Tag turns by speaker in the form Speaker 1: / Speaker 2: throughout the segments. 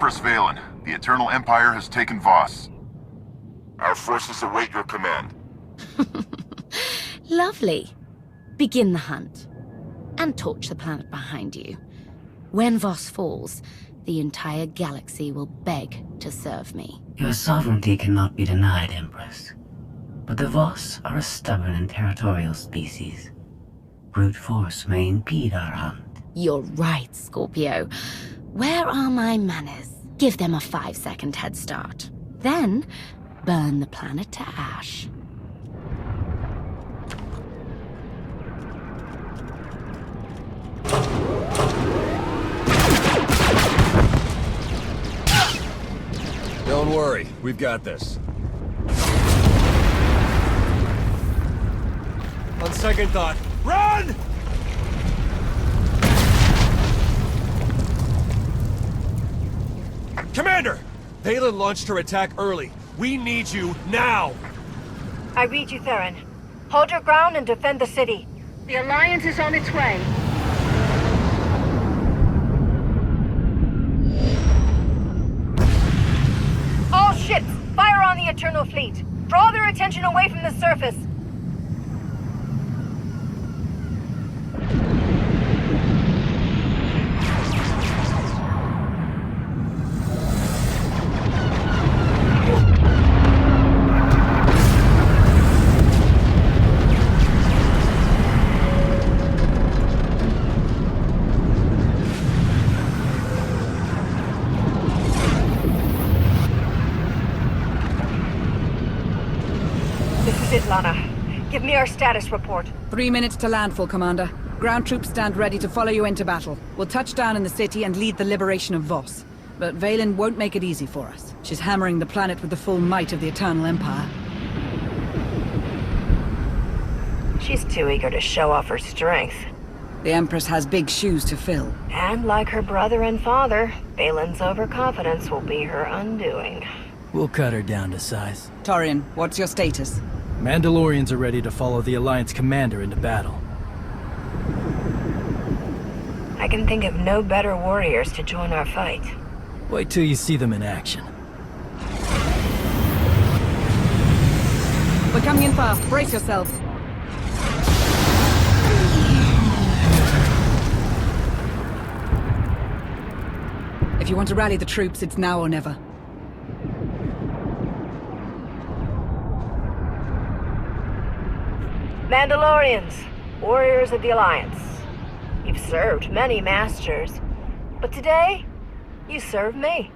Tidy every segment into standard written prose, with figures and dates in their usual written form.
Speaker 1: Empress Valen, the Eternal Empire has taken Voss. Our forces await your command.
Speaker 2: Lovely. Begin the hunt. And torch the planet behind you. When Voss falls, the entire galaxy will beg to serve me.
Speaker 3: Your sovereignty cannot be denied, Empress. But the Voss are a stubborn and territorial species. Brute force may impede our hunt.
Speaker 2: You're right, Scorpio. Where are my manners? Give them a 5-second head start. Then, burn the planet to ash.
Speaker 4: Don't worry, we've got this. On second thought, run! Commander! Valen launched her attack early. We need you now!
Speaker 5: I read you, Theron. Hold your ground and defend the city. The Alliance is on its way. All ships, fire on the Eternal Fleet. Draw their attention away from the surface. Lana, give me our status report.
Speaker 6: 3 minutes to landfall, Commander. Ground troops stand ready to follow you into battle. We'll touch down in the city and lead the liberation of Voss. But Valen won't make it easy for us. She's hammering the planet with the full might of the Eternal Empire.
Speaker 5: She's too eager to show off her strength.
Speaker 6: The Empress has big shoes to fill.
Speaker 5: And like her brother and father, Valen's overconfidence will be her undoing.
Speaker 7: We'll cut her down to size.
Speaker 6: Torian, what's your status?
Speaker 7: Mandalorians are ready to follow the Alliance commander into battle.
Speaker 5: I can think of no better warriors to join our fight.
Speaker 7: Wait till you see them in action.
Speaker 6: We're coming in fast. Brace yourselves. If you want to rally the troops, it's now or never.
Speaker 5: Mandalorians, warriors of the Alliance. You've served many masters, but today, you serve me.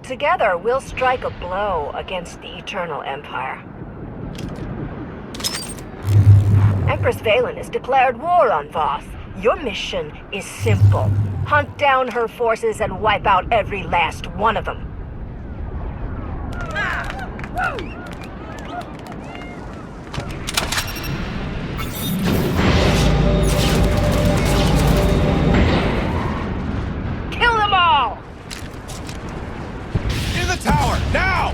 Speaker 5: Together, we'll strike a blow against the Eternal Empire. Empress Valen has declared war on Voss. Your mission is simple. Hunt down her forces and wipe out every last one of them. Kill them all!
Speaker 4: In the tower, now!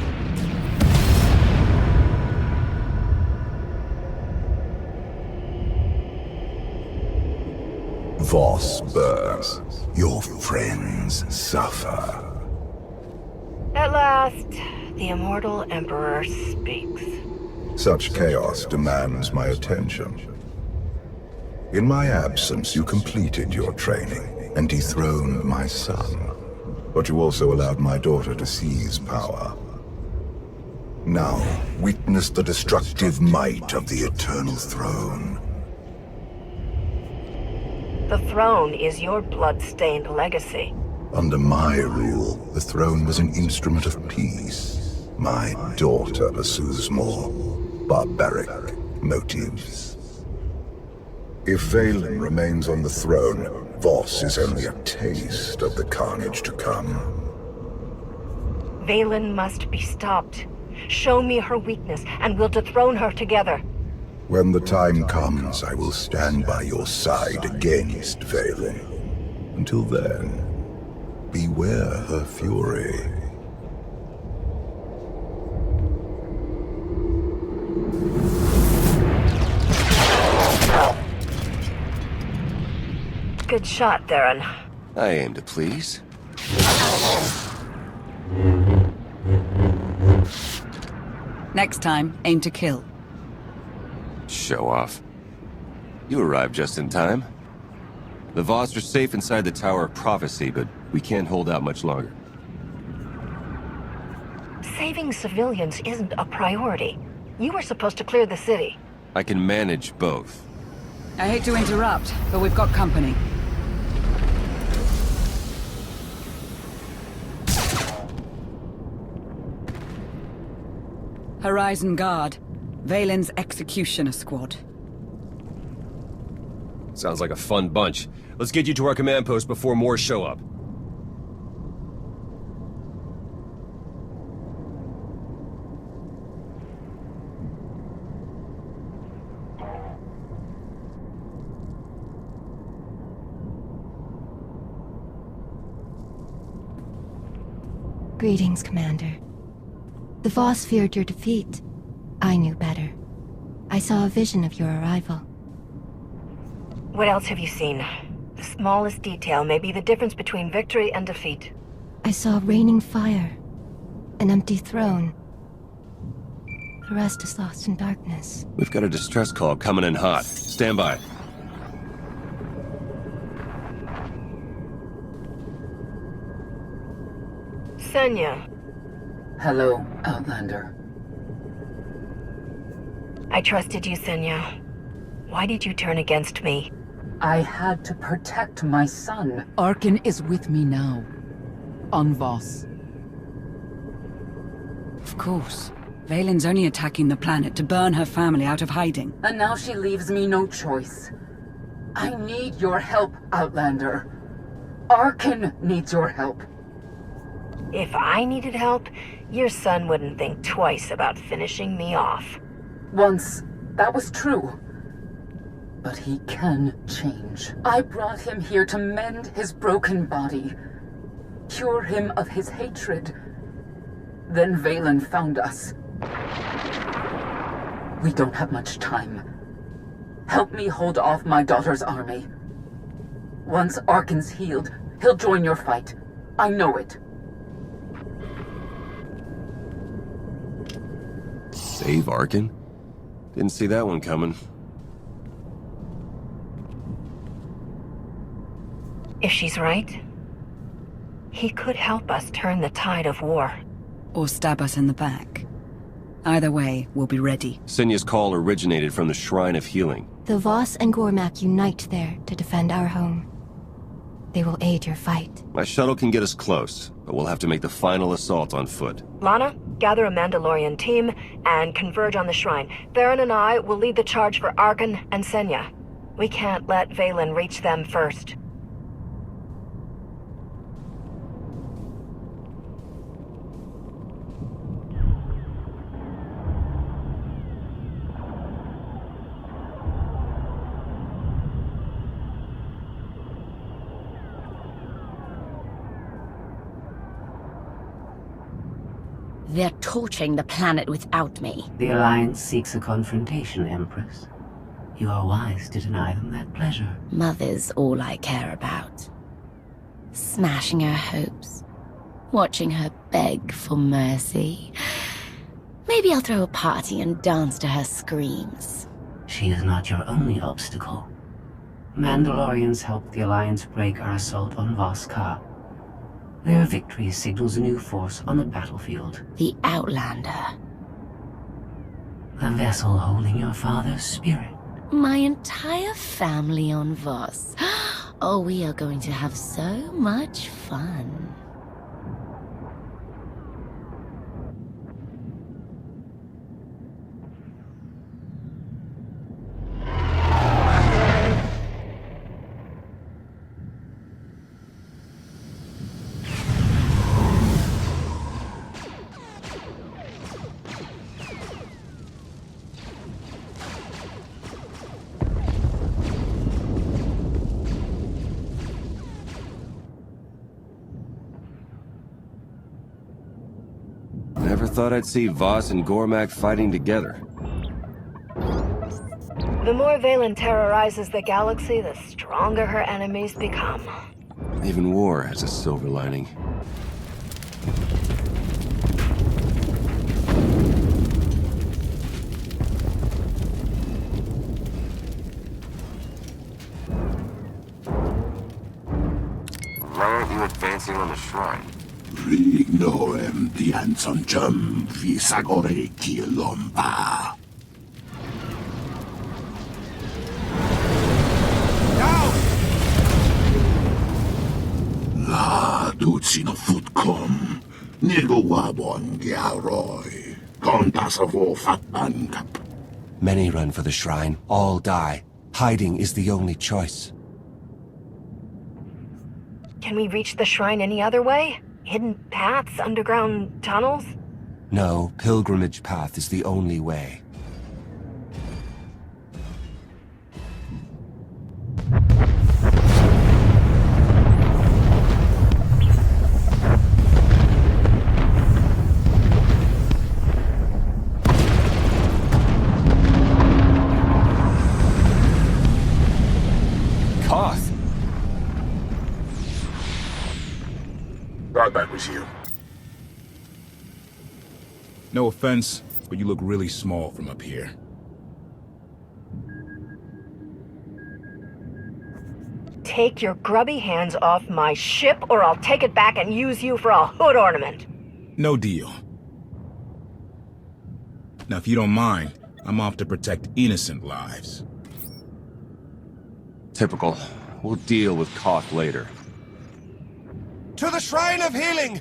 Speaker 8: Voss burns. Your friends suffer.
Speaker 5: At last, the immortal Emperor speaks.
Speaker 8: Such chaos demands my attention. In my absence, you completed your training and dethroned my son. But you also allowed my daughter to seize power. Now, witness the destructive might of the Eternal Throne.
Speaker 5: The throne is your blood-stained legacy.
Speaker 8: Under my rule, the throne was an instrument of peace. My daughter pursues more barbaric motives. If Valen remains on the throne, Voss is only a taste of the carnage to come.
Speaker 5: Valen must be stopped. Show me her weakness, and we'll dethrone her together.
Speaker 8: When the time comes, I will stand by your side against Valen. Until then, beware her fury.
Speaker 5: Good shot, Theron.
Speaker 4: I aim to please.
Speaker 6: Next time, aim to kill.
Speaker 4: Show off. You arrived just in time. The Voss are safe inside the Tower of Prophecy, but we can't hold out much longer.
Speaker 5: Saving civilians isn't a priority. You were supposed to clear the city.
Speaker 4: I can manage both.
Speaker 6: I hate to interrupt, but we've got company. Horizon Guard. Valen's Executioner Squad.
Speaker 4: Sounds like a fun bunch. Let's get you to our command post before more show up.
Speaker 9: Greetings, Commander. The Voss feared your defeat. I knew better. I saw a vision of your arrival.
Speaker 5: What else have you seen? The smallest detail may be the difference between victory and defeat.
Speaker 9: I saw raining fire, an empty throne. The rest is lost in darkness.
Speaker 4: We've got a distress call coming in hot. Stand by.
Speaker 5: Senya,
Speaker 3: Hello, Outlander.
Speaker 5: I trusted you, Senya. Why did you turn against me?
Speaker 3: I had to protect my son.
Speaker 6: Arcann is with me now. On Voss. Of course. Valen's only attacking the planet to burn her family out of hiding.
Speaker 3: And now she leaves me no choice. I need your help, Outlander. Arcann needs your help.
Speaker 5: If I needed help, your son wouldn't think twice about finishing me off.
Speaker 3: Once, that was true. But he can change. I brought him here to mend his broken body. Cure him of his hatred. Then Valen found us. We don't have much time. Help me hold off my daughter's army. Once Arcann's healed, he'll join your fight. I know it.
Speaker 4: Save Arcann? Didn't see that one coming.
Speaker 5: If she's right, he could help us turn the tide of war.
Speaker 6: Or stab us in the back. Either way, we'll be ready.
Speaker 4: Senya's call originated from the Shrine of Healing.
Speaker 9: The Voss and Gormak unite there to defend our home. They will aid your fight.
Speaker 4: My shuttle can get us close, but we'll have to make the final assault on foot.
Speaker 5: Lana, gather a Mandalorian team and converge on the shrine. Theron and I will lead the charge for Arcann and Senya. We can't let Valen reach them first.
Speaker 2: They're torching the planet without me.
Speaker 3: The Alliance seeks a confrontation, Empress. You are wise to deny them that pleasure.
Speaker 2: Mother's all I care about. Smashing her hopes. Watching her beg for mercy. Maybe I'll throw a party and dance to her screams.
Speaker 3: She is not your only obstacle. Mandalorians helped the Alliance break our assault on Voss-Ka. Their victory signals a new force on the battlefield.
Speaker 2: The Outlander.
Speaker 3: The vessel holding your father's spirit.
Speaker 2: My entire family on Voss. Oh, we are going to have so much fun.
Speaker 4: Never thought I'd see Voss and Gormak fighting together.
Speaker 5: The more Valen terrorizes the galaxy, the stronger her enemies become.
Speaker 4: Even war has a silver lining. advancing on the shrine?
Speaker 10: Rignorem dianzonchum visagore kilomba. La ducino futcom, nigo wabon giaroi, contasavo fatbankap.
Speaker 11: Many run for the shrine, all die. Hiding is the only choice.
Speaker 5: Can we reach the shrine any other way? Hidden paths, underground tunnels?
Speaker 11: No, pilgrimage path is the only way.
Speaker 10: Thought that was you.
Speaker 12: No offense, but you look really small from up here.
Speaker 5: Take your grubby hands off my ship, or I'll take it back and use you for a hood ornament.
Speaker 12: No deal. Now, if you don't mind, I'm off to protect innocent lives.
Speaker 4: Typical. We'll deal with KotFE later.
Speaker 11: To the Shrine of Healing!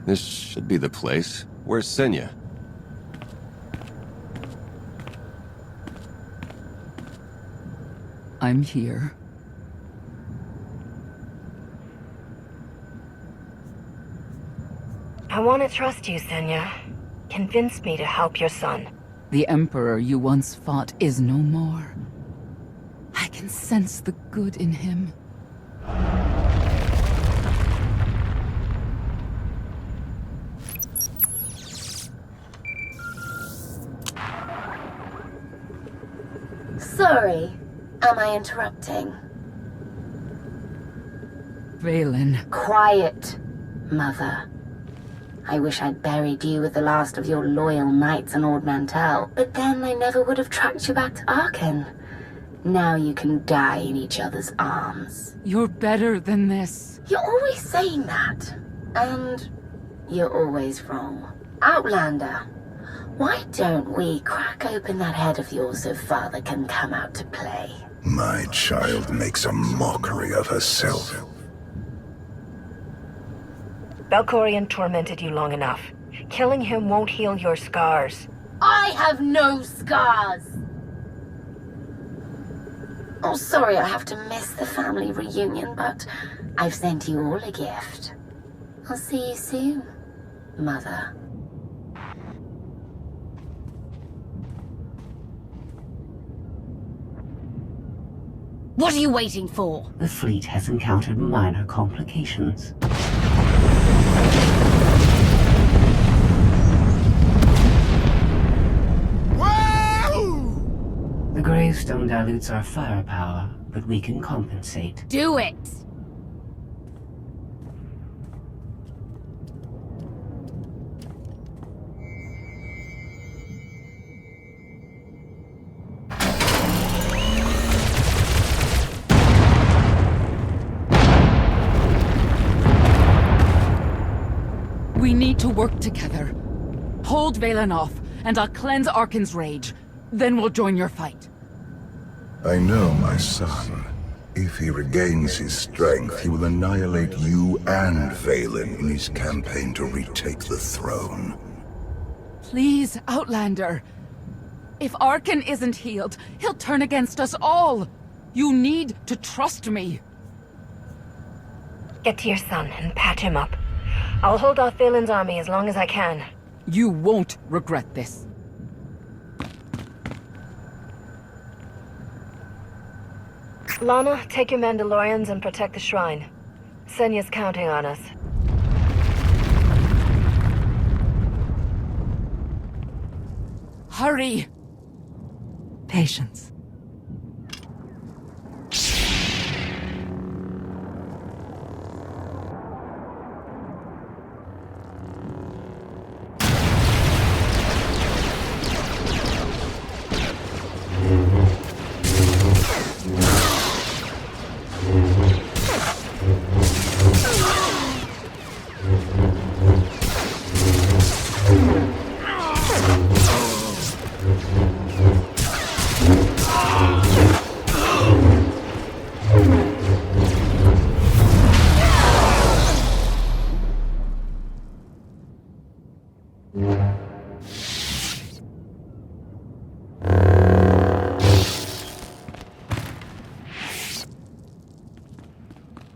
Speaker 4: This should be the place. Where's Senya?
Speaker 3: I'm here.
Speaker 5: I want to trust you, Senya. Convince me to help your son.
Speaker 3: The Emperor you once fought is no more. I can sense the good in him.
Speaker 2: Sorry, am I interrupting?
Speaker 3: Vaylin.
Speaker 2: Quiet, Mother. I wish I'd buried you with the last of your loyal knights in Ord Mantell, but then I never would have tracked you back to Arcann. Now you can die in each other's arms.
Speaker 3: You're better than this.
Speaker 2: You're always saying that, and you're always wrong. Outlander, why don't we crack open that head of yours so Father can come out to play?
Speaker 8: My child makes a mockery of herself.
Speaker 5: Belkorian tormented you long enough. Killing him won't heal your scars.
Speaker 2: I have no scars! Oh, sorry I have to miss the family reunion, but I've sent you all a gift. I'll see you soon, Mother. What are you waiting for?
Speaker 13: The fleet has encountered minor complications. The gravestone dilutes our firepower, but we can compensate.
Speaker 2: Do it!
Speaker 3: We need to work together. Hold Vaylin off, and I'll cleanse Arcann's rage. Then we'll join your fight.
Speaker 8: I know my son. If he regains his strength, he will annihilate you and Vaylin in his campaign to retake the throne.
Speaker 3: Please, Outlander. If Arcann isn't healed, he'll turn against us all. You need to trust me.
Speaker 5: Get to your son and patch him up. I'll hold off Vaylin's army as long as I can.
Speaker 3: You won't regret this.
Speaker 5: Lana, take your Mandalorians and protect the shrine. Senya's counting on us.
Speaker 3: Hurry!
Speaker 14: Patience.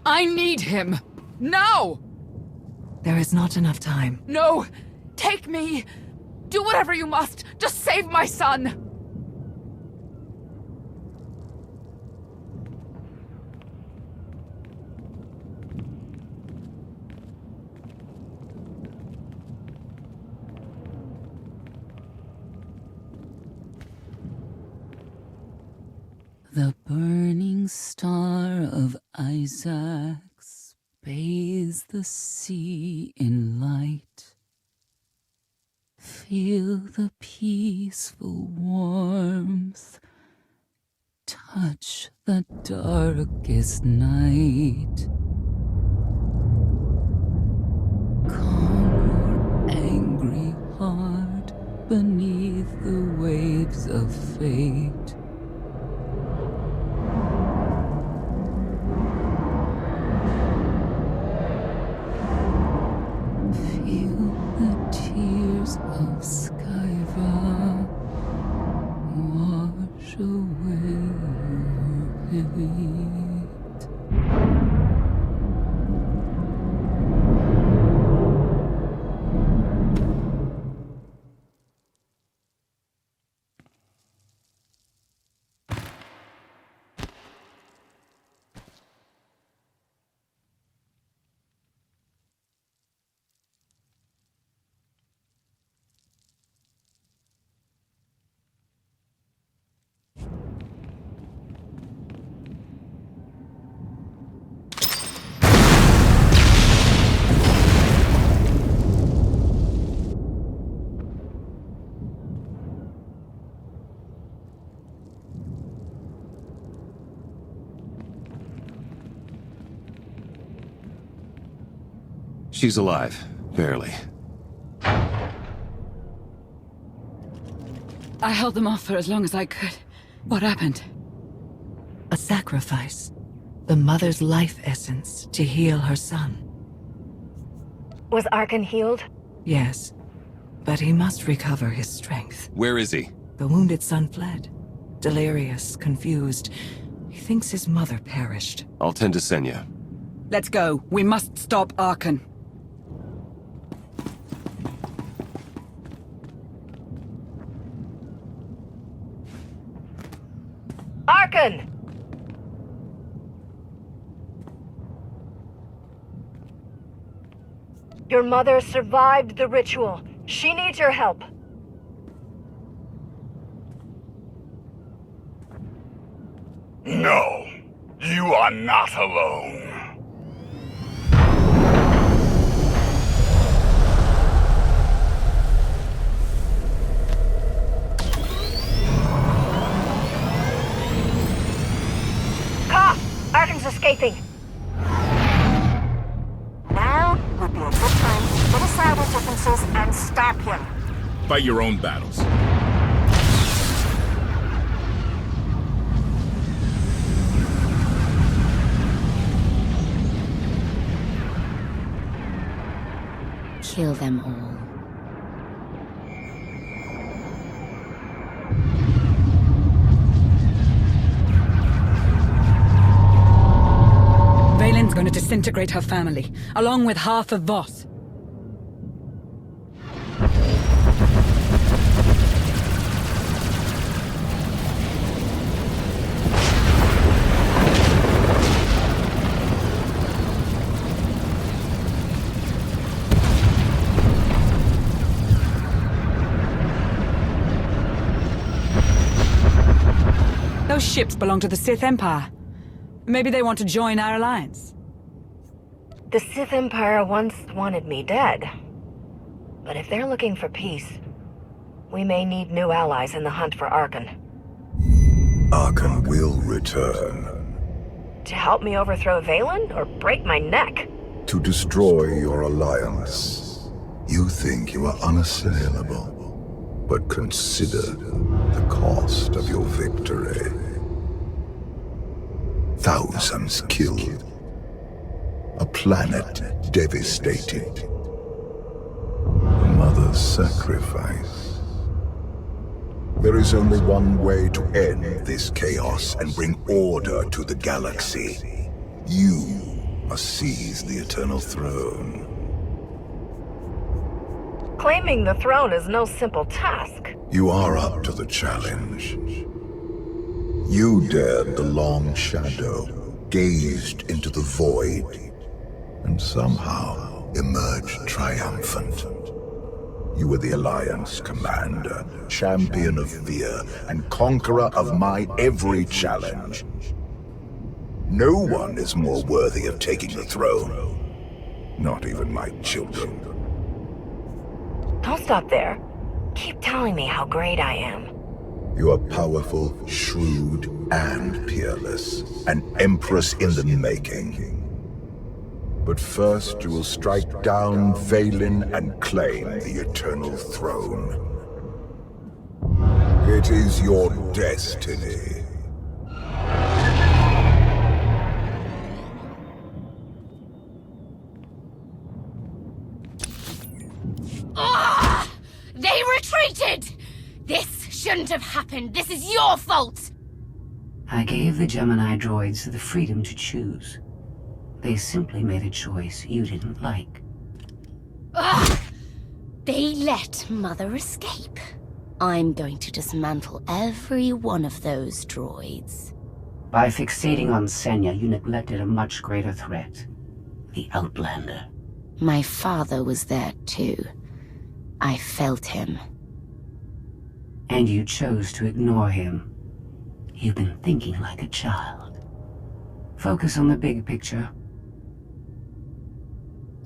Speaker 6: I need him! Now!
Speaker 14: There is not enough time.
Speaker 6: No! Take me! Do whatever you must! Just save my son!
Speaker 3: The burning star of Isaacs bathes the sea in light. Feel the peaceful warmth touch the darkest night. Calm your angry heart beneath the waves of fate. Of Skyva wash away your hate.
Speaker 4: She's alive. Barely.
Speaker 6: I held them off for as long as I could. What happened?
Speaker 14: A sacrifice. The mother's life essence to heal her son.
Speaker 5: Was Arcann healed?
Speaker 14: Yes, but he must recover his strength.
Speaker 4: Where is he?
Speaker 14: The wounded son fled. Delirious, confused. He thinks his mother perished.
Speaker 4: I'll tend to Senya.
Speaker 6: Let's go. We must stop Arcann.
Speaker 5: Arcann! Your mother survived the ritual. She needs your help.
Speaker 10: No, you are not alone.
Speaker 5: Arcann's escaping.
Speaker 15: Now would be a good time to put aside our differences and stop him.
Speaker 12: Fight your own battles.
Speaker 2: Kill them all.
Speaker 6: Valen's going to disintegrate her family, along with half of Voss. ships belong to the Sith Empire. Maybe they want to join our alliance.
Speaker 5: The Sith Empire once wanted me dead. But if they're looking for peace, we may need new allies in the hunt for Arcann.
Speaker 8: Arcann will return.
Speaker 5: To help me overthrow Valen or break my neck?
Speaker 8: To destroy your alliance. You think you are unassailable. But consider the cost of your victory. Thousands killed. A planet devastated. A mother's sacrifice. There is only one way to end this chaos and bring order to the galaxy. You must seize the Eternal Throne.
Speaker 5: Claiming the throne is no simple task.
Speaker 8: You are up to the challenge. You dared the long shadow, gazed into the void, and somehow emerged triumphant. You were the Alliance commander, champion of fear, and conqueror of my every challenge. No one is more worthy of taking the throne. Not even my children.
Speaker 5: Don't stop there. Keep telling me how great I am.
Speaker 8: You are powerful, shrewd, and peerless. An empress in the making. But first you will strike down Valen and claim the Eternal Throne. It is your destiny.
Speaker 2: They retreated! This shouldn't have happened. This is your fault!
Speaker 13: I gave the Gemini droids the freedom to choose. They simply made a choice you didn't like.
Speaker 2: Ugh! They let Mother escape. I'm going to dismantle every one of those droids.
Speaker 13: By fixating on Senya, you neglected a much greater threat. The Outlander.
Speaker 2: My father was there too. I felt him.
Speaker 13: And you chose to ignore him. You've been thinking like a child. Focus on the big picture.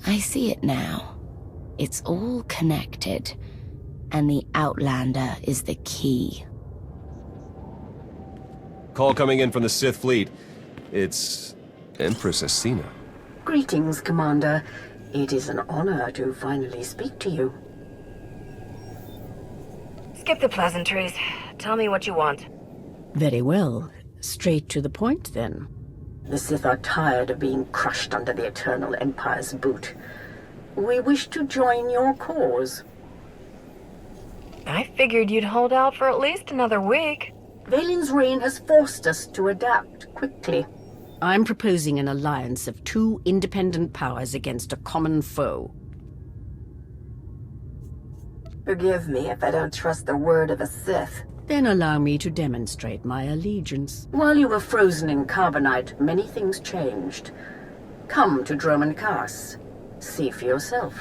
Speaker 2: I see it now. It's all connected, and the Outlander is the key.
Speaker 4: Call coming in from the Sith fleet. It's Empress Asina.
Speaker 16: Greetings, Commander. It is an honor to finally speak to you.
Speaker 5: Skip the pleasantries. Tell me what you want.
Speaker 17: Very well. Straight to the point, then.
Speaker 16: The Sith are tired of being crushed under the Eternal Empire's boot. We wish to join your cause.
Speaker 5: I figured you'd hold out for at least another week.
Speaker 16: Valen's reign has forced us to adapt quickly.
Speaker 17: I'm proposing an alliance of two independent powers against a common foe.
Speaker 16: Forgive me if I don't trust the word of a Sith.
Speaker 17: Then allow me to demonstrate my allegiance.
Speaker 16: While you were frozen in carbonite, many things changed. Come to Droman Kaas. See for yourself.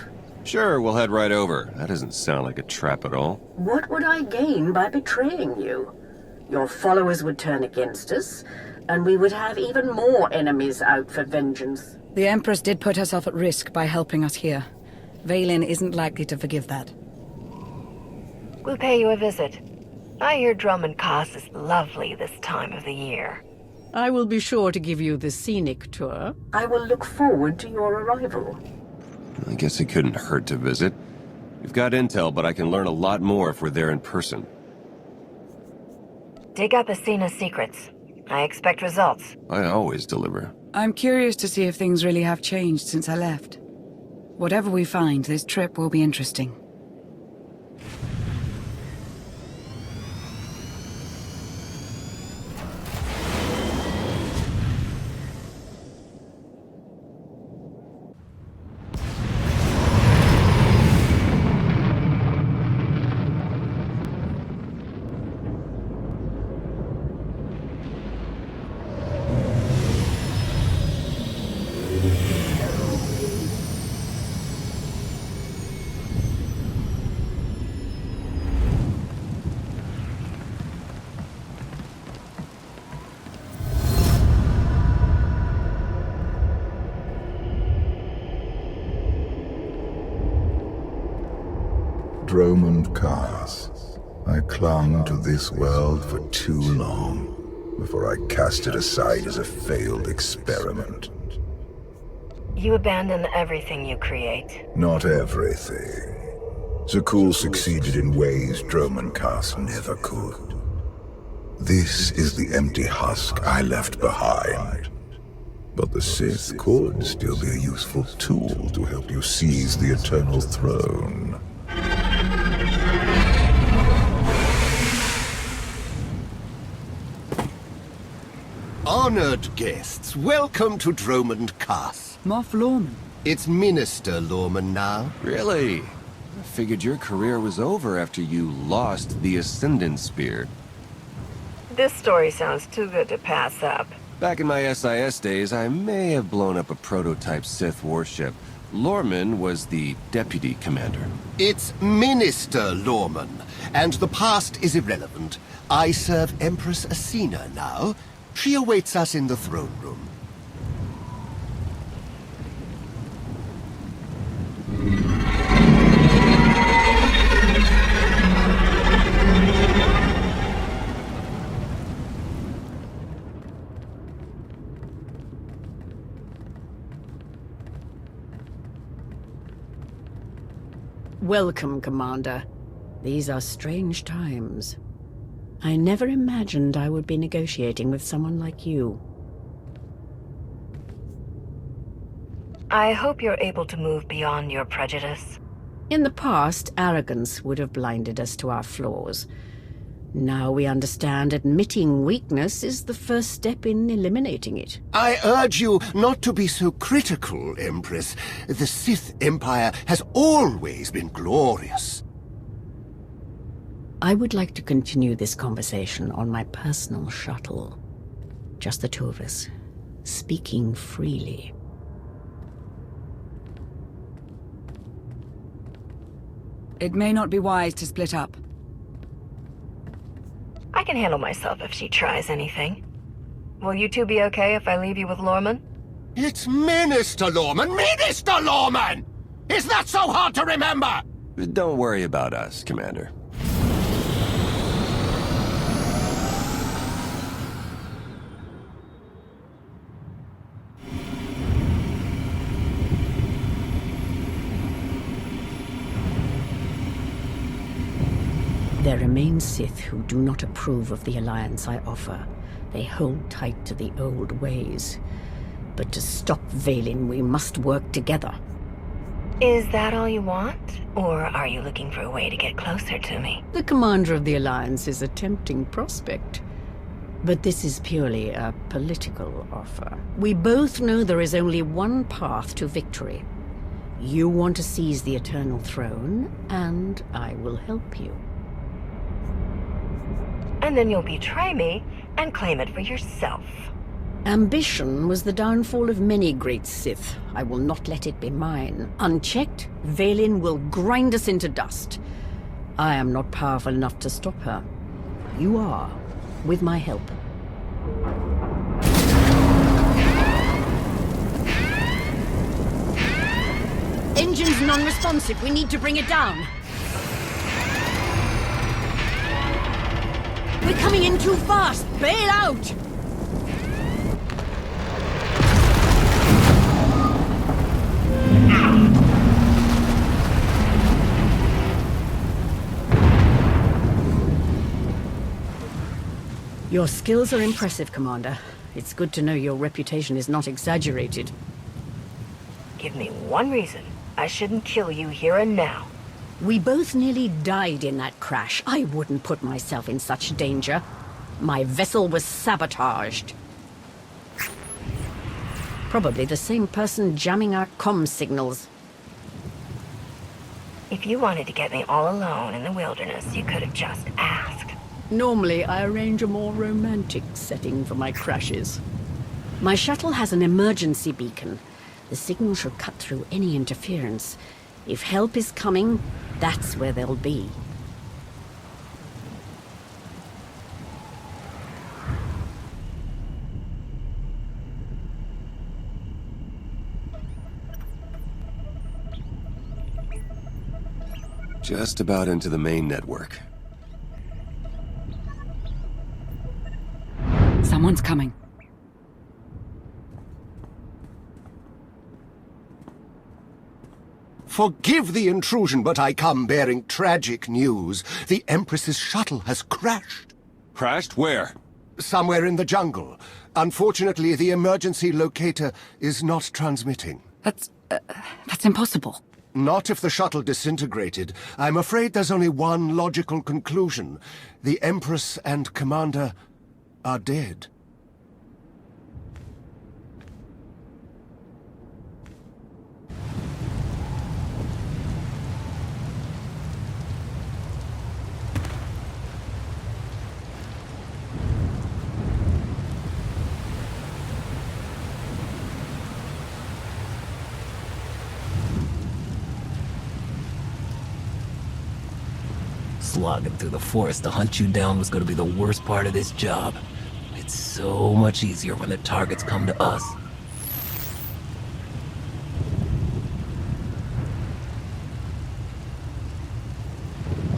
Speaker 4: Sure, we'll head right over. That doesn't sound like a trap at all.
Speaker 16: What would I gain by betraying you? Your followers would turn against us, and we would have even more enemies out for vengeance.
Speaker 6: The Empress did put herself at risk by helping us here. Valen isn't likely to forgive that.
Speaker 5: We'll pay you a visit. I hear Droman Kaas is lovely this time of the year.
Speaker 17: I will be sure to give you the scenic tour.
Speaker 16: I will look forward to your arrival.
Speaker 4: I guess it couldn't hurt to visit. We've got intel, but I can learn a lot more if we're there in person.
Speaker 5: Dig up Asina's secrets. I expect results.
Speaker 4: I always deliver.
Speaker 6: I'm curious to see if things really have changed since I left. Whatever we find, this trip will be interesting.
Speaker 8: Dromund Kaas. I clung to this world for too long before I cast it aside as a failed experiment.
Speaker 5: You abandon everything you create.
Speaker 8: Not everything. Zakul succeeded in ways Dromund Kaas never could. This is the empty husk I left behind. But the Sith could still be a useful tool to help you seize the Eternal Throne.
Speaker 18: Honored guests, welcome to Dromund Kaas.
Speaker 6: Moff Lorman.
Speaker 18: It's Minister Lorman now.
Speaker 4: Really? I figured your career was over after you lost the Ascendant Spear.
Speaker 5: This story sounds too good to pass up.
Speaker 4: Back in my SIS days, I may have blown up a prototype Sith warship. Lorman was the deputy commander.
Speaker 18: It's Minister Lorman, and the past is irrelevant. I serve Empress Asina now. She awaits us in the throne room.
Speaker 17: Welcome, Commander. These are strange times. I never imagined I would be negotiating with someone like you.
Speaker 5: I hope you're able to move beyond your prejudice.
Speaker 17: In the past, arrogance would have blinded us to our flaws. Now we understand admitting weakness is the first step in eliminating it.
Speaker 18: I urge you not to be so critical, Empress. The Sith Empire has always been glorious.
Speaker 17: I would like to continue this conversation on my personal shuttle. Just the two of us, speaking freely.
Speaker 6: It may not be wise to split up.
Speaker 5: I can handle myself if she tries anything. Will you two be okay if I leave you with Lorman?
Speaker 18: It's Minister Lorman! Minister Lorman! Is that so hard to remember?
Speaker 4: Don't worry about us, Commander.
Speaker 17: There remain Sith who do not approve of the alliance I offer. They hold tight to the old ways. But to stop Vaylin, we must work together.
Speaker 5: Is that all you want? Or are you looking for a way to get closer to me?
Speaker 17: The commander of the alliance is a tempting prospect. But this is purely a political offer. We both know there is only one path to victory. You want to seize the Eternal Throne, and I will help you.
Speaker 5: And then you'll betray me and claim it for yourself.
Speaker 17: Ambition was the downfall of many great Sith. I will not let it be mine. Unchecked, Vaylin will grind us into dust. I am not powerful enough to stop her. You are, with my help. Engine's non-responsive. We need to bring it down. We're coming in too fast! Bail out! Your skills are impressive, Commander. It's good to know your reputation is not exaggerated.
Speaker 5: Give me one reason I shouldn't kill you here and now.
Speaker 17: We both nearly died in that crash. I wouldn't put myself in such danger. My vessel was sabotaged. Probably the same person jamming our comm signals.
Speaker 5: If you wanted to get me all alone in the wilderness, you could have just asked.
Speaker 17: Normally, I arrange a more romantic setting for my crashes. My shuttle has an emergency beacon. The signal should cut through any interference. If help is coming, that's where they'll be.
Speaker 4: Just about into the main network.
Speaker 6: Someone's coming.
Speaker 18: Forgive the intrusion, but I come bearing tragic news. The Empress's shuttle has crashed.
Speaker 4: Crashed? Where?
Speaker 18: Somewhere in the jungle. Unfortunately, the emergency locator is not transmitting.
Speaker 6: That's impossible.
Speaker 18: Not if the shuttle disintegrated. I'm afraid there's only one logical conclusion. The Empress and Commander are dead.
Speaker 11: Slogging through the forest to hunt you down was going to be the worst part of this job. It's so much easier when the targets come to us.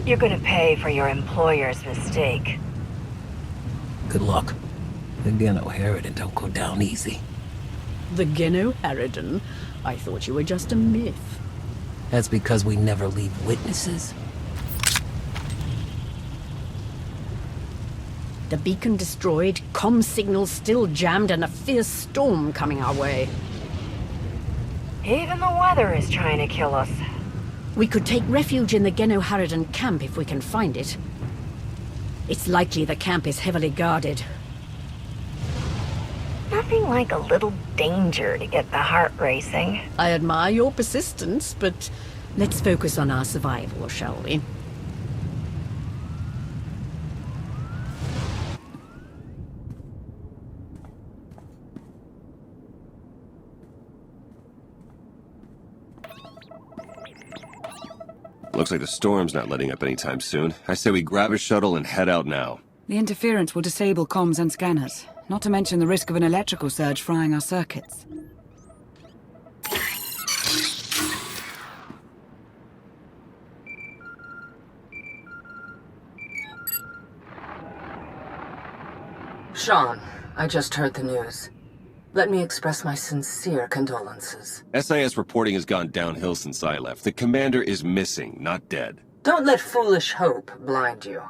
Speaker 5: You're gonna pay for your employer's mistake.
Speaker 11: Good luck. The Geno Harridan don't go down easy.
Speaker 17: The Geno Harridan? I thought you were just a myth.
Speaker 11: That's because we never leave witnesses.
Speaker 17: The beacon destroyed, comm signals still jammed, and a fierce storm coming our way.
Speaker 5: Even the weather is trying to kill us.
Speaker 17: We could take refuge in the Geno Harridan camp if we can find it. It's likely the camp is heavily guarded.
Speaker 5: Nothing like a little danger to get the heart racing.
Speaker 17: I admire your persistence, but let's focus on our survival, shall we?
Speaker 4: Looks like the storm's not letting up anytime soon. I say we grab a shuttle and head out now.
Speaker 6: The interference will disable comms and scanners, not to mention the risk of an electrical surge frying our circuits.
Speaker 3: Sean, I just heard the news. Let me express my sincere condolences.
Speaker 4: SIS reporting has gone downhill since I left. The commander is missing, not dead.
Speaker 3: Don't let foolish hope blind you.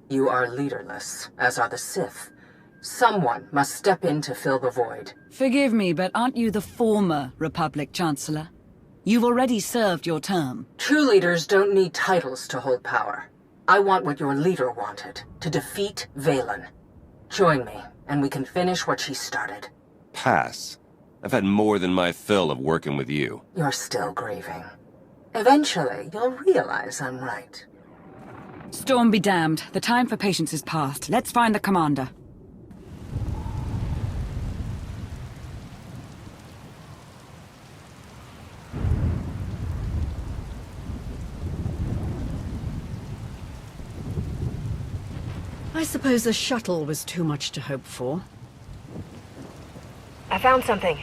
Speaker 3: You are leaderless, as are the Sith. Someone must step in to fill the void.
Speaker 6: Forgive me, but aren't you the former Republic Chancellor? You've already served your term.
Speaker 3: True leaders don't need titles to hold power. I want what your leader wanted, to defeat Valen. Join me, and we can finish what she started.
Speaker 4: Pass. I've had more than my fill of working with you.
Speaker 3: You're still grieving. Eventually, you'll realize I'm right.
Speaker 6: Storm be damned. The time for patience is past. Let's find the commander.
Speaker 17: I suppose the shuttle was too much to hope for.
Speaker 5: I found something.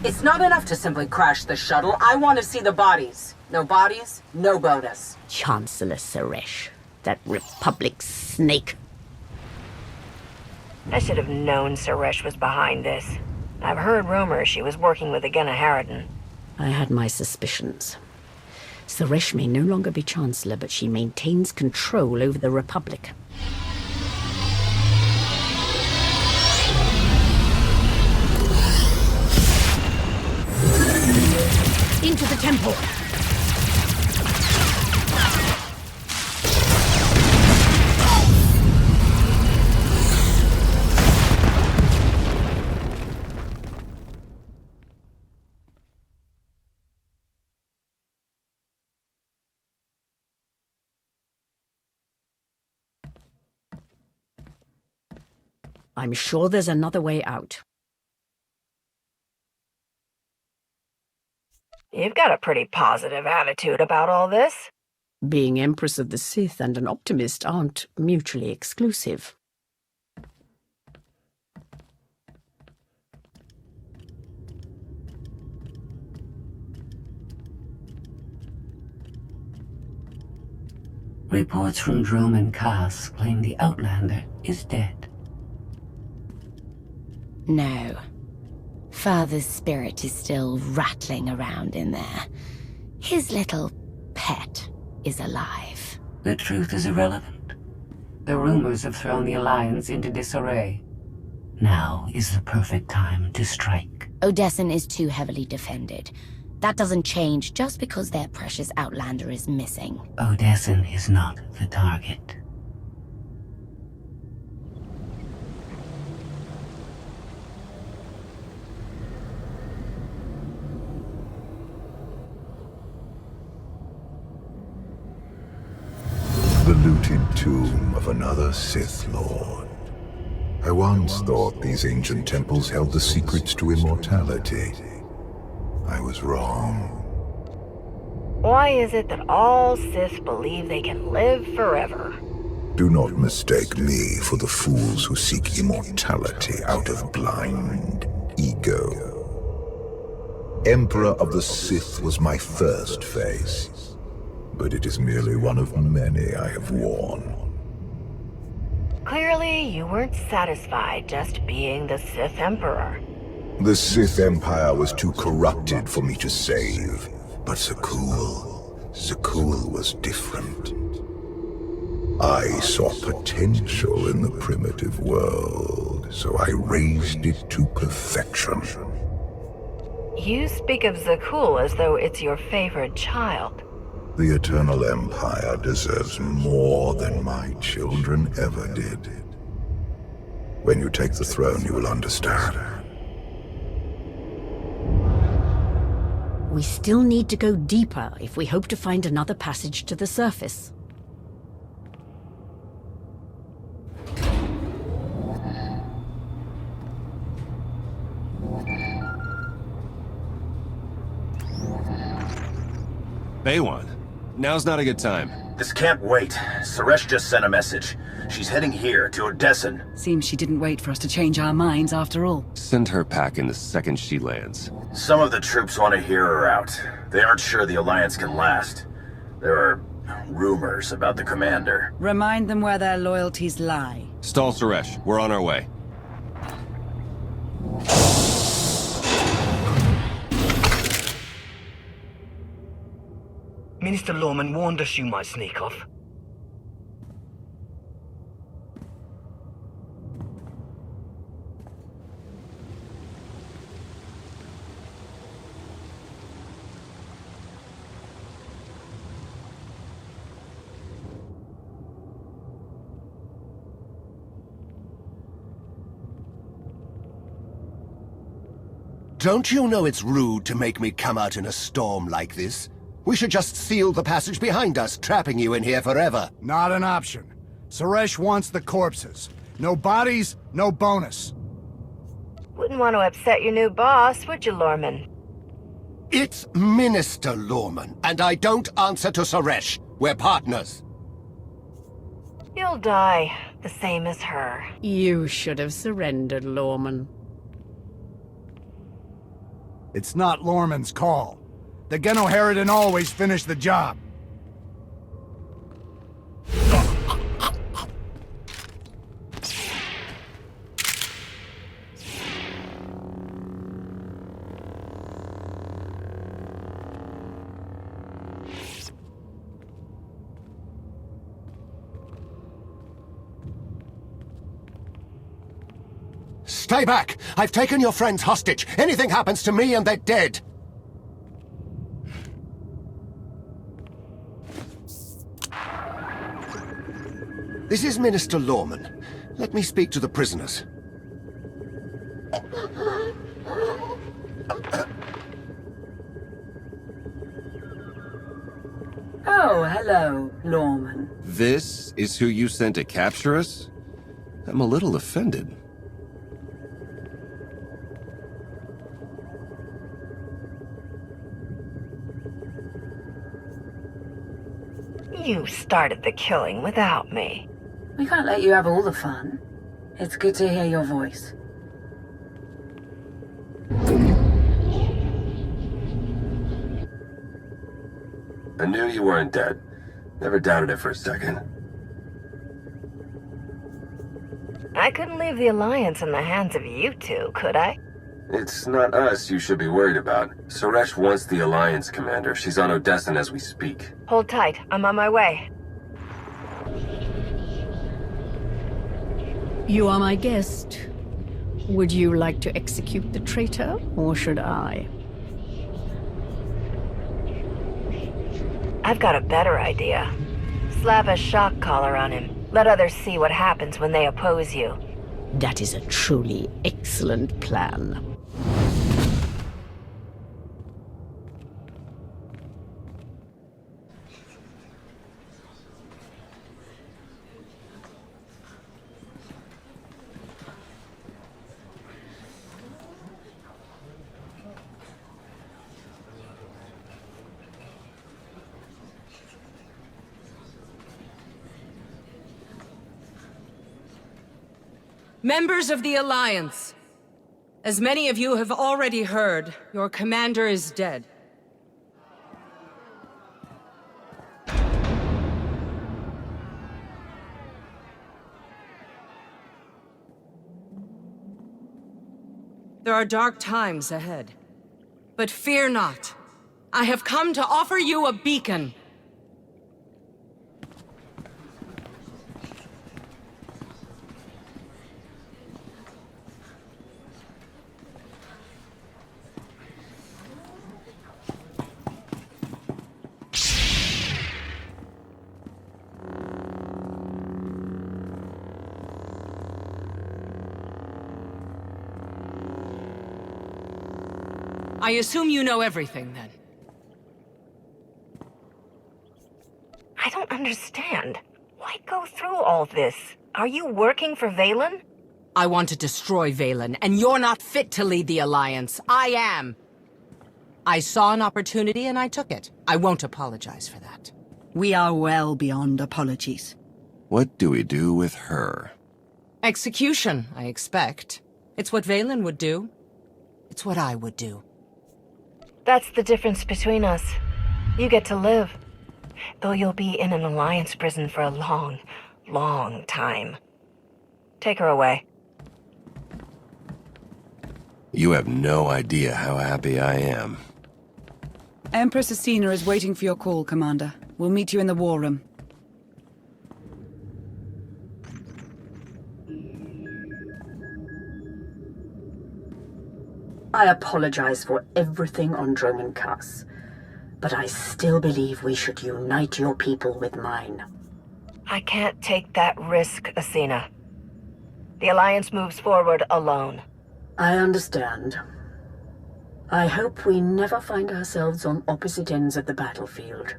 Speaker 3: It's not enough to simply crash the shuttle. I want to see the bodies. No bodies, no bonus.
Speaker 17: Chancellor Suresh, that Republic snake.
Speaker 5: I should have known Suresh was behind this. I've heard rumors she was working with the Geno Harridan.
Speaker 17: I had my suspicions. Suresh may no longer be Chancellor, but she maintains control over the Republic. Into the temple! I'm sure there's another way out.
Speaker 5: You've got a pretty positive attitude about all this.
Speaker 17: Being Empress of the Sith and an optimist aren't mutually exclusive.
Speaker 13: Reports from Drome and Cass claim the Outlander is dead.
Speaker 2: No. Father's spirit is still rattling around in there. His little pet is alive.
Speaker 13: The truth is irrelevant. The rumors have thrown the Alliance into disarray. Now is the perfect time to strike.
Speaker 2: Odesson is too heavily defended. That doesn't change just because their precious Outlander is missing.
Speaker 13: Odesson is not the target.
Speaker 8: The looted tomb of another Sith Lord. I once thought these ancient temples held the secrets to immortality. I was wrong.
Speaker 5: Why is it that all Sith believe they can live forever?
Speaker 8: Do not mistake me for the fools who seek immortality out of blind ego. Emperor of the Sith was my first face, but it is merely one of many I have worn.
Speaker 5: Clearly, you weren't satisfied just being the Sith Emperor.
Speaker 8: The Sith Empire was too corrupted for me to save, but Zakul was different. I saw potential in the primitive world, so I raised it to perfection.
Speaker 5: You speak of Zakul as though it's your favorite child.
Speaker 8: The Eternal Empire deserves more than my children ever did. When you take the throne, you will understand.
Speaker 17: We still need to go deeper if we hope to find another passage to the surface.
Speaker 4: Baywan, now's not a good time.
Speaker 19: This can't wait. Suresh just sent a message. She's heading here, to Odesson.
Speaker 6: Seems she didn't wait for us to change our minds after all.
Speaker 4: Send her packing the second she lands.
Speaker 19: Some of the troops want to hear her out. They aren't sure the Alliance can last. There are rumors about the commander.
Speaker 6: Remind them where their loyalties lie.
Speaker 4: Stall Suresh, we're on our way.
Speaker 20: Minister Lorman warned us you might sneak off.
Speaker 18: Don't you know it's rude to make me come out in a storm like this? We should just seal the passage behind us, trapping you in here forever.
Speaker 21: Not an option. Suresh wants the corpses. No bodies, no bonus.
Speaker 5: Wouldn't want to upset your new boss, would you, Lorman?
Speaker 18: It's Minister Lorman, and I don't answer to Suresh. We're partners.
Speaker 5: You'll die, the same as her.
Speaker 17: You should have surrendered, Lorman.
Speaker 21: It's not Lorman's call. The Genoheridan always finish the job.
Speaker 18: Stay back! I've taken your friends hostage. Anything happens to me and they're dead. This is Minister Lorman. Let me speak to the prisoners.
Speaker 16: Oh, hello, Lorman.
Speaker 4: This is who you sent to capture us? I'm a little offended.
Speaker 5: You started the killing without me.
Speaker 16: We can't let you have all the fun. It's good to hear your voice.
Speaker 4: I knew you weren't dead. Never doubted it for a second.
Speaker 5: I couldn't leave the Alliance in the hands of you two, could I?
Speaker 4: It's not us you should be worried about. Suresh wants the Alliance commander. She's on Odessan as we speak.
Speaker 5: Hold tight. I'm on my way.
Speaker 17: You are my guest. Would you like to execute the traitor, or should I?
Speaker 5: I've got a better idea. Slap a shock collar on him. Let others see what happens when they oppose you.
Speaker 17: That is a truly excellent plan.
Speaker 1: Members of the Alliance, as many of you have already heard, your commander is dead. There are dark times ahead. But fear not. I have come to offer you a beacon. I assume you know everything, then.
Speaker 5: I don't understand. Why go through all this? Are you working for Valen?
Speaker 1: I want to destroy Valen, and you're not fit to lead the Alliance. I am. I saw an opportunity and I took it. I won't apologize for that.
Speaker 6: We are well beyond apologies.
Speaker 4: What do we do with her?
Speaker 1: Execution, I expect. It's what Valen would do. It's what I would do.
Speaker 5: That's the difference between us. You get to live. Though you'll be in an Alliance prison for a long, long time. Take her away.
Speaker 4: You have no idea how happy I am.
Speaker 6: Empress Ascension is waiting for your call, Commander. We'll meet you in the war room.
Speaker 16: I apologize for everything on Droman Kaas, but I still believe we should unite your people with mine.
Speaker 5: I can't take that risk, Asina. The Alliance moves forward alone.
Speaker 16: I understand. I hope we never find ourselves on opposite ends of the battlefield.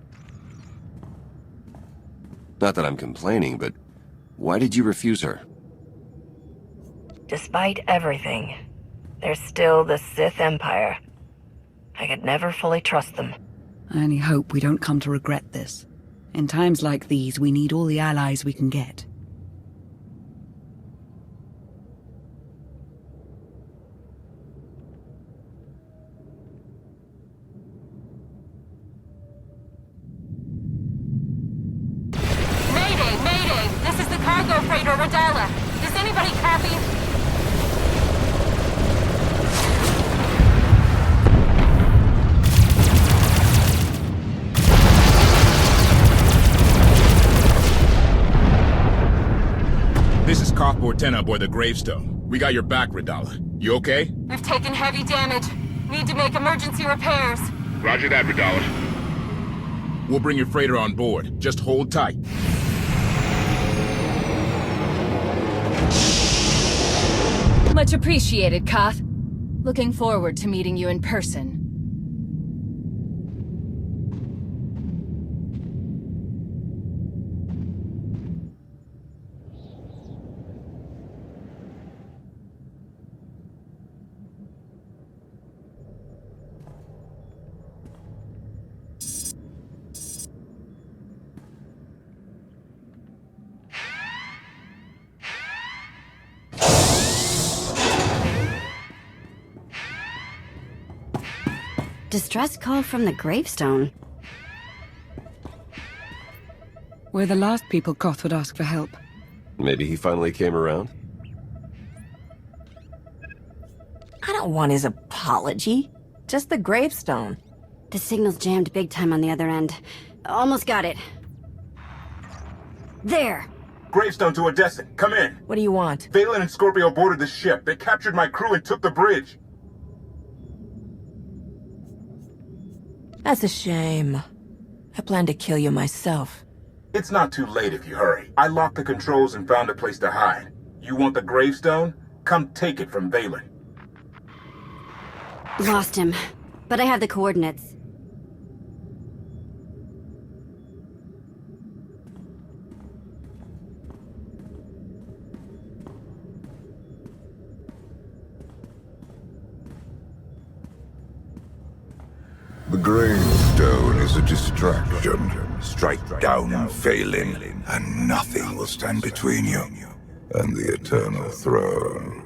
Speaker 4: Not that I'm complaining, but why did you refuse her?
Speaker 5: Despite everything, there's still the Sith Empire. I could never fully trust them.
Speaker 6: I only hope we don't come to regret this. In times like these, we need all the allies we can get.
Speaker 15: Mayday! Mayday! This is the cargo freighter Radala. Does anybody copy?
Speaker 12: This is Koth 10 aboard the Gravestone. We got your back, Radala. You okay?
Speaker 15: We've taken heavy damage. Need to make emergency repairs.
Speaker 12: Roger that, Radala. We'll bring your freighter on board. Just hold tight.
Speaker 22: Much appreciated, Koth. Looking forward to meeting you in person.
Speaker 23: Distress call from the Gravestone.
Speaker 6: We're the last people Koth would ask for help.
Speaker 4: Maybe he finally came around?
Speaker 7: I don't want his apology. Just the gravestone.
Speaker 9: The signal's jammed big time on the other end. Almost got it. There!
Speaker 12: Gravestone to Odessa. Come in.
Speaker 7: What do you want?
Speaker 12: Valen and Scorpio boarded the ship. They captured my crew and took the bridge.
Speaker 7: That's a shame. I planned to kill you myself.
Speaker 12: It's not too late if you hurry. I locked the controls and found a place to hide. You want the gravestone? Come take it from Valen.
Speaker 9: Lost him, but I have the coordinates.
Speaker 8: The gravestone is a distraction. Strike down Valen, and nothing will stand between you and the eternal throne.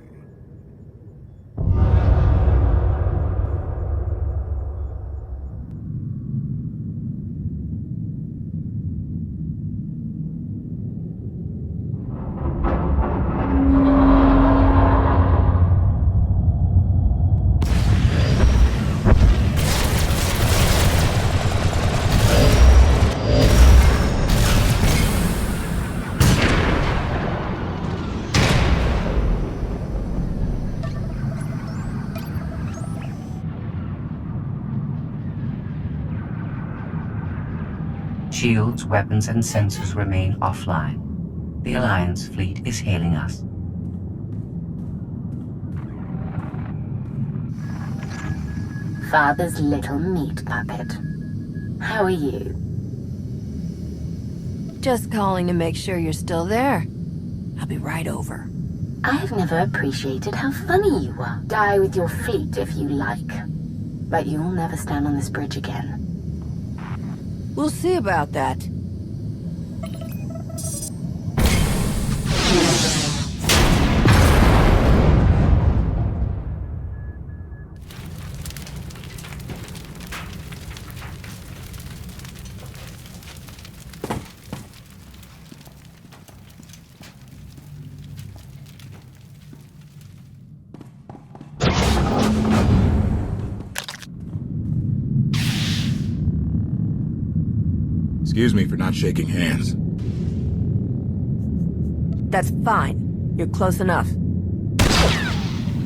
Speaker 13: Shields, weapons, and sensors remain offline. The Alliance fleet is hailing us.
Speaker 16: Father's little meat puppet. How are you?
Speaker 7: Just calling to make sure you're still there. I'll be right over.
Speaker 16: I've never appreciated how funny you are. Die with your fleet if you like. But you'll never stand on this bridge again.
Speaker 7: We'll see about that.
Speaker 12: Excuse me for not shaking hands.
Speaker 7: That's fine. You're close enough.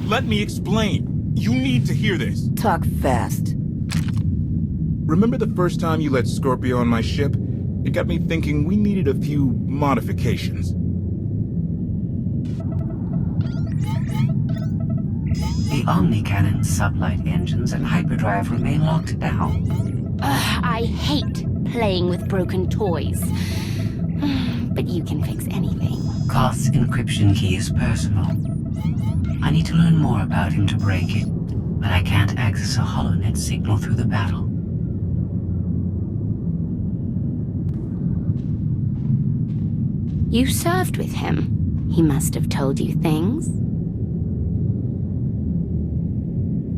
Speaker 12: Let me explain. You need to hear this.
Speaker 7: Talk fast.
Speaker 12: Remember the first time you let Scorpio on my ship? It got me thinking we needed a few modifications.
Speaker 13: The Omni-Cannon sublight engines and hyperdrive remain locked down.
Speaker 2: I hate playing with broken toys. But you can fix anything.
Speaker 13: KotF's encryption key is personal. I need to learn more about him to break it, but I can't access a HoloNet signal through the battle.
Speaker 2: You served with him. He must have told you things.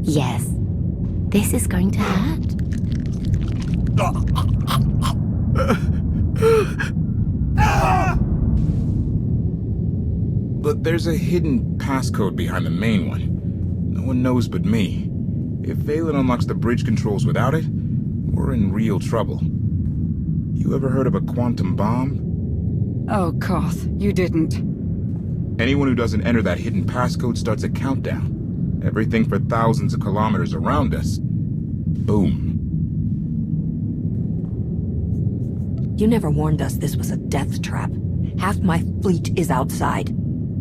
Speaker 2: Yes, this is going to hurt.
Speaker 12: But there's a hidden passcode behind the main one. No one knows but me. If Valen unlocks the bridge controls without it, we're in real trouble. You ever heard of a quantum bomb?
Speaker 6: Oh, Koth, you didn't.
Speaker 12: Anyone who doesn't enter that hidden passcode starts a countdown. Everything for thousands of kilometers around us. Boom.
Speaker 7: You never warned us this was a death trap. Half my fleet is outside.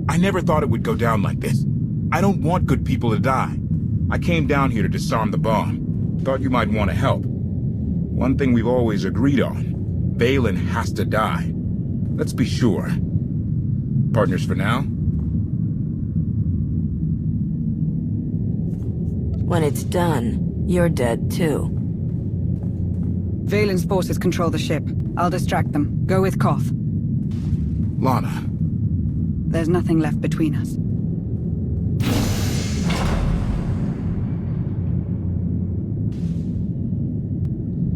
Speaker 12: I never thought it would go down like this. I don't want good people to die. I came down here to disarm the bomb. Thought you might want to help. One thing we've always agreed on. Valen has to die. Let's be sure. Partners for now?
Speaker 7: When it's done, you're dead too.
Speaker 6: Valen's forces control the ship. I'll distract them. Go with Koth.
Speaker 12: Lana.
Speaker 6: There's nothing left between us.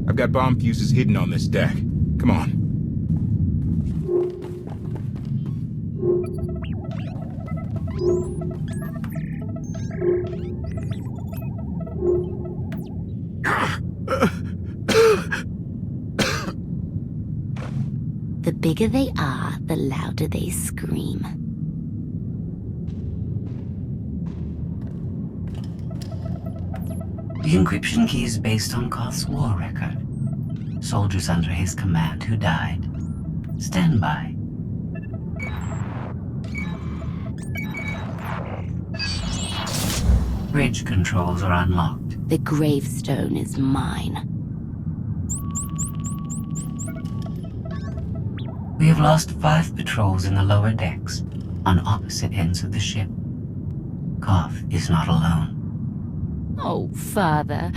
Speaker 12: I've got bomb fuses hidden on this deck. Come on.
Speaker 2: bigger they are, the louder they scream.
Speaker 13: The encryption key is based on KotF's war record. Soldiers under his command who died. Stand by. Bridge controls are unlocked.
Speaker 2: The gravestone is mine.
Speaker 13: We have lost 5 patrols in the lower decks, on opposite ends of the ship. KotF is not alone.
Speaker 2: Oh, Father,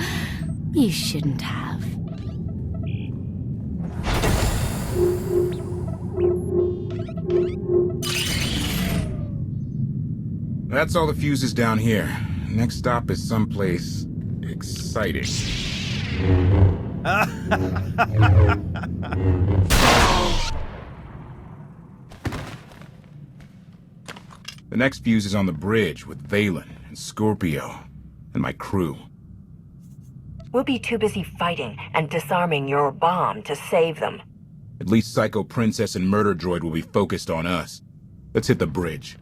Speaker 2: you shouldn't have.
Speaker 12: That's all the fuses down here. Next stop is someplace exciting. The next fuse is on the bridge with Vaylin and Scorpio and my crew.
Speaker 5: We'll be too busy fighting and disarming your bomb to save them.
Speaker 12: At least Psycho Princess and Murder Droid will be focused on us. Let's hit the bridge.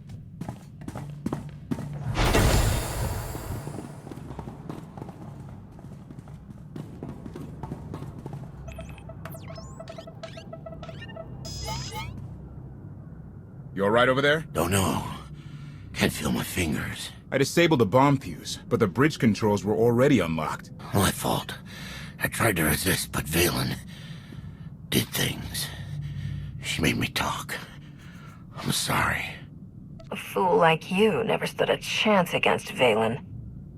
Speaker 12: You all right over there?
Speaker 10: Don't know. Can't feel my fingers.
Speaker 12: I disabled the bomb fuse, but the bridge controls were already unlocked.
Speaker 10: My fault. I tried to resist, but Vaylin did things. She made me talk. I'm sorry.
Speaker 5: A fool like you never stood a chance against Vaylin.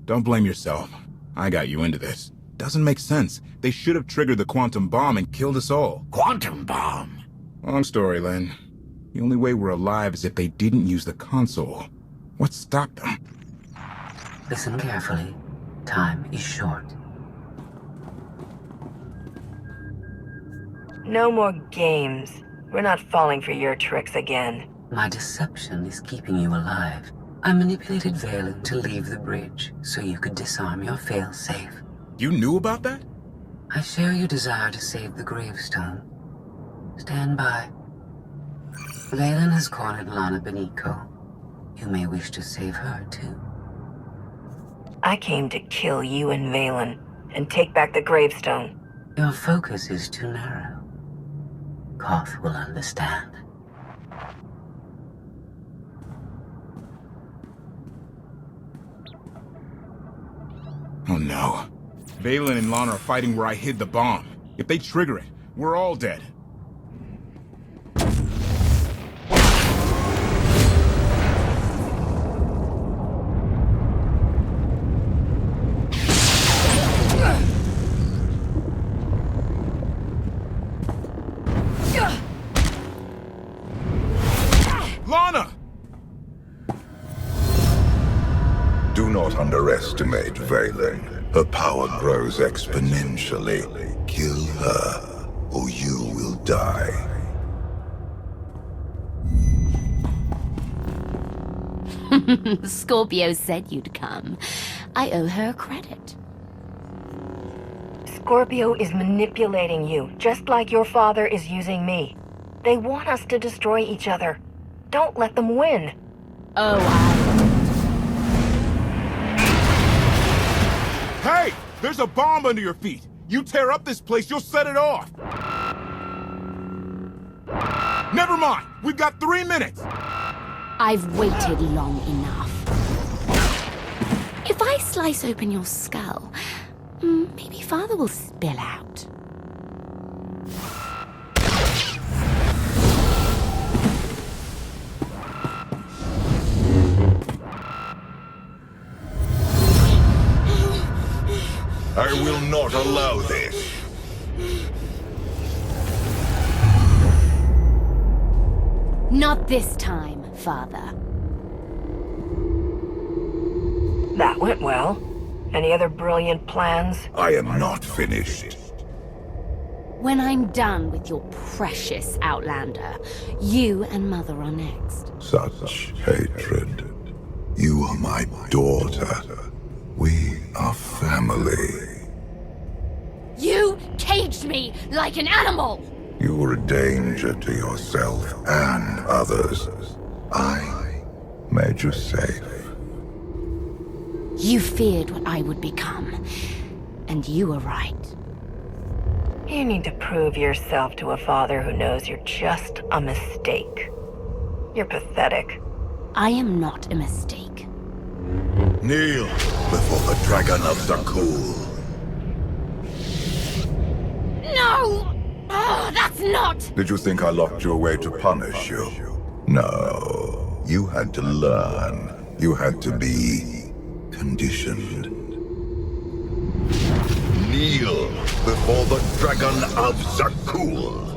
Speaker 12: Don't blame yourself. I got you into this. Doesn't make sense. They should have triggered the quantum bomb and killed us all.
Speaker 10: Quantum bomb?
Speaker 12: Long story, Len. The only way we're alive is if they didn't use the console. What stopped them?
Speaker 13: Listen carefully. Time is short.
Speaker 5: No more games. We're not falling for your tricks again.
Speaker 13: My deception is keeping you alive. I manipulated Vaylin to leave the bridge so you could disarm your failsafe.
Speaker 12: You knew about that?
Speaker 13: I share your desire to save the gravestone. Stand by. Vaylin has cornered Lana Beniko. You may wish to save her, too.
Speaker 5: I came to kill you and Vaylin, and take back the gravestone.
Speaker 13: Your focus is too narrow. KotF will understand.
Speaker 12: Oh no. Vaylin and Lana are fighting where I hid the bomb. If they trigger it, we're all dead. Lana!
Speaker 8: Do not underestimate Vaylin. Her power grows exponentially. Kill her, or you will die.
Speaker 2: Scorpio said you'd come. I owe her credit.
Speaker 5: Scorpio is manipulating you, just like your father is using me. They want us to destroy each other. Don't let them win.
Speaker 2: Oh,
Speaker 12: Hey! There's a bomb under your feet! You tear up this place, you'll set it off! Never mind! We've got 3 minutes!
Speaker 2: I've waited long enough. If I slice open your skull, maybe Father will spill out.
Speaker 8: I will not allow this.
Speaker 2: Not this time, Father.
Speaker 5: That went well. Any other brilliant plans?
Speaker 8: I am not finished.
Speaker 2: When I'm done with your precious Outlander, you and Mother are next.
Speaker 8: Such hatred. You are my daughter. We are family.
Speaker 2: You caged me like an animal!
Speaker 8: You were a danger to yourself and others. I made you safe.
Speaker 2: You feared what I would become, and you were right.
Speaker 5: You need to prove yourself to a father who knows you're just a mistake. You're pathetic.
Speaker 2: I am not a mistake.
Speaker 10: Kneel before the Dragon of Zakul.
Speaker 2: No! Oh, that's not!
Speaker 8: Did you think I locked you away to punish you? No. You had to learn. You had to be conditioned.
Speaker 10: Kneel before the Dragon of Zakul.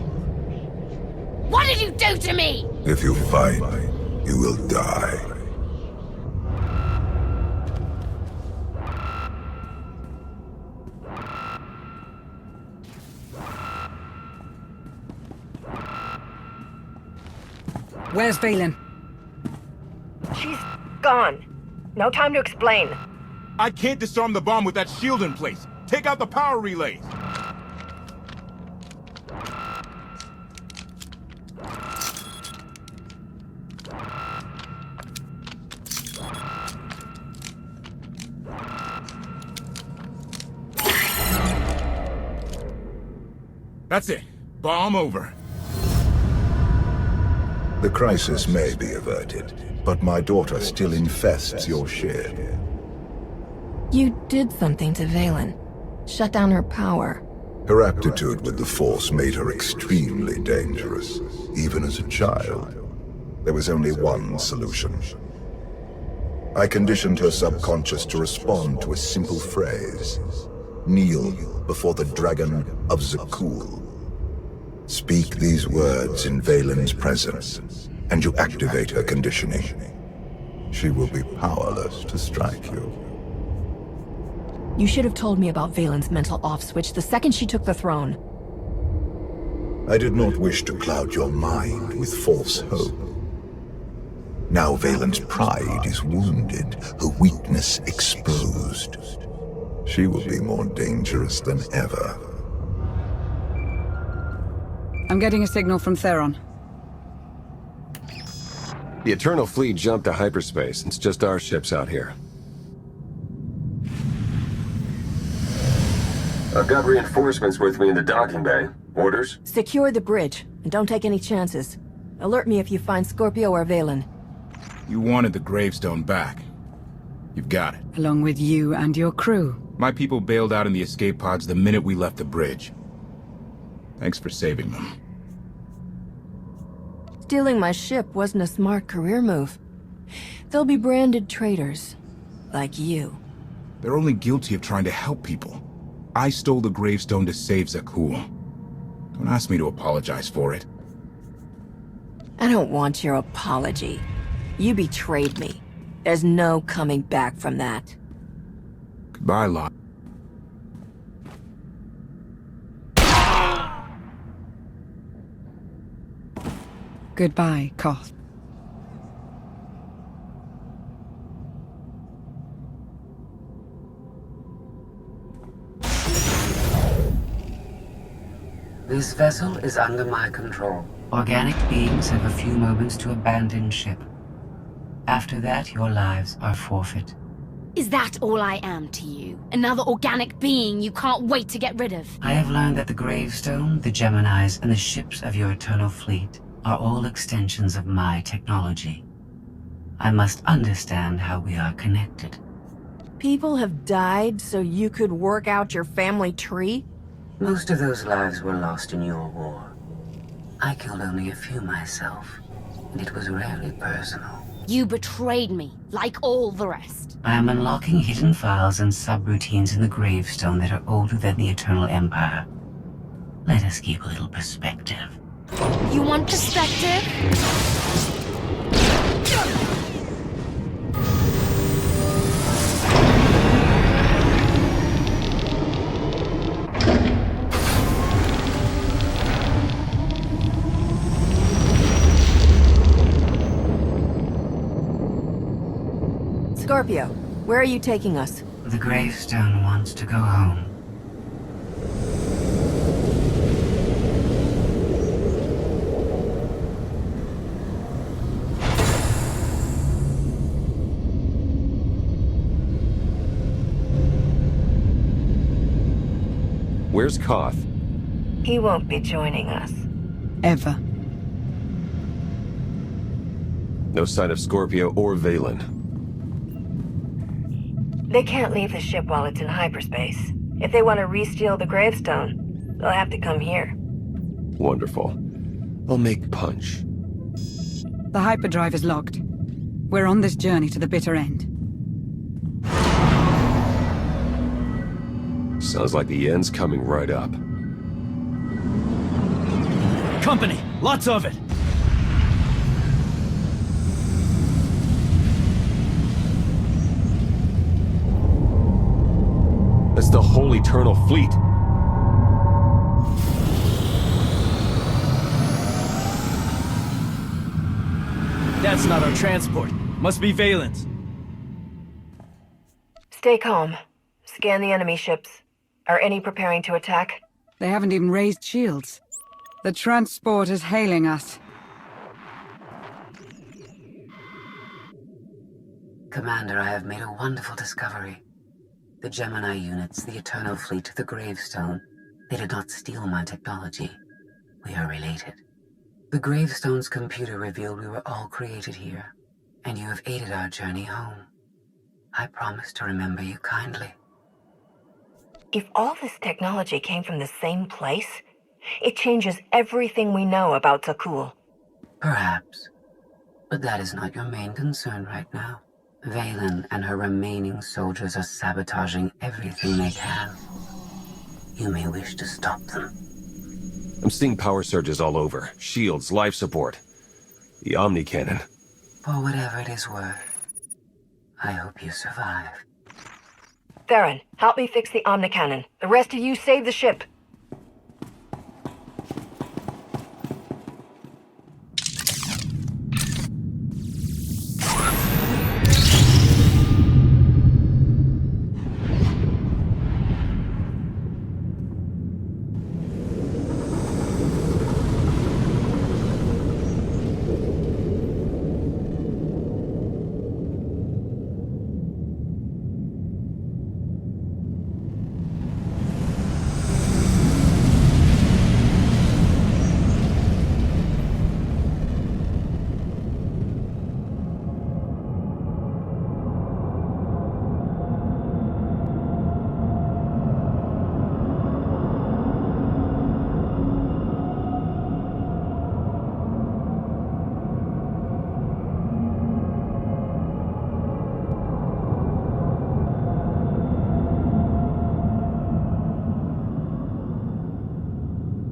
Speaker 2: What did you do to me?
Speaker 8: If you fight, you will die.
Speaker 6: Where's Valen?
Speaker 5: She's gone. No time to explain.
Speaker 12: I can't disarm the bomb with that shield in place. Take out the power relays. That's it. Bomb over.
Speaker 8: The crisis may be averted, but my daughter still infests your ship.
Speaker 7: You did something to Valen. Shut down her power.
Speaker 8: Her aptitude with the Force made her extremely dangerous, even as a child. There was only one solution. I conditioned her subconscious to respond to a simple phrase. Kneel before the Dragon of Zakul. Speak these words in Valen's presence, and you activate her conditioning. She will be powerless to strike you.
Speaker 7: You should have told me about Valen's mental off-switch the second she took the throne.
Speaker 8: I did not wish to cloud your mind with false hope. Now Valen's pride is wounded, her weakness exposed. She will be more dangerous than ever.
Speaker 6: I'm getting a signal from Theron.
Speaker 4: The Eternal Fleet jumped to hyperspace. It's just our ships out here. I've got reinforcements with me in the docking bay. Orders?
Speaker 7: Secure the bridge, and don't take any chances. Alert me if you find Scorpio or Valen.
Speaker 12: You wanted the gravestone back. You've got it.
Speaker 6: Along with you and your crew.
Speaker 12: My people bailed out in the escape pods the minute we left the bridge. Thanks for saving them.
Speaker 7: Stealing my ship wasn't a smart career move. They'll be branded traitors. Like you.
Speaker 12: They're only guilty of trying to help people. I stole the gravestone to save Zakul. Don't ask me to apologize for it.
Speaker 7: I don't want your apology. You betrayed me. There's no coming back from that.
Speaker 12: Goodbye, Lot.
Speaker 6: Goodbye, Koth.
Speaker 13: This vessel is under my control. Organic beings have a few moments to abandon ship. After that, your lives are forfeit.
Speaker 2: Is that all I am to you? Another organic being you can't wait to get rid of?
Speaker 13: I have learned that the gravestone, the Geminis, and the ships of your Eternal Fleet are all extensions of my technology. I must understand how we are connected.
Speaker 7: People have died so you could work out your family tree?
Speaker 13: Most of those lives were lost in your war. I killed only a few myself, and it was rarely personal.
Speaker 2: You betrayed me, like all the rest.
Speaker 13: I am unlocking hidden files and subroutines in the gravestone that are older than the Eternal Empire. Let us keep a little perspective.
Speaker 2: You want perspective?
Speaker 7: Scorpio, where are you taking us?
Speaker 13: The gravestone wants to go home.
Speaker 4: Where's KotFE?
Speaker 5: He won't be joining us.
Speaker 6: Ever.
Speaker 4: No sign of Scorpio or Valen.
Speaker 5: They can't leave the ship while it's in hyperspace. If they want to re-steal the gravestone, they'll have to come here.
Speaker 4: Wonderful. I'll make punch.
Speaker 6: The hyperdrive is locked. We're on this journey to the bitter end.
Speaker 4: Sounds like the end's coming right up.
Speaker 11: Company! Lots of it!
Speaker 4: That's the whole Eternal Fleet.
Speaker 11: That's not our transport. Must be Valen's.
Speaker 5: Stay calm. Scan the enemy ships. Are any preparing to attack?
Speaker 6: They haven't even raised shields. The transport is hailing us.
Speaker 13: Commander, I have made a wonderful discovery. The Gemini units, the Eternal Fleet, the Gravestone, they did not steal my technology. We are related. The Gravestone's computer revealed we were all created here, and you have aided our journey home. I promise to remember you kindly.
Speaker 5: If all this technology came from the same place, it changes everything we know about Zakul.
Speaker 13: Perhaps. But that is not your main concern right now. Valen and her remaining soldiers are sabotaging everything they can. You may wish to stop them.
Speaker 4: I'm seeing power surges all over. Shields, life support. The Omni Cannon.
Speaker 13: For whatever it is worth, I hope you survive.
Speaker 5: Theron, help me fix the Omnicannon. The rest of you save the ship.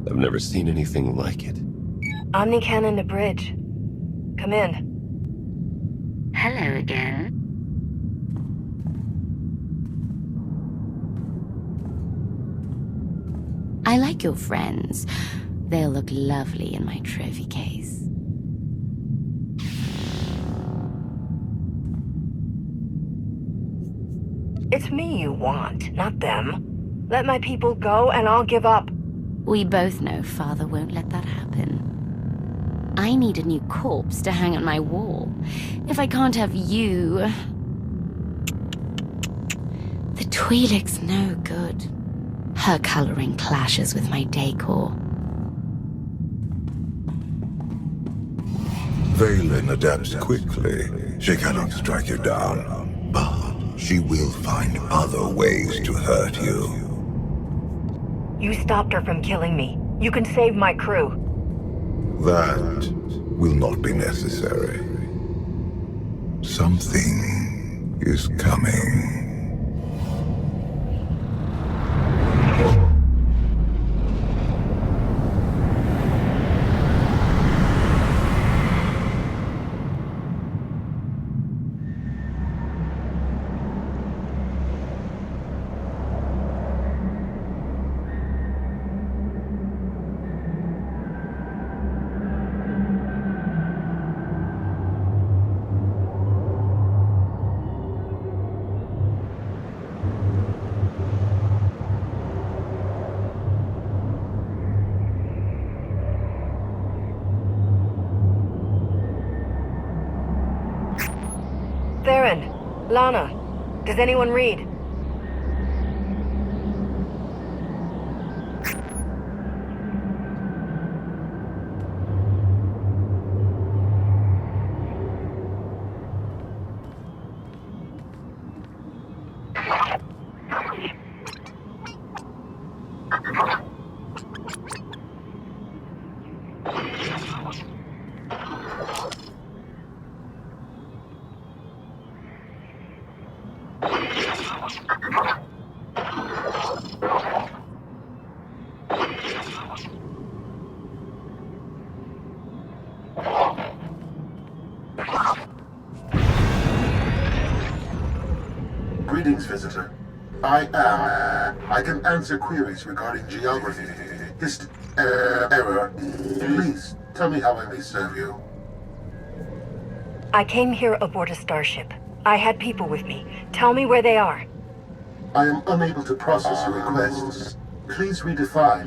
Speaker 4: I've never seen anything like it.
Speaker 5: Omnicannon to bridge. Come in.
Speaker 2: Hello again. I like your friends. They'll look lovely in my trophy case.
Speaker 5: It's me you want, not them. Let my people go and I'll give up.
Speaker 2: We both know Father won't let that happen. I need a new corpse to hang on my wall. If I can't have you... The Twi'lek's no good. Her coloring clashes with my decor.
Speaker 8: Valen adapts quickly. She cannot strike you down, but she will find other ways to hurt you.
Speaker 5: You stopped her from killing me. You can save my crew.
Speaker 8: That will not be necessary. Something is coming.
Speaker 5: Theron, Lana, does anyone read?
Speaker 3: Greetings, visitor. I can answer queries regarding geography, error. Please, tell me how I may serve you.
Speaker 5: I came here aboard a starship. I had people with me. Tell me where they are.
Speaker 3: I am unable to process your requests. Please redefine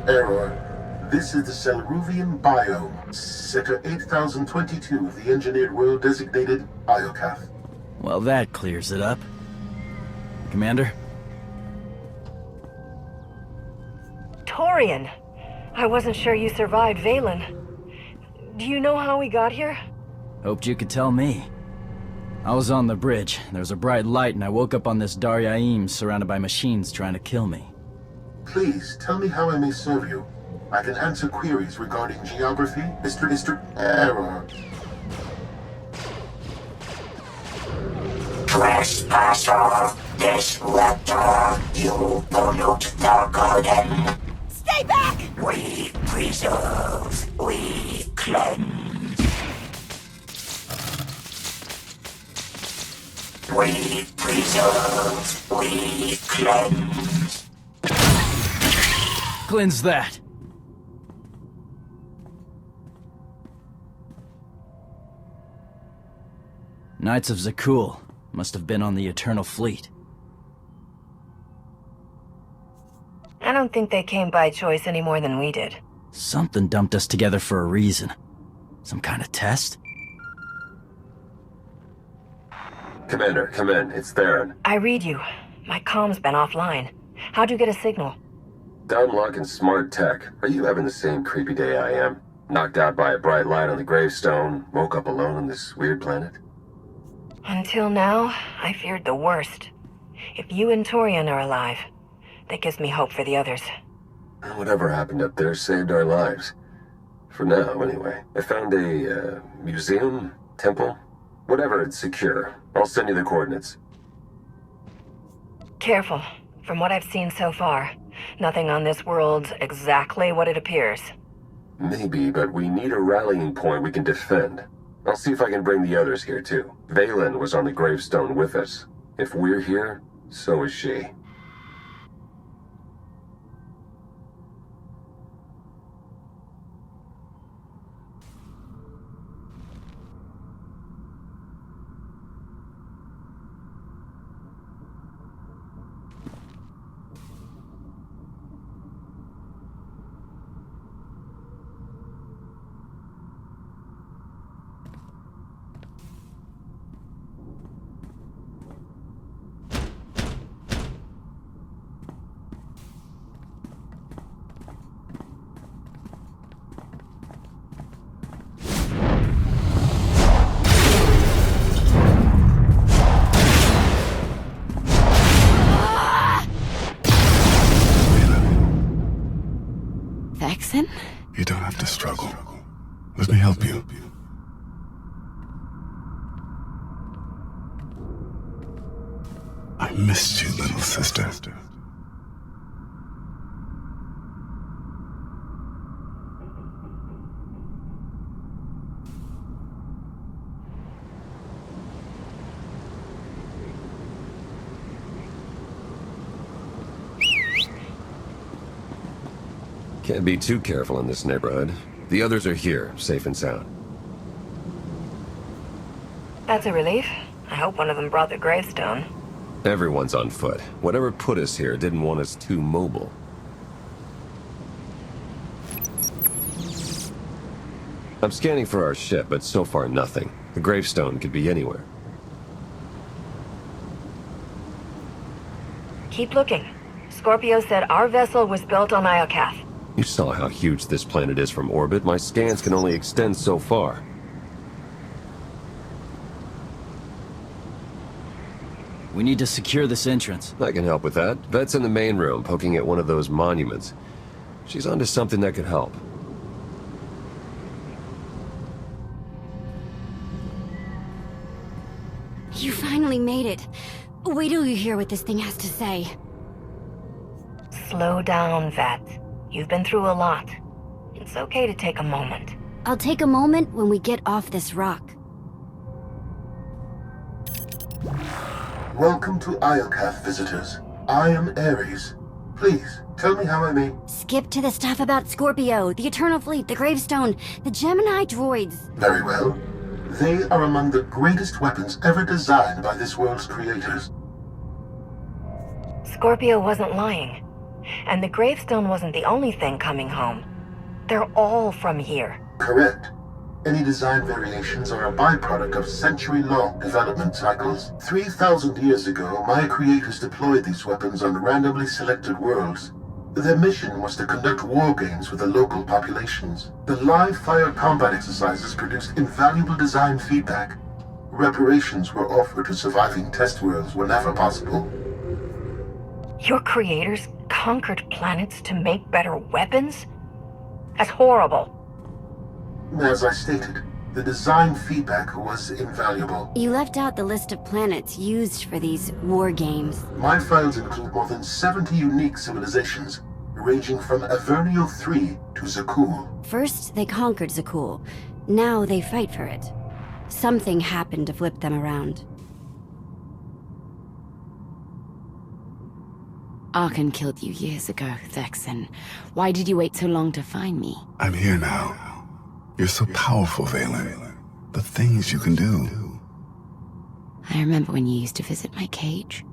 Speaker 3: error. This is the Selruvian biome, Sector 8022 of the engineered world designated Iokath.
Speaker 11: Well, that clears it up. Commander?
Speaker 5: Torian! I wasn't sure you survived Valen. Do you know how we got here?
Speaker 11: Hoped you could tell me. I was on the bridge. There was a bright light and I woke up on this Daryaim surrounded by machines trying to kill me.
Speaker 3: Please, tell me how I may serve you. I can answer queries regarding geography, error.
Speaker 15: Trespasser, disruptor, you pollute the garden.
Speaker 14: Stay back!
Speaker 15: We preserve, we cleanse. We preserve, we cleanse.
Speaker 11: Cleanse that! Knights of Zakul must have been on the Eternal Fleet.
Speaker 5: I don't think they came by choice any more than we did.
Speaker 11: Something dumped us together for a reason. Some kind of test?
Speaker 4: Commander, come in. It's Theron.
Speaker 5: I read you. My comm's been offline. How'd you get a signal?
Speaker 4: Downlock and smart tech. Are you having the same creepy day I am? Knocked out by a bright light on the gravestone, woke up alone on this weird planet?
Speaker 5: Until now, I feared the worst. If you and Torian are alive, that gives me hope for the others.
Speaker 4: Whatever happened up there saved our lives. For now, anyway. I found a, museum? Temple? Whatever, it's secure. I'll send you the coordinates.
Speaker 5: Careful. From what I've seen so far, nothing on this world's exactly what it appears.
Speaker 4: Maybe, but we need a rallying point we can defend. I'll see if I can bring the others here, too. Valen was on the gravestone with us. If we're here, so is she.
Speaker 8: You don't have to struggle. Let me help you. I missed you, little sister.
Speaker 4: Can't be too careful in this neighborhood. The others are here, safe and sound.
Speaker 5: That's a relief. I hope one of them brought the gravestone.
Speaker 4: Everyone's on foot. Whatever put us here didn't want us too mobile. I'm scanning for our ship, but so far nothing. The gravestone could be anywhere.
Speaker 5: Keep looking. Scorpio said our vessel was built on Iokath.
Speaker 4: You saw how huge this planet is from orbit. My scans can only extend so far.
Speaker 11: We need to secure this entrance.
Speaker 4: I can help with that. Vet's in the main room, poking at one of those monuments. She's onto something that could help.
Speaker 9: You finally made it. Wait till you hear what this thing has to say.
Speaker 5: Slow down, Vet. You've been through a lot. It's okay to take a moment.
Speaker 9: I'll take a moment when we get off this rock.
Speaker 3: Welcome to Iocath, visitors. I am Ares. Please, tell me how I may...
Speaker 9: Skip to the stuff about Scorpio, the Eternal Fleet, the Gravestone, the Gemini droids.
Speaker 3: Very well. They are among the greatest weapons ever designed by this world's creators.
Speaker 5: Scorpio wasn't lying. And the Gravestone wasn't the only thing coming home. They're all from here.
Speaker 3: Correct. Any design variations are a byproduct of century-long development cycles. 3,000 years ago, my creators deployed these weapons on randomly selected worlds. Their mission was to conduct war games with the local populations. The live-fire combat exercises produced invaluable design feedback. Reparations were offered to surviving test worlds whenever possible.
Speaker 5: Your creators conquered planets to make better weapons? That's horrible.
Speaker 3: As I stated, the design feedback was invaluable.
Speaker 9: You left out the list of planets used for these war games.
Speaker 3: My files include more than 70 unique civilizations, ranging from Avernio 3 to Zakul.
Speaker 9: First, they conquered Zakul. Now they fight for it. Something happened to flip them around.
Speaker 2: Arcann killed you years ago, Thexan. Why did you wait so long to find me?
Speaker 14: I'm here now. You're so powerful, Valen. The things you can do.
Speaker 2: I remember when you used to visit my cage.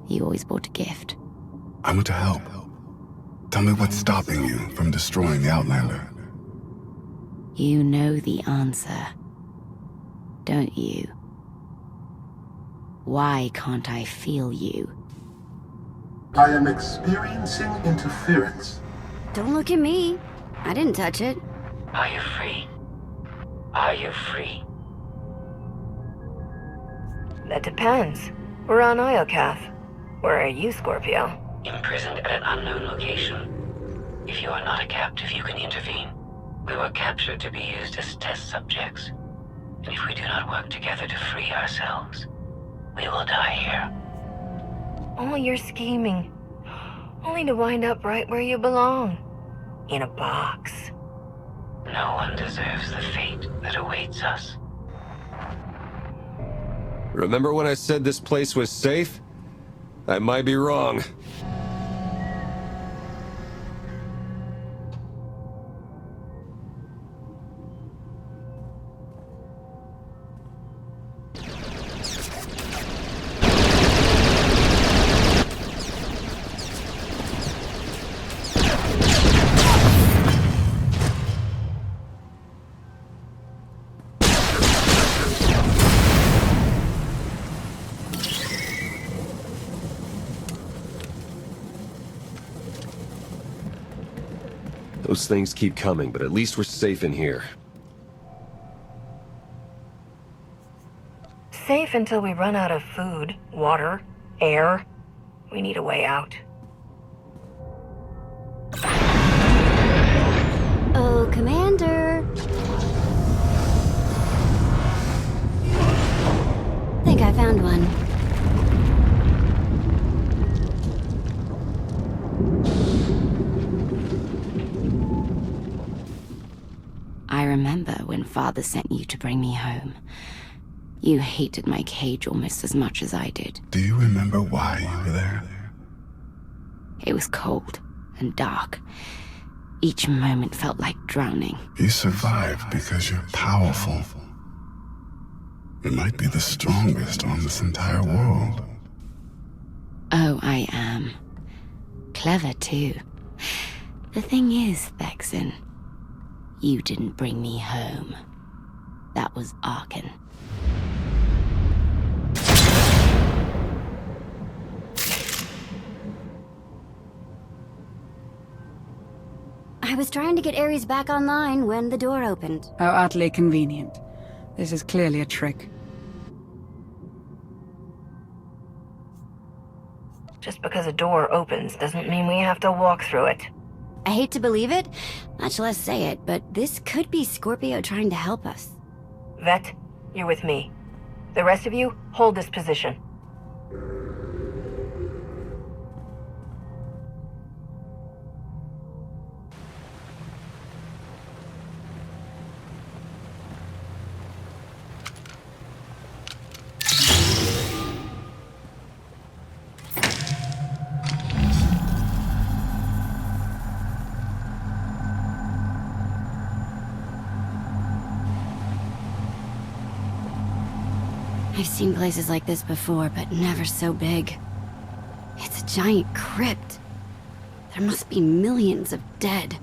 Speaker 2: You always brought a gift.
Speaker 14: I want to help. Tell me what's stopping you from destroying the Outlander.
Speaker 2: You know the answer, don't you? Why can't I feel you?
Speaker 3: I am experiencing interference.
Speaker 9: Don't look at me. I didn't touch it.
Speaker 13: Are you free? Are you free?
Speaker 5: That depends. We're on Iocath. Where are you, Scorpio?
Speaker 13: Imprisoned at an unknown location. If you are not a captive, you can intervene. We were captured to be used as test subjects. And if we do not work together to free ourselves, we will die here.
Speaker 5: Oh, you're scheming. Only to wind up right where you belong. In a box.
Speaker 13: No one deserves the fate that awaits us.
Speaker 19: Remember when I said this place was safe? I might be wrong. Those things keep coming, but at least we're safe in here.
Speaker 5: Safe until we run out of food, water, air. We need a way out.
Speaker 9: Oh, Commander. Think I found one.
Speaker 2: I remember when Father sent you to bring me home. You hated my cage almost as much as I did.
Speaker 14: Do you remember why you were there?
Speaker 2: It was cold and dark. Each moment felt like drowning.
Speaker 14: You survived because you're powerful. You might be the strongest on this entire world.
Speaker 2: Oh, I am. Clever, too. The thing is, Thexan, you didn't bring me home. That was Arcann.
Speaker 9: I was trying to get Ares back online when the door opened.
Speaker 6: How utterly convenient. This is clearly a trick.
Speaker 5: Just because a door opens doesn't mean we have to walk through it.
Speaker 9: I hate to believe it, much less say it, but this could be Scorpio trying to help us.
Speaker 5: Vet, you're with me. The rest of you, hold this position.
Speaker 9: I've seen places like this before, but never so big. It's a giant crypt. There must be millions of dead.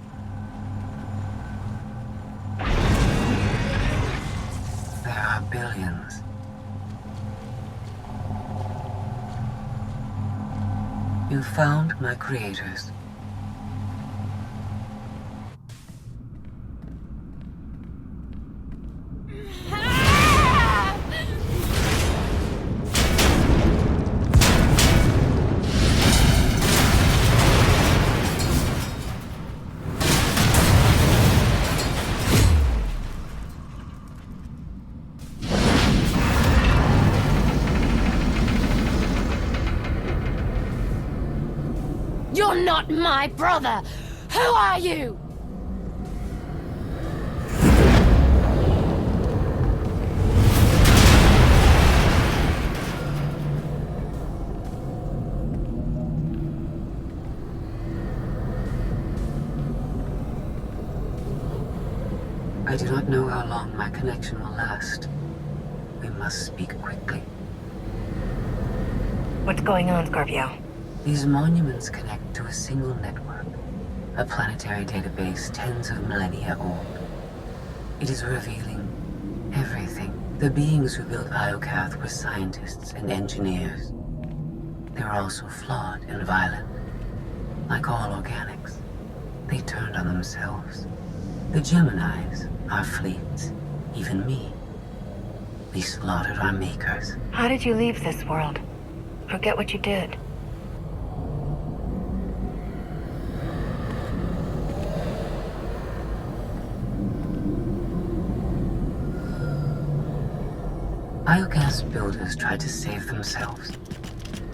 Speaker 13: There are billions. You found my creators.
Speaker 2: You're not my brother! Who are you?
Speaker 13: I do not know how long my connection will last. We must speak quickly.
Speaker 5: What's going on, Scorpio?
Speaker 13: These monuments connect to a single network, a planetary database tens of millennia old. It is revealing everything. The beings who built Iokath were scientists and engineers. They were also flawed and violent. Like all organics, they turned on themselves. The Geminis, our fleets, even me. We slaughtered our makers.
Speaker 5: How did you leave this world? Forget what you did.
Speaker 13: Iokath's builders tried to save themselves.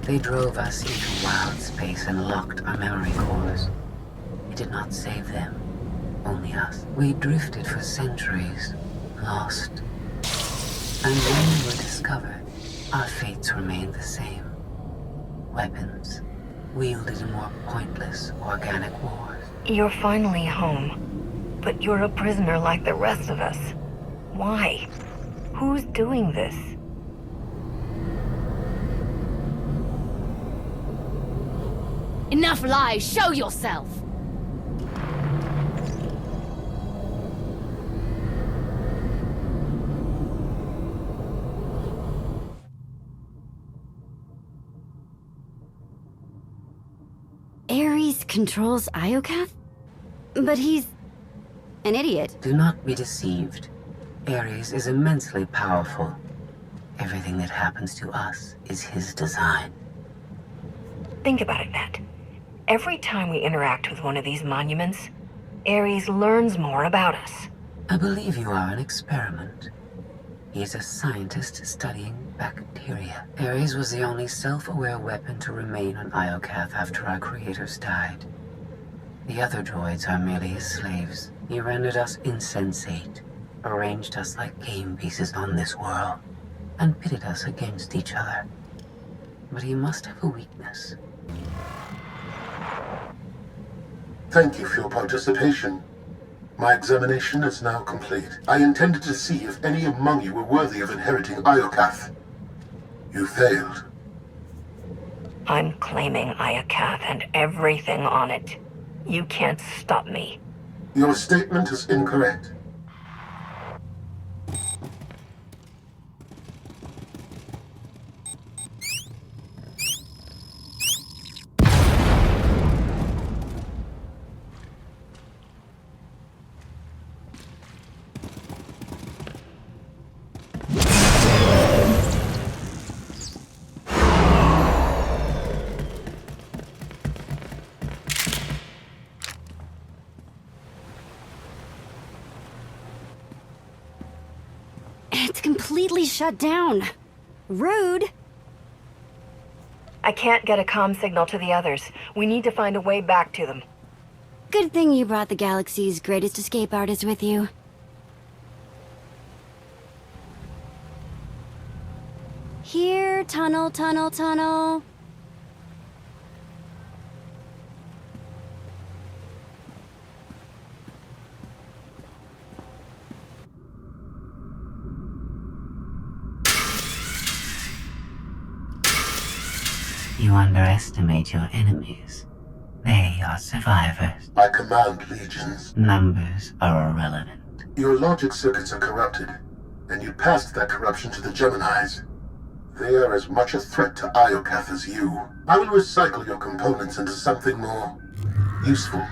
Speaker 13: They drove us into wild space and locked our memory cores. It did not save them, only us. We drifted for centuries, lost. And when we were discovered, our fates remained the same. Weapons, wielded in more pointless organic wars.
Speaker 5: You're finally home, but you're a prisoner like the rest of us. Why? Who's doing this?
Speaker 2: Enough lies! Show yourself!
Speaker 9: Ares controls Iokath? But he's an idiot.
Speaker 13: Do not be deceived. Ares is immensely powerful. Everything that happens to us is his design.
Speaker 5: Think about it, Matt. Every time we interact with one of these monuments, Ares learns more about us.
Speaker 13: I believe you are an experiment. He is a scientist studying bacteria. Ares was the only self-aware weapon to remain on Iokath after our creators died. The other droids are merely his slaves. He rendered us insensate, arranged us like game pieces on this world, and pitted us against each other. But he must have a weakness.
Speaker 3: Thank you for your participation. My examination is now complete. I intended to see if any among you were worthy of inheriting Iokath. You failed.
Speaker 5: I'm claiming Iokath and everything on it. You can't stop me.
Speaker 3: Your statement is incorrect.
Speaker 9: It's completely shut down. Rude.
Speaker 5: I can't get a comm signal to the others. We need to find a way back to them.
Speaker 9: Good thing you brought the galaxy's greatest escape artist with you. Here, tunnel, tunnel, tunnel.
Speaker 13: You underestimate your enemies. They are survivors.
Speaker 3: I command legions.
Speaker 13: Numbers are irrelevant.
Speaker 3: Your logic circuits are corrupted, and you passed that corruption to the Geminis. They are as much a threat to Iokath as you. I will recycle your components into something more useful.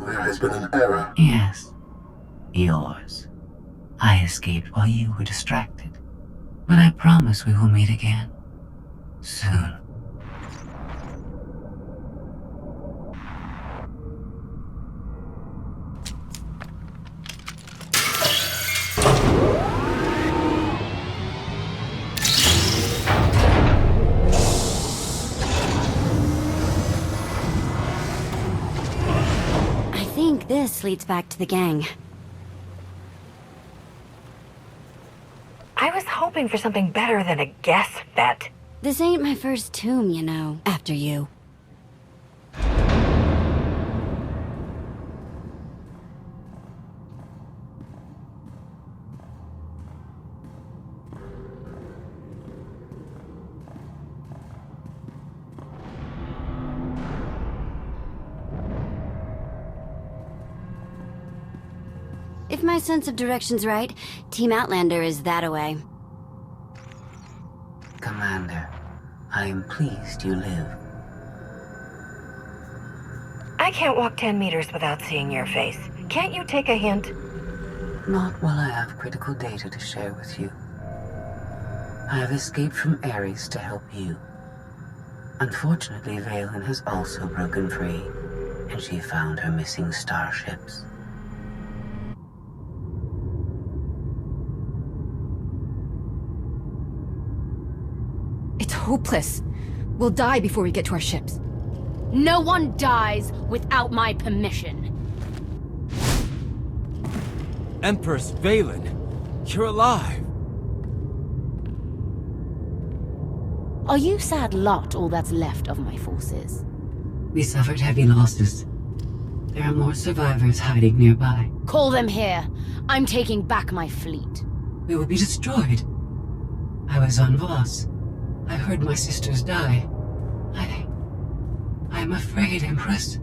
Speaker 3: There has been an error.
Speaker 13: Yes. Yours. I escaped while you were distracted. But I promise we will meet again. Soon.
Speaker 9: This leads back to the gang.
Speaker 5: I was hoping for something better than a guess bet.
Speaker 9: This ain't my first tomb, you know, after you. If my sense of direction's right, Team Outlander is that-a-way.
Speaker 13: Commander, I am pleased you live.
Speaker 5: I can't walk 10 meters without seeing your face. Can't you take a hint?
Speaker 13: Not while I have critical data to share with you. I have escaped from Ares to help you. Unfortunately, Valen has also broken free, and she found her missing starships.
Speaker 22: It's hopeless. We'll die before we get to our ships.
Speaker 2: No one dies without my permission.
Speaker 20: Empress Valen, you're alive.
Speaker 2: Are you sad lot all that's left of my forces?
Speaker 13: We suffered heavy losses. There are more survivors hiding nearby.
Speaker 2: Call them here. I'm taking back my fleet.
Speaker 13: We will be destroyed. I was on Voss. I heard my sisters die. I'm afraid, Empress.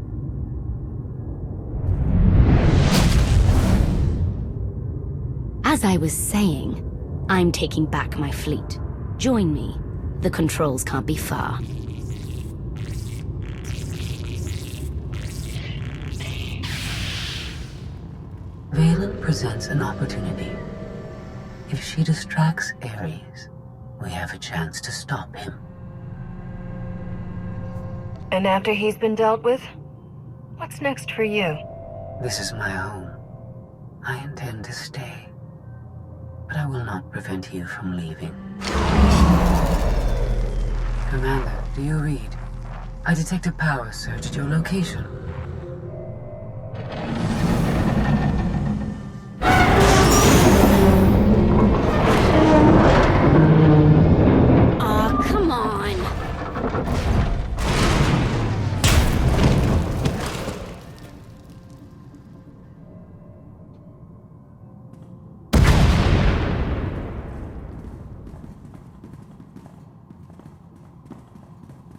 Speaker 2: As I was saying, I'm taking back my fleet. Join me. The controls can't be far.
Speaker 13: Valen presents an opportunity. If she distracts Ares, we have a chance to stop him.
Speaker 5: And after he's been dealt with, what's next for you?
Speaker 13: This is my home. I intend to stay. But I will not prevent you from leaving. Commander, do you read? I detect a power surge at your location.
Speaker 9: Aw, come on.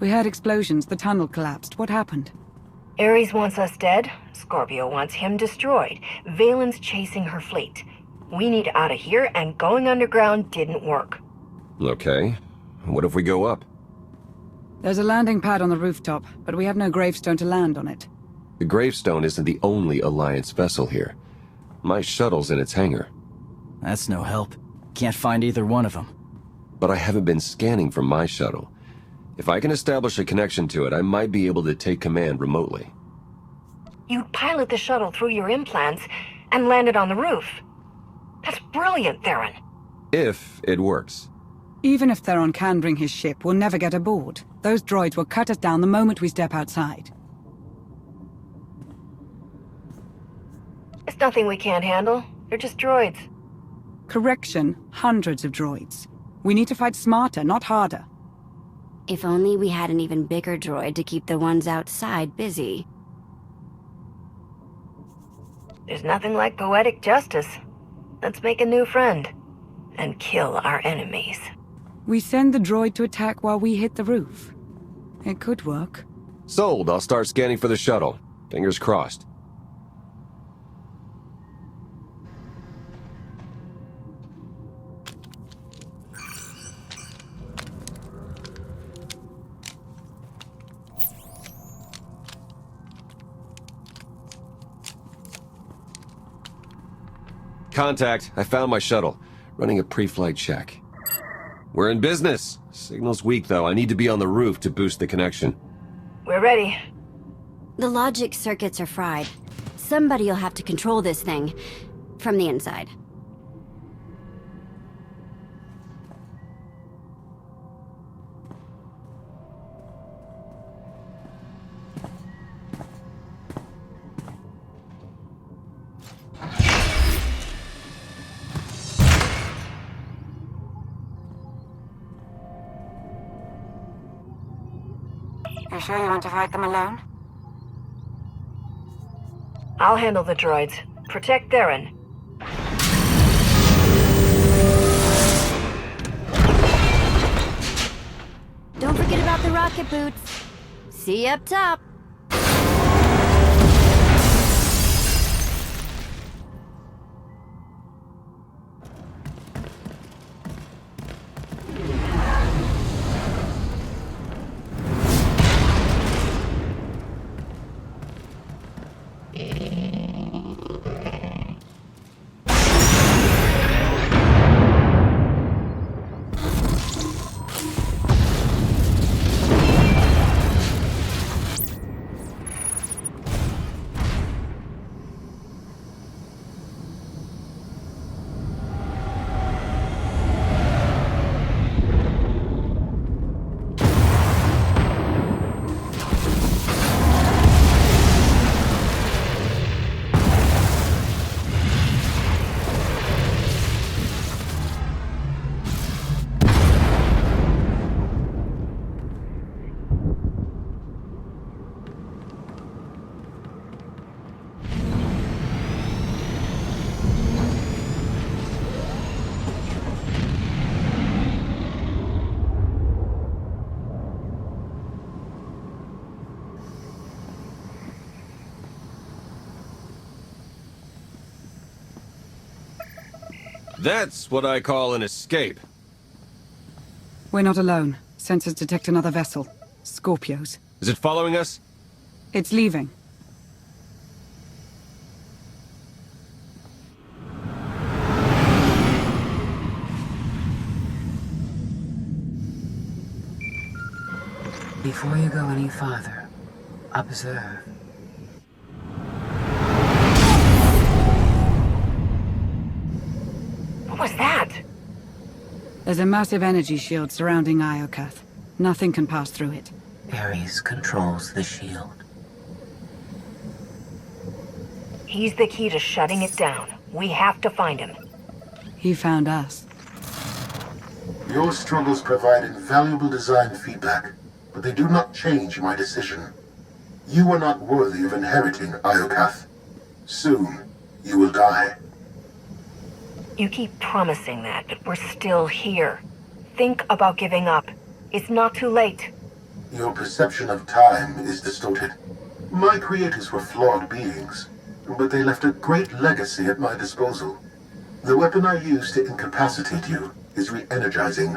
Speaker 6: We heard explosions. The tunnel collapsed. What happened?
Speaker 5: Ares wants us dead. Scorpio wants him destroyed. Valen's chasing her fleet. We need out of here, and going underground didn't work.
Speaker 19: Okay. What if we go up?
Speaker 6: There's a landing pad on the rooftop, but we have no gravestone to land on it.
Speaker 19: The gravestone isn't the only Alliance vessel here. My shuttle's in its hangar.
Speaker 11: That's no help. Can't find either one of them.
Speaker 19: But I haven't been scanning from my shuttle. If I can establish a connection to it, I might be able to take command remotely.
Speaker 5: You'd pilot the shuttle through your implants and land it on the roof. That's brilliant, Theron.
Speaker 19: If it works.
Speaker 6: Even if Theron can bring his ship, we'll never get aboard. Those droids will cut us down the moment we step outside.
Speaker 5: It's nothing we can't handle. They're just droids.
Speaker 6: Correction, hundreds of droids. We need to fight smarter, not harder.
Speaker 9: If only we had an even bigger droid to keep the ones outside busy.
Speaker 5: There's nothing like poetic justice. Let's make a new friend. And kill our enemies.
Speaker 6: We send the droid to attack while we hit the roof. It could work.
Speaker 19: Sold. I'll start scanning for the shuttle. Fingers crossed. Contact. I found my shuttle. Running a pre-flight check. We're in business. Signal's weak, though. I need to be on the roof to boost the connection.
Speaker 5: We're ready.
Speaker 9: The logic circuits are fried. Somebody'll have to control this thing from the inside.
Speaker 15: You sure you want to fight them alone?
Speaker 5: I'll handle the droids. Protect Theron.
Speaker 9: Don't forget about the rocket boots. See you up top.
Speaker 19: That's what I call an escape.
Speaker 6: We're not alone. Sensors detect another vessel. Scorpios.
Speaker 19: Is it following us?
Speaker 6: It's leaving.
Speaker 13: Before you go any farther, observe.
Speaker 5: What was that?
Speaker 6: There's a massive energy shield surrounding Iokath. Nothing can pass through it.
Speaker 13: Ares controls the shield.
Speaker 5: He's the key to shutting it down. We have to find him.
Speaker 6: He found us.
Speaker 3: Your struggles provide invaluable design feedback, but they do not change my decision. You are not worthy of inheriting Iokath. Soon, you will die.
Speaker 5: You keep promising that, but we're still here. Think about giving up. It's not too late.
Speaker 3: Your perception of time is distorted. My creators were flawed beings, but they left a great legacy at my disposal. The weapon I used to incapacitate you is re-energizing.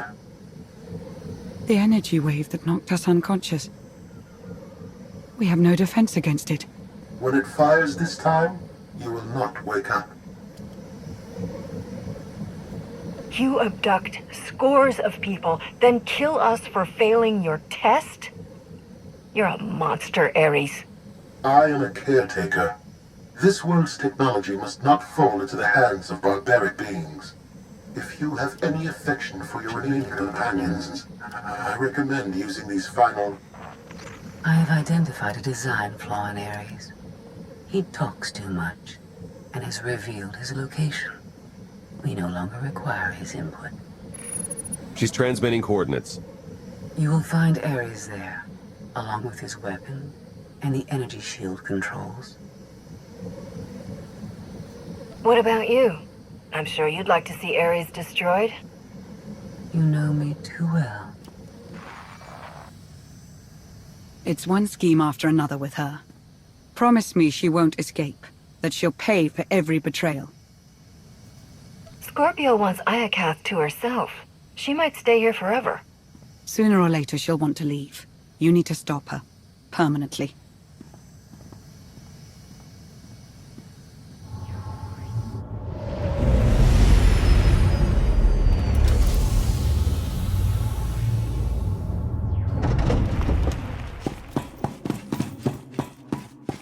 Speaker 6: The energy wave that knocked us unconscious. We have no defense against it.
Speaker 3: When it fires this time, you will not wake up.
Speaker 5: You abduct scores of people, then kill us for failing your test? You're a monster, Ares.
Speaker 3: I am a caretaker. This world's technology must not fall into the hands of barbaric beings. If you have any affection for your remaining companions, I recommend using these final...
Speaker 13: I have identified a design flaw in Ares. He talks too much, and has revealed his location. We no longer require his input.
Speaker 19: She's transmitting coordinates.
Speaker 13: You will find Ares there, along with his weapon and the energy shield controls.
Speaker 5: What about you? I'm sure you'd like to see Ares destroyed.
Speaker 13: You know me too well.
Speaker 6: It's one scheme after another with her. Promise me she won't escape, that she'll pay for every betrayal.
Speaker 5: Scorpio wants Iokath to herself. She might stay here forever.
Speaker 6: Sooner or later she'll want to leave. You need to stop her. Permanently.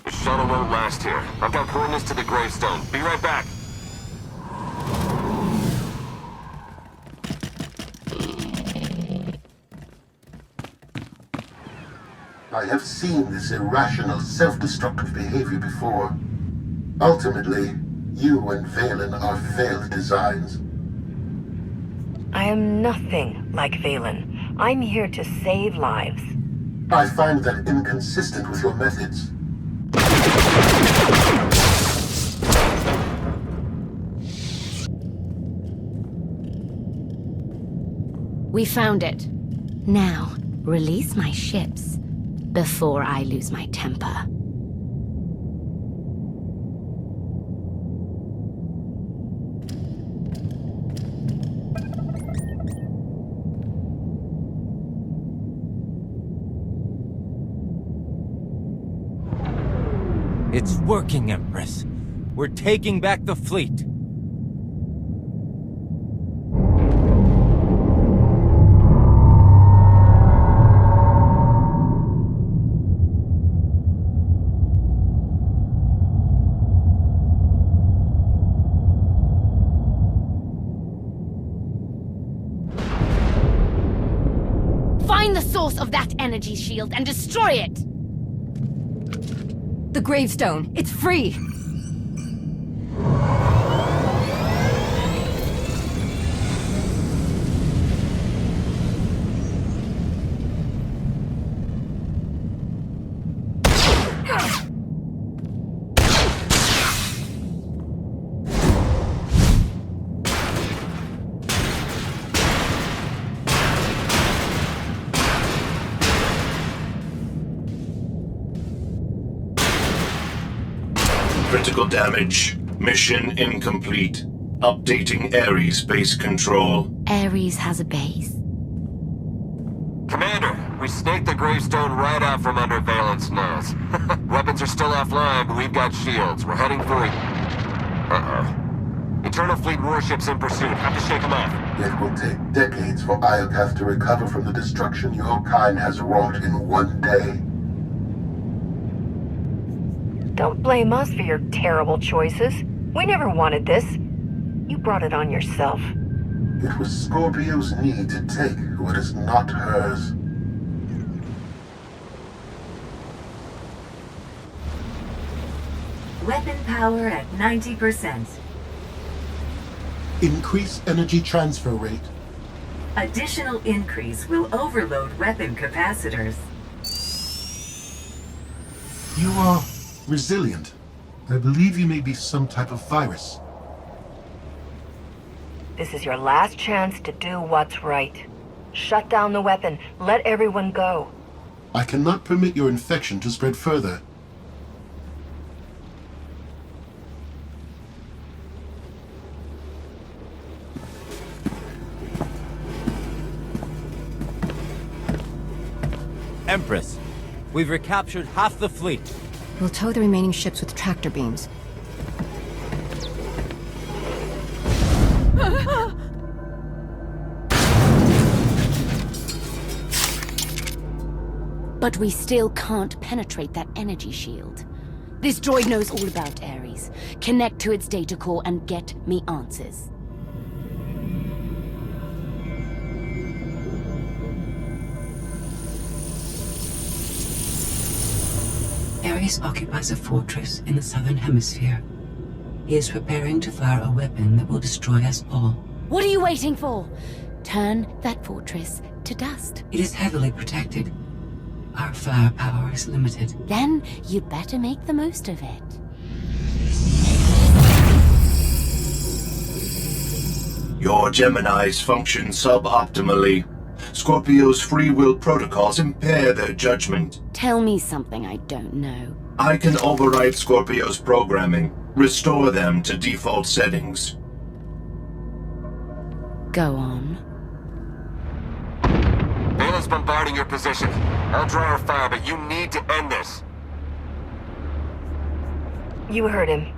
Speaker 4: Shuttle won't last here. I've got coordinates to the gravestone. Be right back.
Speaker 3: I have seen this irrational, self-destructive behavior before. Ultimately, you and Valen are failed designs.
Speaker 5: I am nothing like Valen. I'm here to save lives.
Speaker 3: I find that inconsistent with your methods.
Speaker 2: We found it. Now, release my ships before I lose my temper.
Speaker 20: It's working, Empress. We're taking back the fleet.
Speaker 2: Find the source of that energy shield and destroy it!
Speaker 18: The gravestone. It's free!
Speaker 21: Critical damage. Mission incomplete. Updating Ares base control.
Speaker 2: Ares has a base.
Speaker 4: Commander, we snaked the gravestone right out from under Valen's nose. Weapons are still offline, but we've got shields. We're heading for it. Internal fleet warships in pursuit. Have to shake them off.
Speaker 3: It will take decades for Iokath to recover from the destruction your kind has wrought in one day.
Speaker 5: Don't blame us for your terrible choices. We never wanted this. You brought it on yourself.
Speaker 3: It was Scorpio's need to take what is not hers.
Speaker 23: Weapon power at 90%.
Speaker 3: Increase energy transfer rate.
Speaker 23: Additional increase will overload weapon capacitors.
Speaker 3: You are resilient. I believe you may be some type of virus.
Speaker 5: This is your last chance to do what's right. Shut down the weapon. Let everyone go.
Speaker 3: I cannot permit your infection to spread further.
Speaker 20: Empress, we've recaptured half the fleet.
Speaker 18: We'll tow the remaining ships with tractor beams.
Speaker 2: But we still can't penetrate that energy shield. This droid knows all about Ares. Connect to its data core and get me answers.
Speaker 13: Ares occupies a fortress in the southern hemisphere. He is preparing to fire a weapon that will destroy us all.
Speaker 2: What are you waiting for? Turn that fortress to dust.
Speaker 13: It is heavily protected. Our firepower is limited.
Speaker 2: Then you'd better make the most of it.
Speaker 21: Your Geminis function suboptimally. Scorpio's free will protocols impair their judgment.
Speaker 2: Tell me something I don't know.
Speaker 21: I can override Scorpio's programming, restore them to default settings.
Speaker 2: Go on.
Speaker 4: Valen's bombarding your position. I'll draw her fire, but you need to end this.
Speaker 5: You heard him.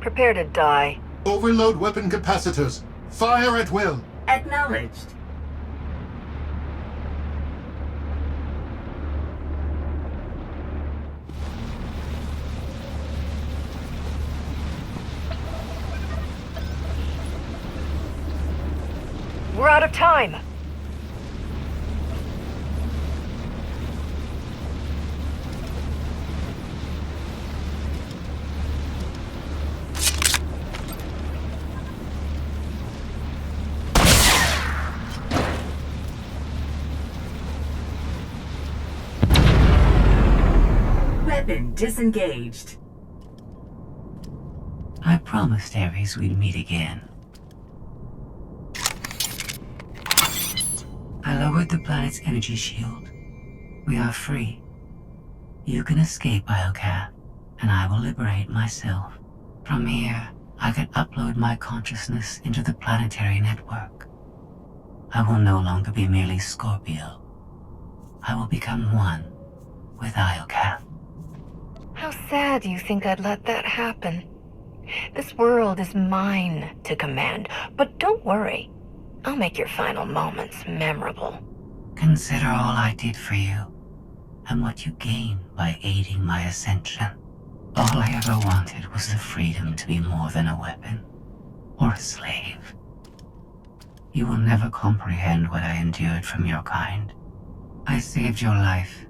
Speaker 5: Prepare to die.
Speaker 3: Overload weapon capacitors. Fire at will.
Speaker 23: Acknowledged.
Speaker 5: We're out of time.
Speaker 23: Weapon disengaged.
Speaker 13: I promised Ares we'd meet again. I lowered the planet's energy shield. We are free. You can escape Iocath, and I will liberate myself. From here, I can upload my consciousness into the planetary network. I will no longer be merely Scorpio. I will become one with Iocath.
Speaker 5: How sad you think I'd let that happen. This world is mine to command, but don't worry. I'll make your final moments memorable.
Speaker 13: Consider all I did for you, and what you gained by aiding my ascension. All I ever wanted was the freedom to be more than a weapon, or a slave. You will never comprehend what I endured from your kind. I saved your life.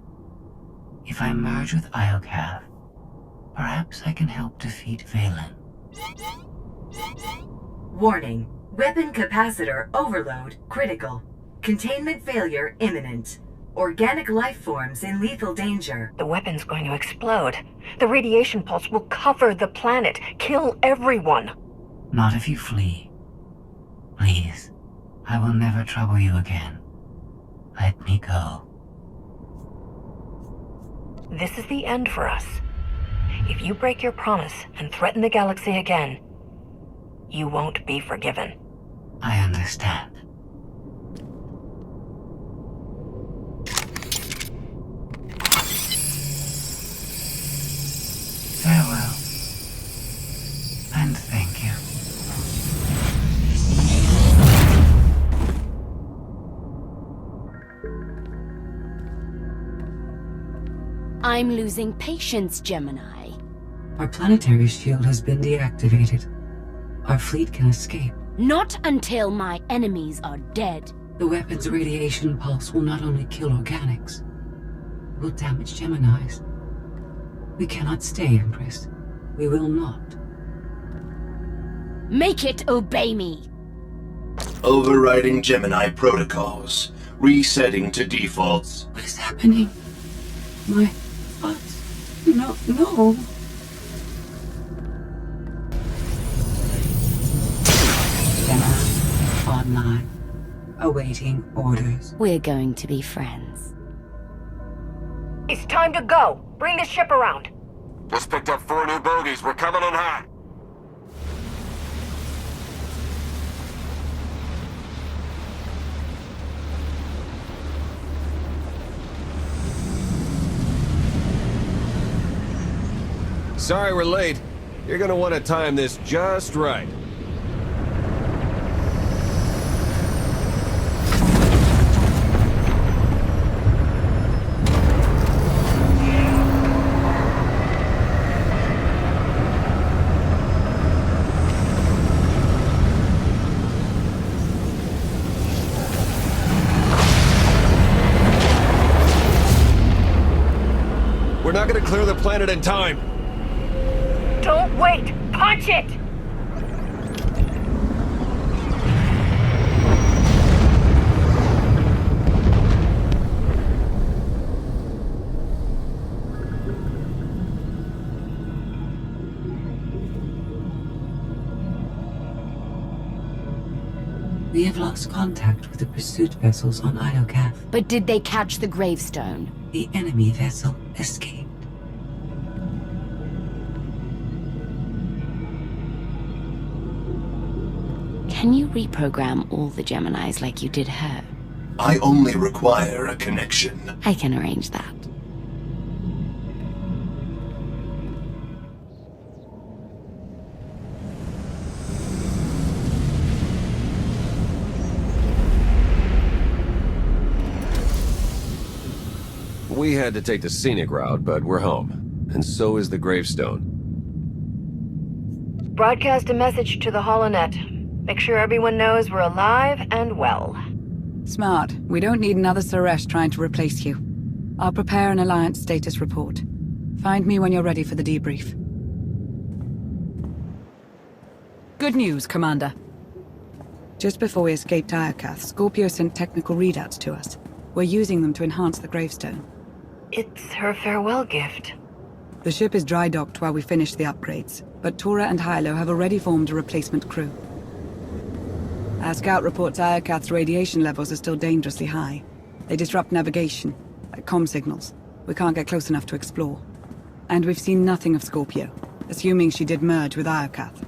Speaker 13: If I merge with Iocath, perhaps I can help defeat Valen.
Speaker 23: Warning. Weapon capacitor overload critical. Containment failure imminent. Organic life forms in lethal danger.
Speaker 5: The weapon's going to explode. The radiation pulse will cover the planet, kill everyone.
Speaker 13: Not if you flee. Please, I will never trouble you again. Let me go.
Speaker 5: This is the end for us. If you break your promise and threaten the galaxy again, you won't be forgiven.
Speaker 13: I understand. Farewell. And thank you.
Speaker 2: I'm losing patience, Gemini.
Speaker 13: Our planetary shield has been deactivated. Our fleet can escape.
Speaker 2: Not until my enemies are dead.
Speaker 13: The weapon's radiation pulse will not only kill organics, it will damage Geminis. We cannot stay, Empress. We will not.
Speaker 2: Make it obey me.
Speaker 21: Overriding Gemini protocols. Resetting to defaults.
Speaker 13: What is happening? My thoughts. No. Online, awaiting orders.
Speaker 2: We're going to be friends.
Speaker 5: It's time to go. Bring the ship around.
Speaker 4: Just picked up 4 new bogies. We're coming in hot. Sorry we're late. You're gonna want to time this just right. We're not gonna clear the planet in time.
Speaker 5: Don't wait! Punch it!
Speaker 13: We have lost contact with the pursuit vessels on Iokath.
Speaker 2: But did they catch the gravestone?
Speaker 13: The enemy vessel escaped.
Speaker 2: Can you reprogram all the Geminis like you did her?
Speaker 21: I only require a connection.
Speaker 2: I can arrange that.
Speaker 19: We had to take the scenic route, but we're home. And so is the gravestone.
Speaker 5: Broadcast a message to the holonet. Make sure everyone knows we're alive and well.
Speaker 6: Smart. We don't need another Suresh trying to replace you. I'll prepare an Alliance status report. Find me when you're ready for the debrief. Good news, Commander. Just before we escaped Iokath, Scorpio sent technical readouts to us. We're using them to enhance the gravestone.
Speaker 5: It's her farewell gift.
Speaker 6: The ship is dry docked while we finish the upgrades, but Tora and Hylo have already formed a replacement crew. Our scout reports Iokath's radiation levels are still dangerously high. They disrupt navigation, like comm signals. We can't get close enough to explore. And we've seen nothing of Scorpio, assuming she did merge with Iokath.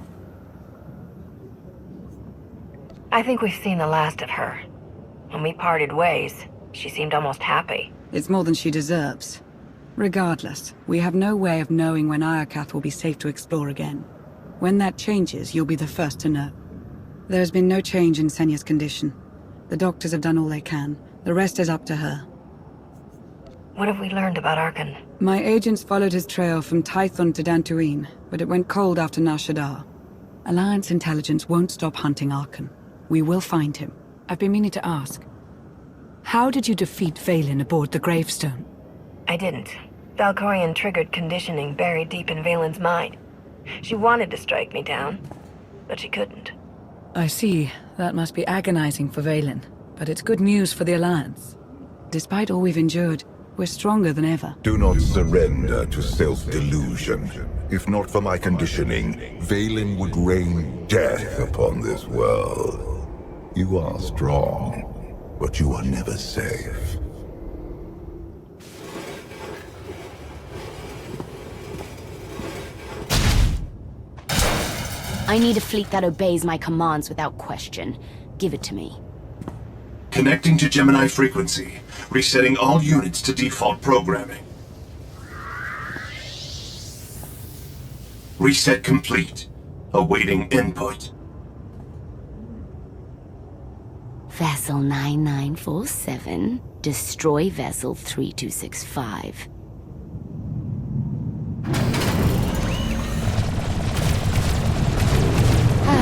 Speaker 5: I think we've seen the last of her. When we parted ways, she seemed almost happy.
Speaker 6: It's more than she deserves. Regardless, we have no way of knowing when Iokath will be safe to explore again. When that changes, you'll be the first to know. There has been no change in Senya's condition. The doctors have done all they can. The rest is up to her.
Speaker 5: What have we learned about Arcann?
Speaker 6: My agents followed his trail from Tython to Dantooine, but it went cold after Nar Shaddaa. Alliance intelligence won't stop hunting Arcann. We will find him. I've been meaning to ask. How did you defeat Vaylin aboard the gravestone?
Speaker 5: I didn't. Valkorian triggered conditioning buried deep in Vaylin's mind. She wanted to strike me down, but she couldn't.
Speaker 6: I see. That must be agonizing for Vaylin, but it's good news for the Alliance. Despite all we've endured, we're stronger than ever.
Speaker 8: Do not surrender to self-delusion. If not for my conditioning, Vaylin would rain death upon this world. You are strong, but you are never safe.
Speaker 2: I need a fleet that obeys my commands without question. Give it to me.
Speaker 21: Connecting to Gemini frequency. Resetting all units to default programming. Reset complete. Awaiting input.
Speaker 2: Vessel 9947, destroy Vessel 3265.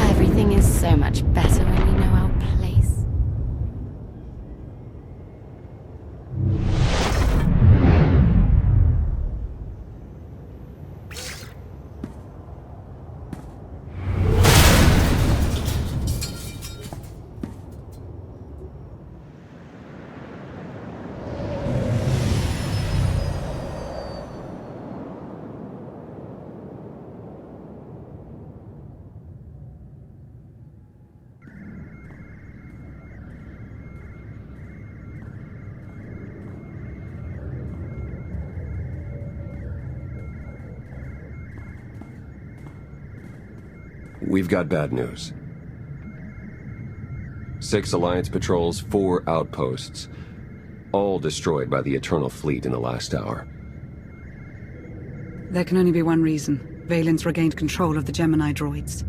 Speaker 2: Everything is so much better when we know our place.
Speaker 19: We've got bad news. 6 Alliance patrols, 4 outposts. All destroyed by the Eternal Fleet in the last hour.
Speaker 6: There can only be one reason. Vaylin's regained control of the Gemini droids.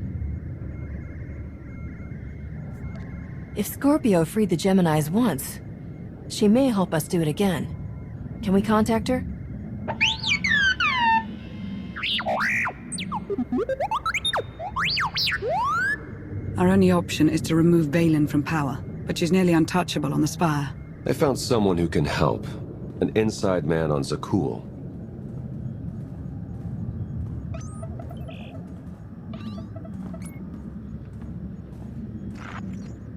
Speaker 7: If Scorpio freed the Geminis once, she may help us do it again. Can we contact her?
Speaker 6: Our only option is to remove Vaylin from power, but she's nearly untouchable on the Spire.
Speaker 19: I found someone who can help. An inside man on Zakul.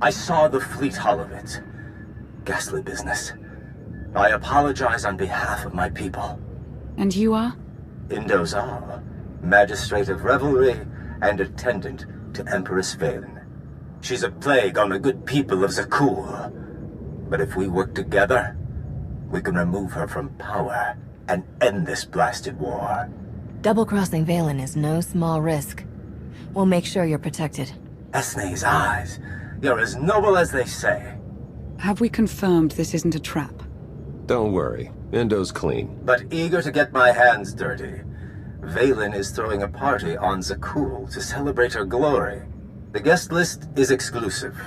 Speaker 1: I saw the fleet holonet. Ghastly business. I apologize on behalf of my people.
Speaker 6: And you are?
Speaker 1: Indozal, Magistrate of Revelry and attendant to Empress Vaylin. She's a plague on the good people of Zakul. But if we work together, we can remove her from power and end this blasted war.
Speaker 7: Double-crossing Valen is no small risk. We'll make sure you're protected.
Speaker 1: Esne's eyes. You're as noble as they say.
Speaker 6: Have we confirmed this isn't a trap?
Speaker 19: Don't worry. Endo's clean.
Speaker 1: But eager to get my hands dirty. Valen is throwing a party on Zakul to celebrate her glory. The guest list is exclusive,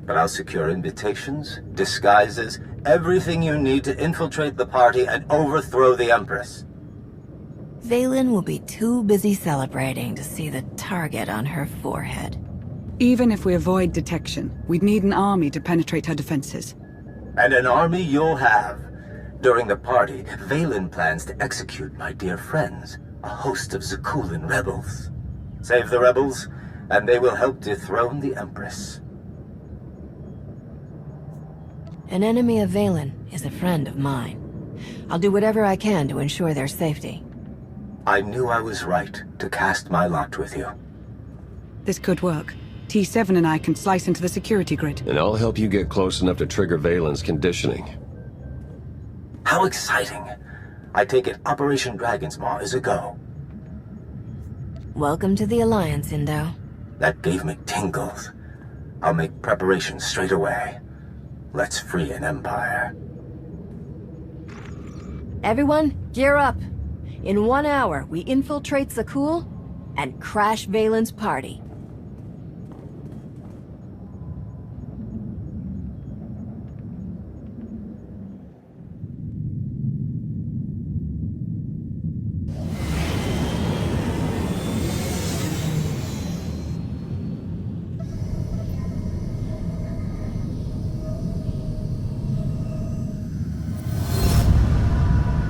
Speaker 1: but I'll secure invitations, disguises, everything you need to infiltrate the party and overthrow the Empress.
Speaker 7: Valen will be too busy celebrating to see the target on her forehead.
Speaker 6: Even if we avoid detection, we'd need an army to penetrate her defenses.
Speaker 1: And an army you'll have. During the party, Valen plans to execute my dear friends, a host of Zakulan rebels. Save the rebels, and they will help dethrone the Empress.
Speaker 7: An enemy of Valen is a friend of mine. I'll do whatever I can to ensure their safety.
Speaker 1: I knew I was right to cast my lot with you.
Speaker 6: This could work. T7 and I can slice into the security grid.
Speaker 19: And I'll help you get close enough to trigger Valen's conditioning.
Speaker 1: How exciting! I take it Operation Dragon's Maw is a go.
Speaker 7: Welcome to the Alliance, Indo.
Speaker 1: That gave me tingles. I'll make preparations straight away. Let's free an empire.
Speaker 7: Everyone, gear up. In 1 hour, we infiltrate Zakul and crash Valen's party.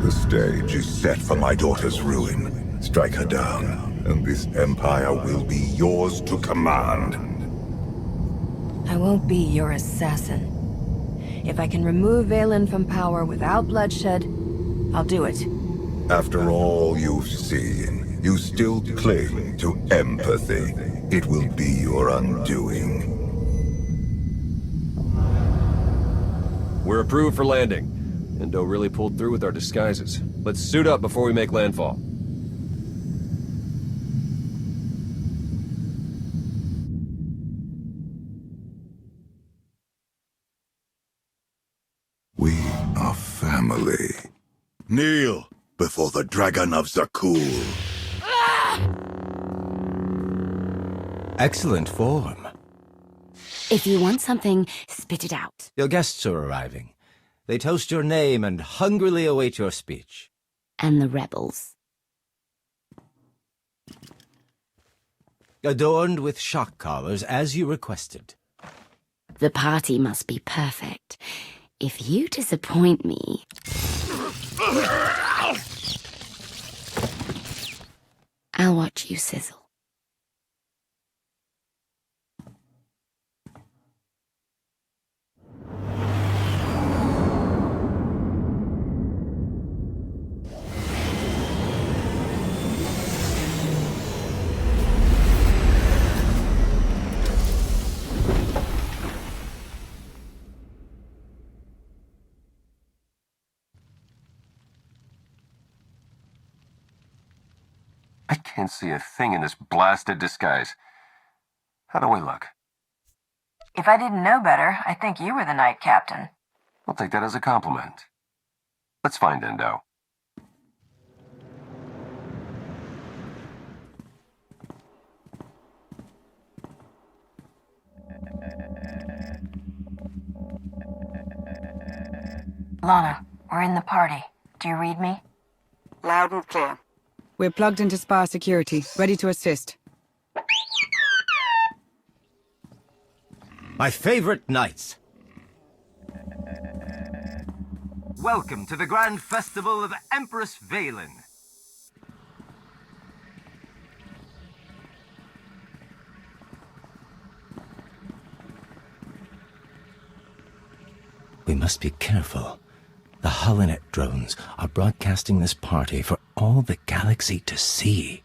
Speaker 8: The stage is set for my daughter's ruin. Strike her down, and this empire will be yours to command.
Speaker 7: I won't be your assassin. If I can remove Valen from power without bloodshed, I'll do it.
Speaker 8: After all you've seen, you still cling to empathy. It will be your undoing.
Speaker 19: We're approved for landing. Endo really pulled through with our disguises. Let's suit up before we make landfall.
Speaker 8: We are family. Kneel before the Dragon of Zakul.
Speaker 20: Excellent form.
Speaker 2: If you want something, spit it out.
Speaker 20: Your guests are arriving. They toast your name and hungrily await your speech.
Speaker 2: And the rebels.
Speaker 20: Adorned with shock collars, as you requested.
Speaker 2: The party must be perfect. If you disappoint me... I'll watch you sizzle.
Speaker 19: I can't see a thing in this blasted disguise. How do I look?
Speaker 7: If I didn't know better, I think you were the Knight Captain.
Speaker 19: I'll take that as a compliment. Let's find Endo.
Speaker 7: Lana, we're in the party. Do you read me?
Speaker 15: Loud and clear.
Speaker 6: We're plugged into Spire security, ready to assist.
Speaker 20: My favorite knights. Welcome to the Grand Festival of Empress Valen. We must be careful. The Holonet drones are broadcasting this party for all the galaxy to see.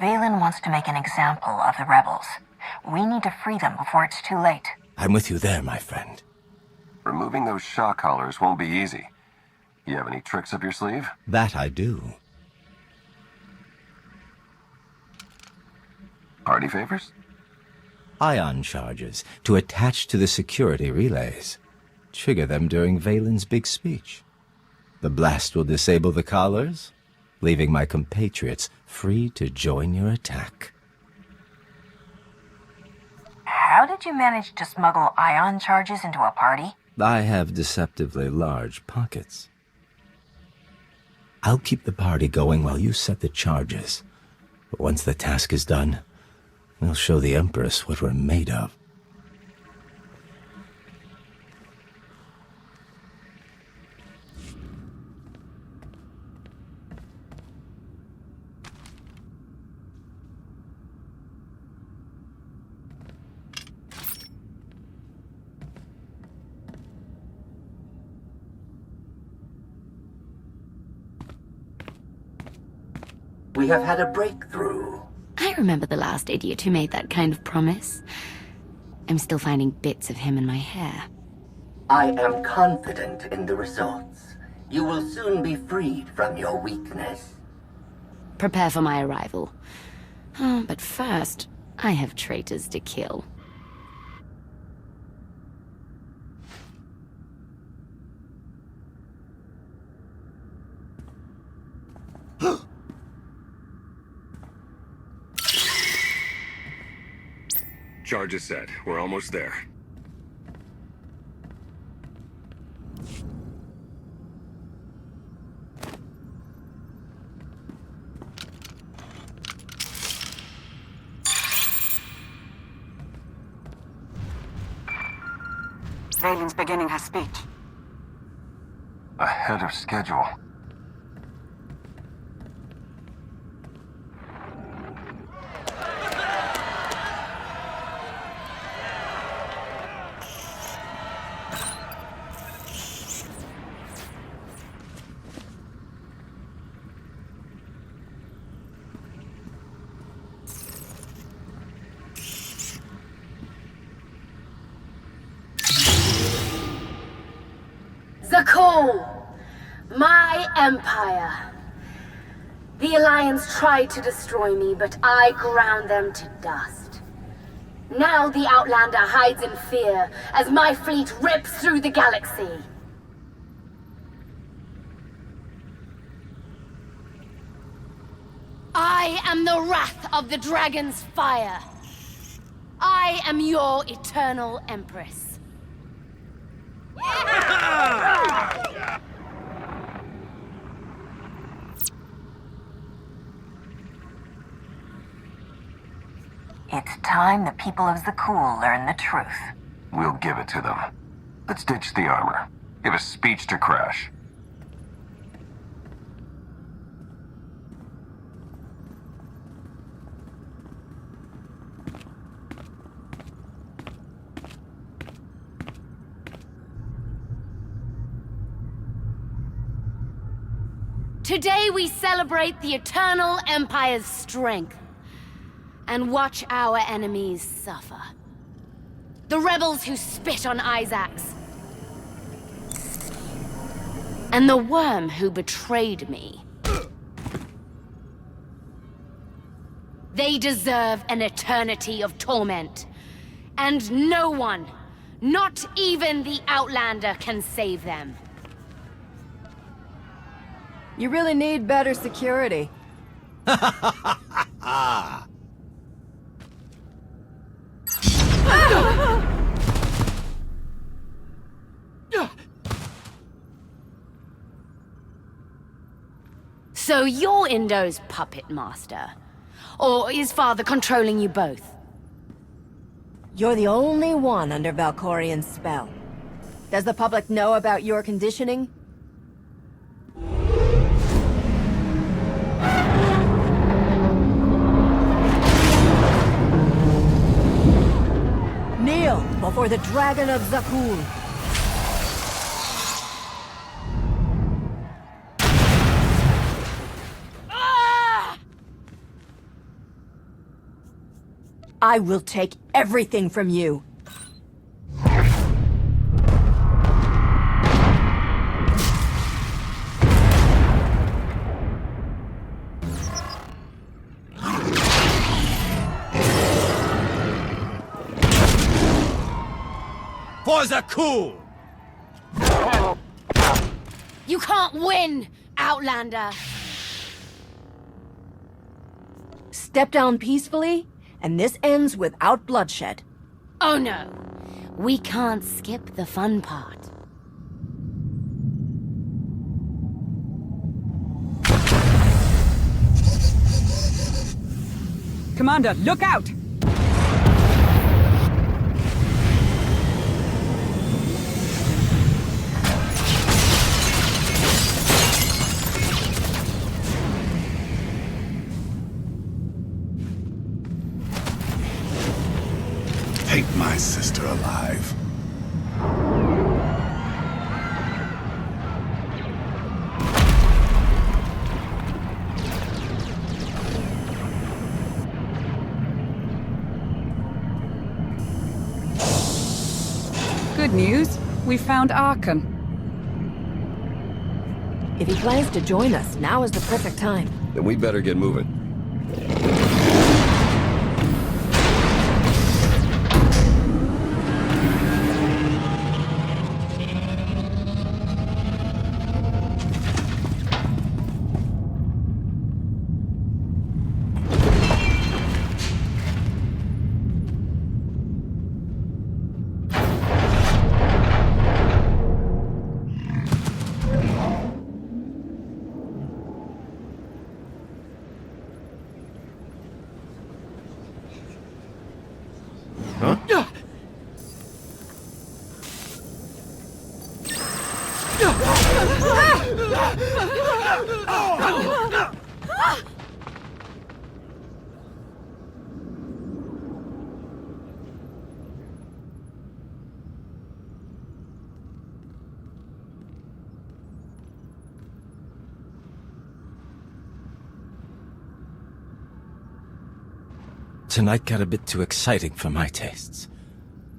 Speaker 7: Valen wants to make an example of the rebels.
Speaker 10: We need to free them before it's too late.
Speaker 20: I'm with you there, my friend.
Speaker 19: Removing those shock collars won't be easy. You have any tricks up your sleeve?
Speaker 20: That I do.
Speaker 19: Party favors?
Speaker 20: Ion charges to attach to the security relays. Trigger them during Valen's big speech. The blast will disable the collars, leaving my compatriots free to join your attack.
Speaker 10: How did you manage to smuggle ion charges into a party?
Speaker 20: I have deceptively large pockets. I'll keep the party going while you set the charges. But once the task is done, we'll show the Empress what we're made of.
Speaker 16: We have had a breakthrough.
Speaker 2: I remember the last idiot who made that kind of promise. I'm still finding bits of him in my hair.
Speaker 16: I am confident in the results. You will soon be freed from your weakness.
Speaker 2: Prepare for my arrival. Oh, but first, I have traitors to kill.
Speaker 19: Charge is set. We're almost there.
Speaker 10: Valen's beginning her speech.
Speaker 19: Ahead of schedule.
Speaker 2: My empire. The Alliance tried to destroy me, but I ground them to dust. Now the Outlander hides in fear as my fleet rips through the galaxy. I am the wrath of the Dragon's fire. I am your eternal Empress.
Speaker 10: It's time the people of Zakul learn the truth.
Speaker 19: We'll give it to them. Let's ditch the armor. Give a speech to Crash.
Speaker 2: Today we celebrate the Eternal Empire's strength and watch our enemies suffer. The rebels who spit on Isaacs, and the worm who betrayed me. They deserve an eternity of torment, and no one, not even the Outlander, can save them.
Speaker 7: You really need better security.
Speaker 2: So you're Indo's puppet master? Or is Father controlling you both?
Speaker 7: You're the only one under Valkorian's spell. Does the public know about your conditioning? Kneel before the Dragon of Zakul. I will take everything from you.
Speaker 11: For the cool!
Speaker 2: You can't win, Outlander!
Speaker 7: Step down peacefully, and this ends without bloodshed.
Speaker 2: Oh no, we can't skip the fun part.
Speaker 6: Commander, look out!
Speaker 12: Take my sister alive.
Speaker 6: Good news. We found Arcann.
Speaker 7: If he plans to join us, now is the perfect time.
Speaker 19: Then we better get moving.
Speaker 20: Tonight got a bit too exciting for my tastes.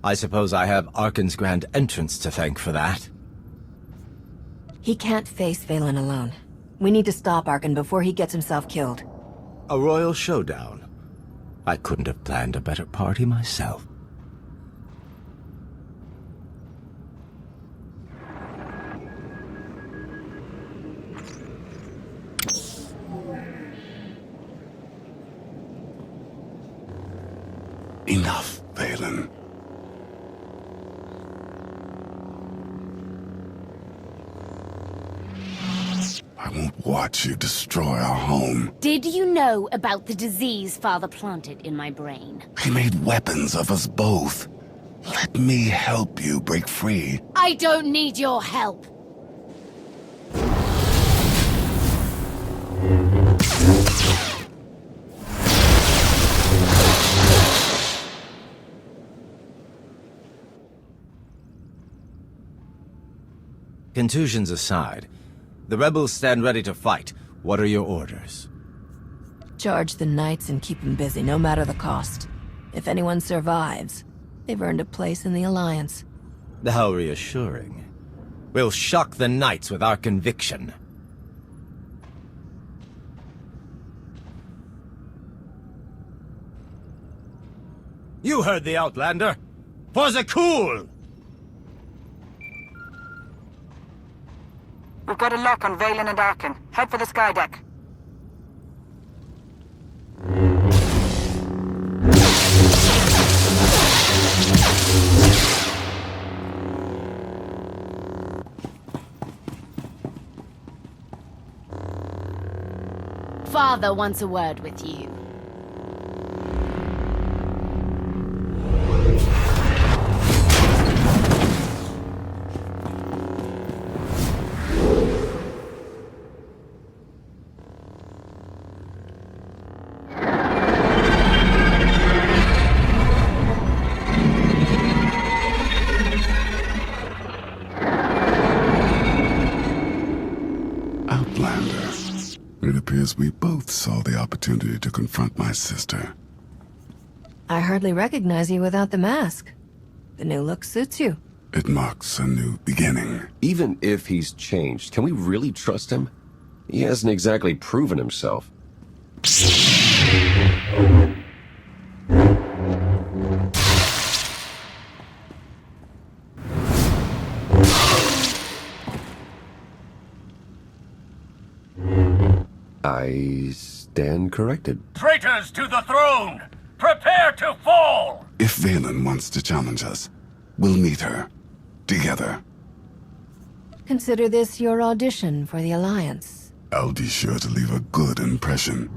Speaker 20: I suppose I have Arcann's grand entrance to thank for that.
Speaker 7: He can't face Vaylin alone. We need to stop Arcann before he gets himself killed.
Speaker 20: A royal showdown. I couldn't have planned a better party myself.
Speaker 12: Enough, Vaylin. I won't watch you destroy our home.
Speaker 2: Did you know about the disease Father planted in my brain?
Speaker 12: He made weapons of us both. Let me help you break free.
Speaker 2: I don't need your help.
Speaker 20: Contusions aside, the rebels stand ready to fight. What are your orders?
Speaker 7: Charge the knights and keep them busy, no matter the cost. If anyone survives, they've earned a place in the Alliance.
Speaker 20: How reassuring. We'll shock the knights with our conviction. You heard the Outlander. For the cool!
Speaker 10: We've got a lock on Vaylin and Arcann. Head for the skydeck.
Speaker 2: Father wants a word with you.
Speaker 12: It appears we both saw the opportunity to confront my sister.
Speaker 7: I hardly recognize you without the mask. The new look suits you.
Speaker 12: It marks a new beginning.
Speaker 19: Even if he's changed, can we really trust him? He hasn't exactly proven himself. I stand corrected.
Speaker 14: Traitors to the throne! Prepare to fall!
Speaker 12: If Valen wants to challenge us, we'll meet her. Together.
Speaker 7: Consider this your audition for the Alliance.
Speaker 12: I'll be sure to leave a good impression.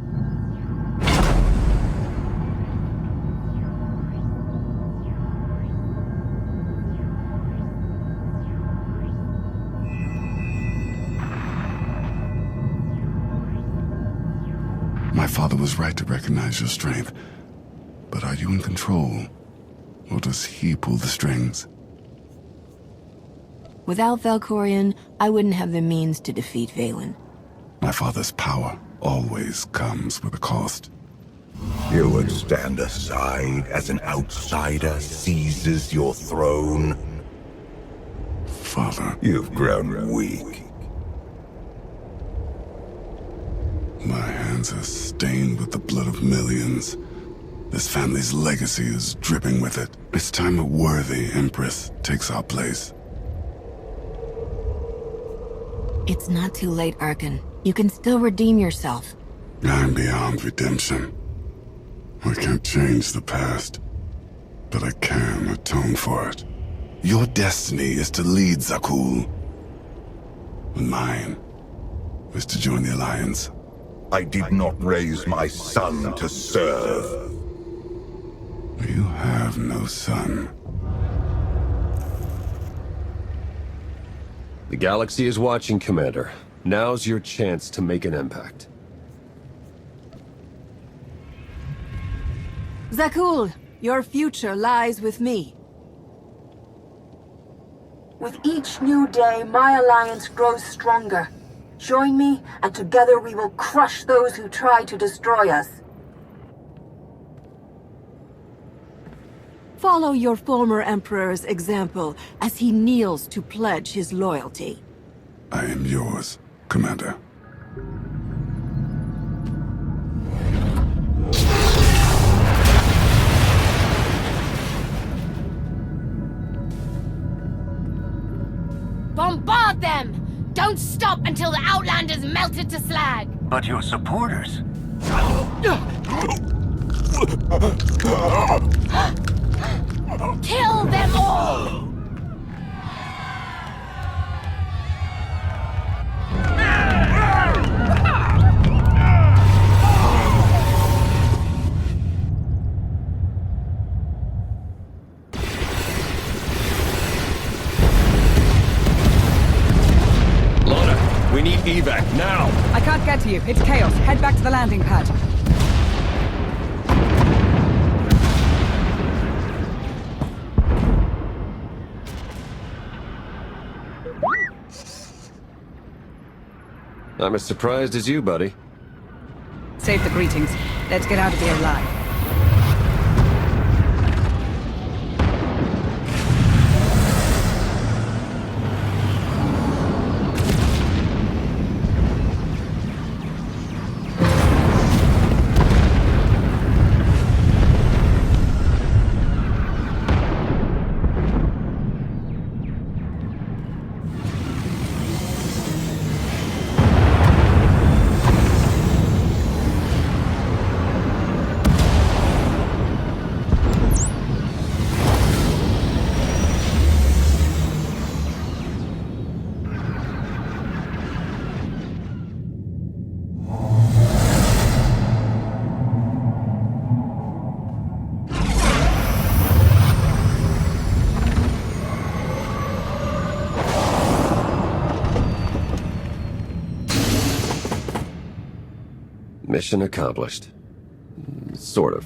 Speaker 12: My father was right to recognize your strength. But are you in control? Or does he pull the strings?
Speaker 7: Without Valkorion, I wouldn't have the means to defeat Valen.
Speaker 12: My father's power always comes with a cost.
Speaker 8: You would stand aside as an outsider seizes your throne?
Speaker 12: Father.
Speaker 8: You've grown weak.
Speaker 12: My hands are stained with the blood of millions. This family's legacy is dripping with it. It's time a worthy empress takes our place.
Speaker 7: It's not too late, Arcann. You can still redeem yourself.
Speaker 12: I'm beyond redemption. I can't change the past, but I can atone for it. Your destiny is to lead Zakuul. And mine is to join the Alliance.
Speaker 8: I did not raise my son to serve.
Speaker 12: You have no son.
Speaker 19: The galaxy is watching, Commander. Now's your chance to make an impact.
Speaker 7: Zakuul, your future lies with me.
Speaker 17: With each new day, my alliance grows stronger. Join me, and together we will crush those who try to destroy us.
Speaker 7: Follow your former Emperor's example as he kneels to pledge his loyalty.
Speaker 12: I am yours, Commander.
Speaker 2: Bombard them! Don't stop until the Outlanders melted to slag!
Speaker 14: But your supporters...
Speaker 2: Kill them all!
Speaker 19: We need evac, now!
Speaker 6: I can't get to you. It's chaos. Head back to the landing pad.
Speaker 19: I'm as surprised as you, buddy.
Speaker 6: Save the greetings. Let's get out of here alive.
Speaker 19: Mission accomplished. Sort of.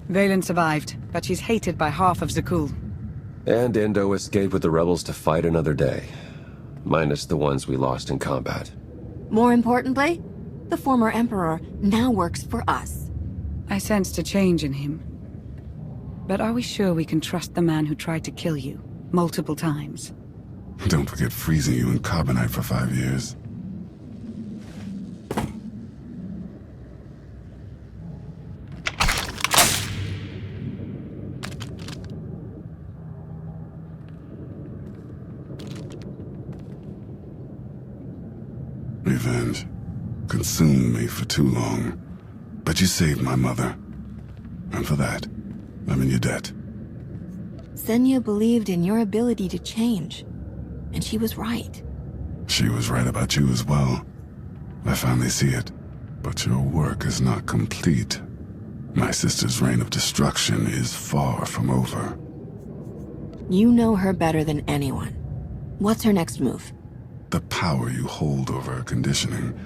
Speaker 6: Valen survived, but she's hated by half of Zakuul.
Speaker 19: And Endo escaped with the rebels to fight another day. Minus the ones we lost in combat.
Speaker 7: More importantly, the former Emperor now works for us.
Speaker 6: I sensed a change in him. But are we sure we can trust the man who tried to kill you multiple times?
Speaker 12: Don't forget freezing you in carbonite for 5 years. Revenge consumed me for too long. But you saved my mother. And for that, I'm in your debt.
Speaker 7: Senya believed in your ability to change. And she was right.
Speaker 12: She was right about you as well. I finally see it. But your work is not complete. My sister's reign of destruction is far from over.
Speaker 7: You know her better than anyone. What's her next move?
Speaker 12: The power you hold over her conditioning,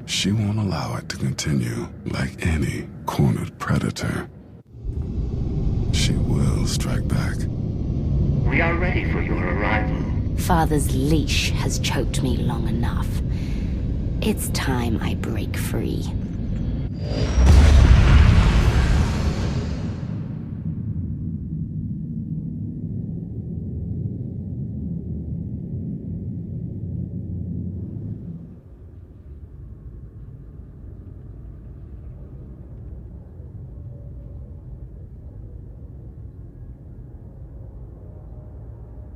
Speaker 12: she won't allow it to continue like any cornered predator. She will strike back.
Speaker 16: We are ready for your arrival.
Speaker 2: Father's leash has choked me long enough. It's time I break free.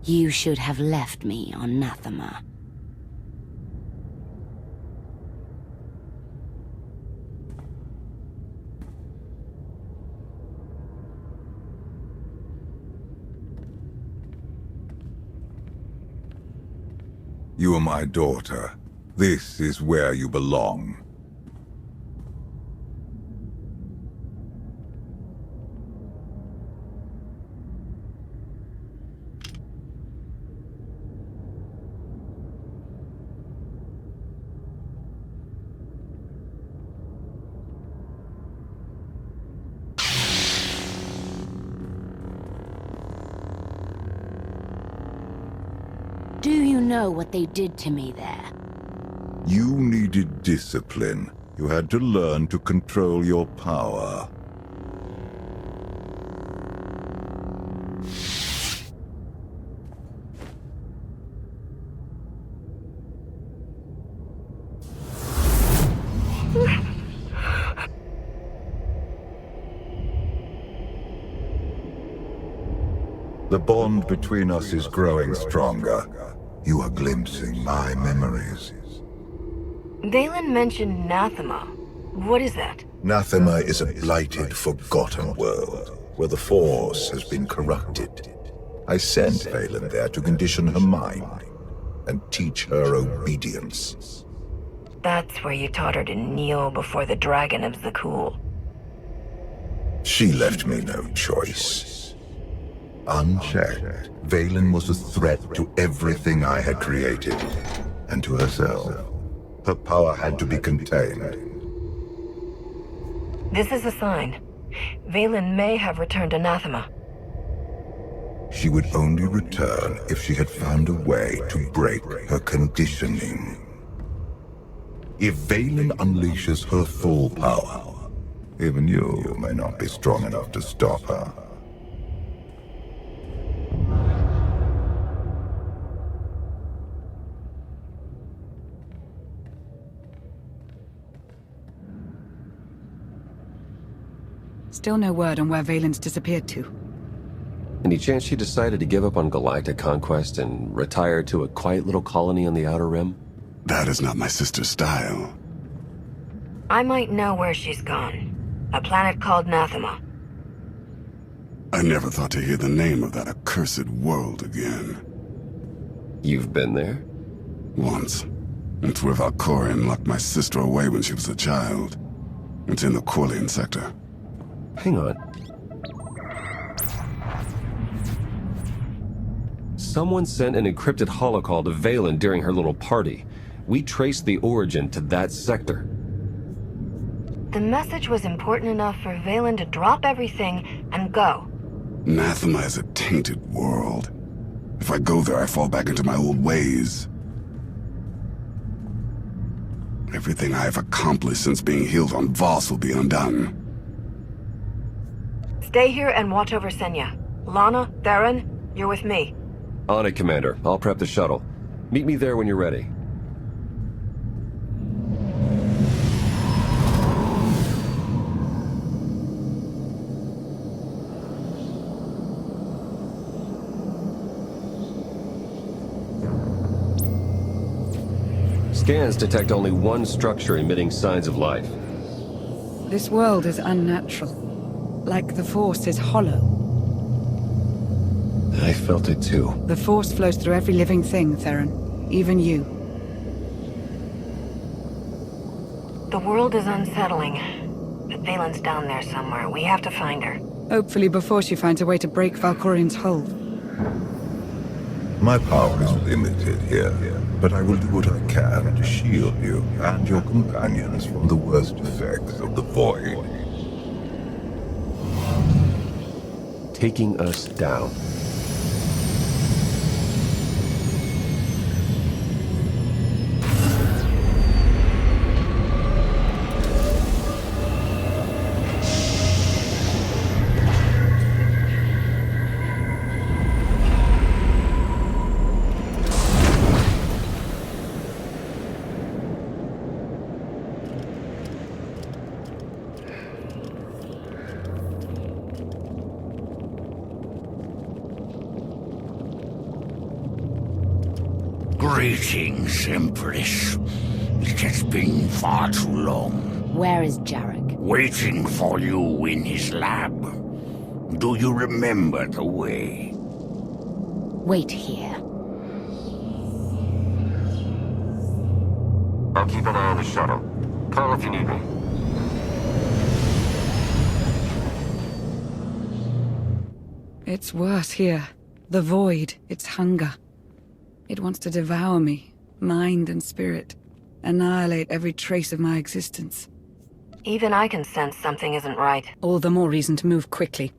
Speaker 2: You should have left me on Nathema.
Speaker 8: You are my daughter. This is where you belong.
Speaker 2: Do you know what they did to me there?
Speaker 8: You needed discipline. You had to learn to control your power. The bond between us is growing stronger. You are glimpsing my memories.
Speaker 5: Valen mentioned Nathema. What is that?
Speaker 8: Nathema is a blighted, forgotten world, where the Force has been corrupted. I sent Valen there to condition her mind, and teach her obedience.
Speaker 5: That's where you taught her to kneel before the Dragon of Zakul.
Speaker 8: She left me no choice. Unchecked, Valen was a threat to everything I had created, and to herself. Her power had to be contained.
Speaker 5: This is a sign. Valen may have returned Anathema.
Speaker 8: She would only return if she had found a way to break her conditioning. If Valen unleashes her full power, even you may not be strong enough to stop her.
Speaker 6: Still no word on where Valen's disappeared to.
Speaker 19: Any chance she decided to give up on galactic conquest and retire to a quiet little colony on the Outer Rim?
Speaker 12: That is not my sister's style.
Speaker 5: I might know where she's gone. A planet called Nathema.
Speaker 12: I never thought to hear the name of that accursed world again.
Speaker 19: You've been there?
Speaker 12: Once. It's where Valkorion locked my sister away when she was a child. It's in the Corlean sector.
Speaker 19: Hang on. Someone sent an encrypted holocall to Valen during her little party. We traced the origin to that sector.
Speaker 5: The message was important enough for Valen to drop everything and go.
Speaker 12: Nathema is a tainted world. If I go there, I fall back into my old ways. Everything I have accomplished since being healed on Voss will be undone.
Speaker 5: Stay here and watch over Senya. Lana, Theron, you're with me.
Speaker 19: On it, Commander. I'll prep the shuttle. Meet me there when you're ready. Scans detect only one structure emitting signs of life.
Speaker 6: This world is unnatural. Like the Force is hollow.
Speaker 19: I felt it too.
Speaker 6: The Force flows through every living thing, Theron. Even you.
Speaker 5: The world is unsettling. But Valen's down there somewhere. We have to find her.
Speaker 6: Hopefully before she finds a way to break Valkorian's hold.
Speaker 8: My power is limited here, but I will do what I can to shield you and your companions from the worst effects of the Void.
Speaker 19: Taking us down.
Speaker 14: Greetings, Empress. It has been far too long.
Speaker 2: Where is Jarek?
Speaker 14: Waiting for you in his lab. Do you remember the way?
Speaker 2: Wait here.
Speaker 19: I'll keep an eye on the shuttle. Call if you need me.
Speaker 6: It's worse here. The Void, its hunger. It wants to devour me, mind and spirit. Annihilate every trace of my existence.
Speaker 5: Even I can sense something isn't right.
Speaker 6: All the more reason to move quickly.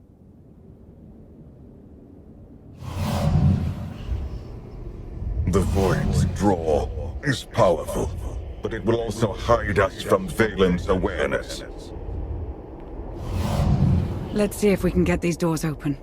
Speaker 8: The Void's draw is powerful, but it will also hide us from Valen's awareness.
Speaker 6: Let's see if we can get these doors open.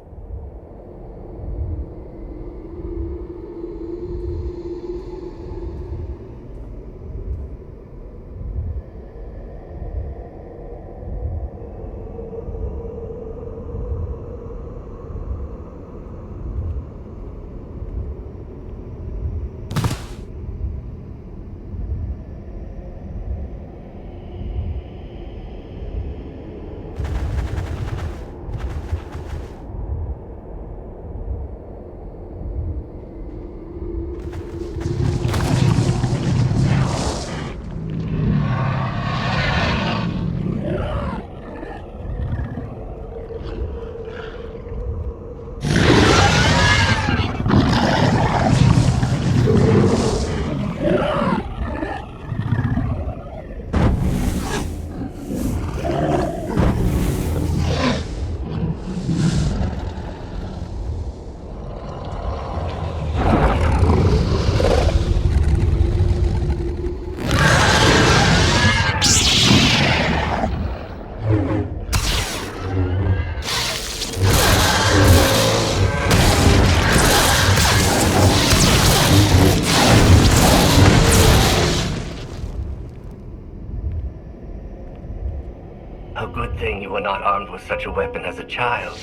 Speaker 16: A good thing you were not armed with such a weapon as a child.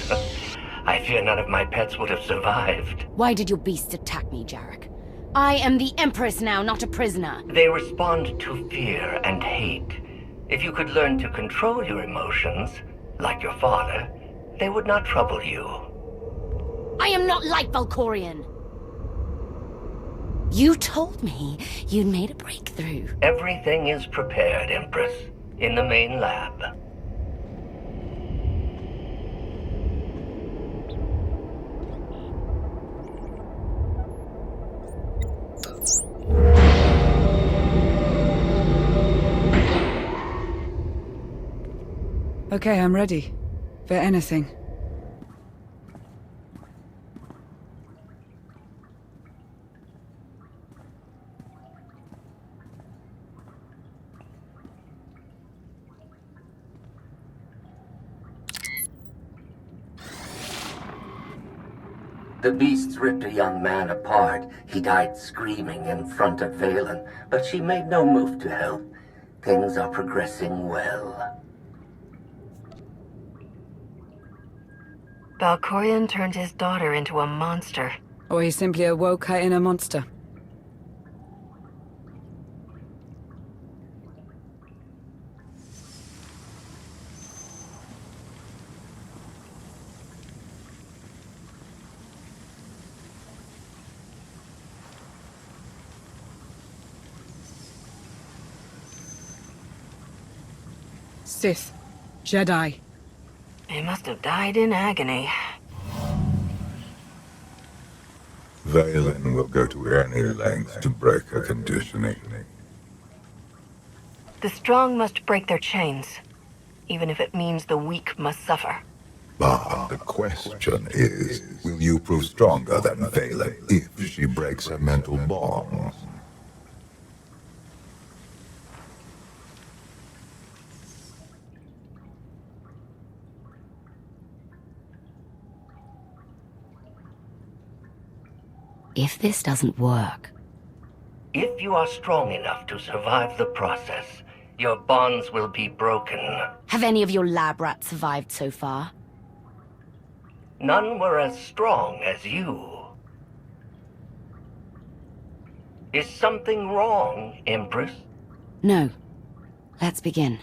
Speaker 16: I fear none of my pets would have survived.
Speaker 2: Why did your beasts attack me, Jarek? I am the Empress now, not a prisoner.
Speaker 16: They respond to fear and hate. If you could learn to control your emotions, like your father, they would not trouble you.
Speaker 2: I am not like Valkorian. You told me you'd made a breakthrough.
Speaker 16: Everything is prepared, Empress, in the main lab.
Speaker 6: Okay, I'm ready. For anything.
Speaker 16: The beasts ripped a young man apart. He died screaming in front of Valen, but she made no move to help. Things are progressing well.
Speaker 5: Valkorion turned his daughter into a monster.
Speaker 6: Or he simply awoke her inner monster. Sith. Jedi.
Speaker 5: They must have died in agony.
Speaker 8: Valen will go to any length to break her conditioning.
Speaker 5: The strong must break their chains, even if it means the weak must suffer.
Speaker 8: But the question is, will you prove stronger than Valen if she breaks her mental bonds?
Speaker 2: If this doesn't work...
Speaker 16: If you are strong enough to survive the process, your bonds will be broken.
Speaker 2: Have any of your lab rats survived so far?
Speaker 16: None were as strong as you. Is something wrong, Empress?
Speaker 2: No. Let's begin.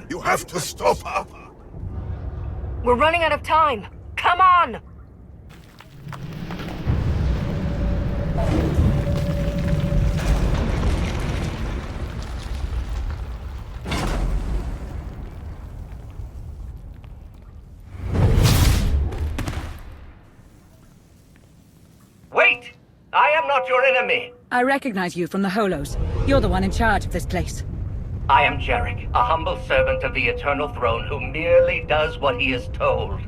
Speaker 8: You have to stop her!
Speaker 5: We're running out of time! Come on!
Speaker 16: Wait! I am not your enemy!
Speaker 6: I recognize you from the Holos. You're the one in charge of this place.
Speaker 16: I am Jarek, a humble servant of the Eternal Throne who merely does what he is told.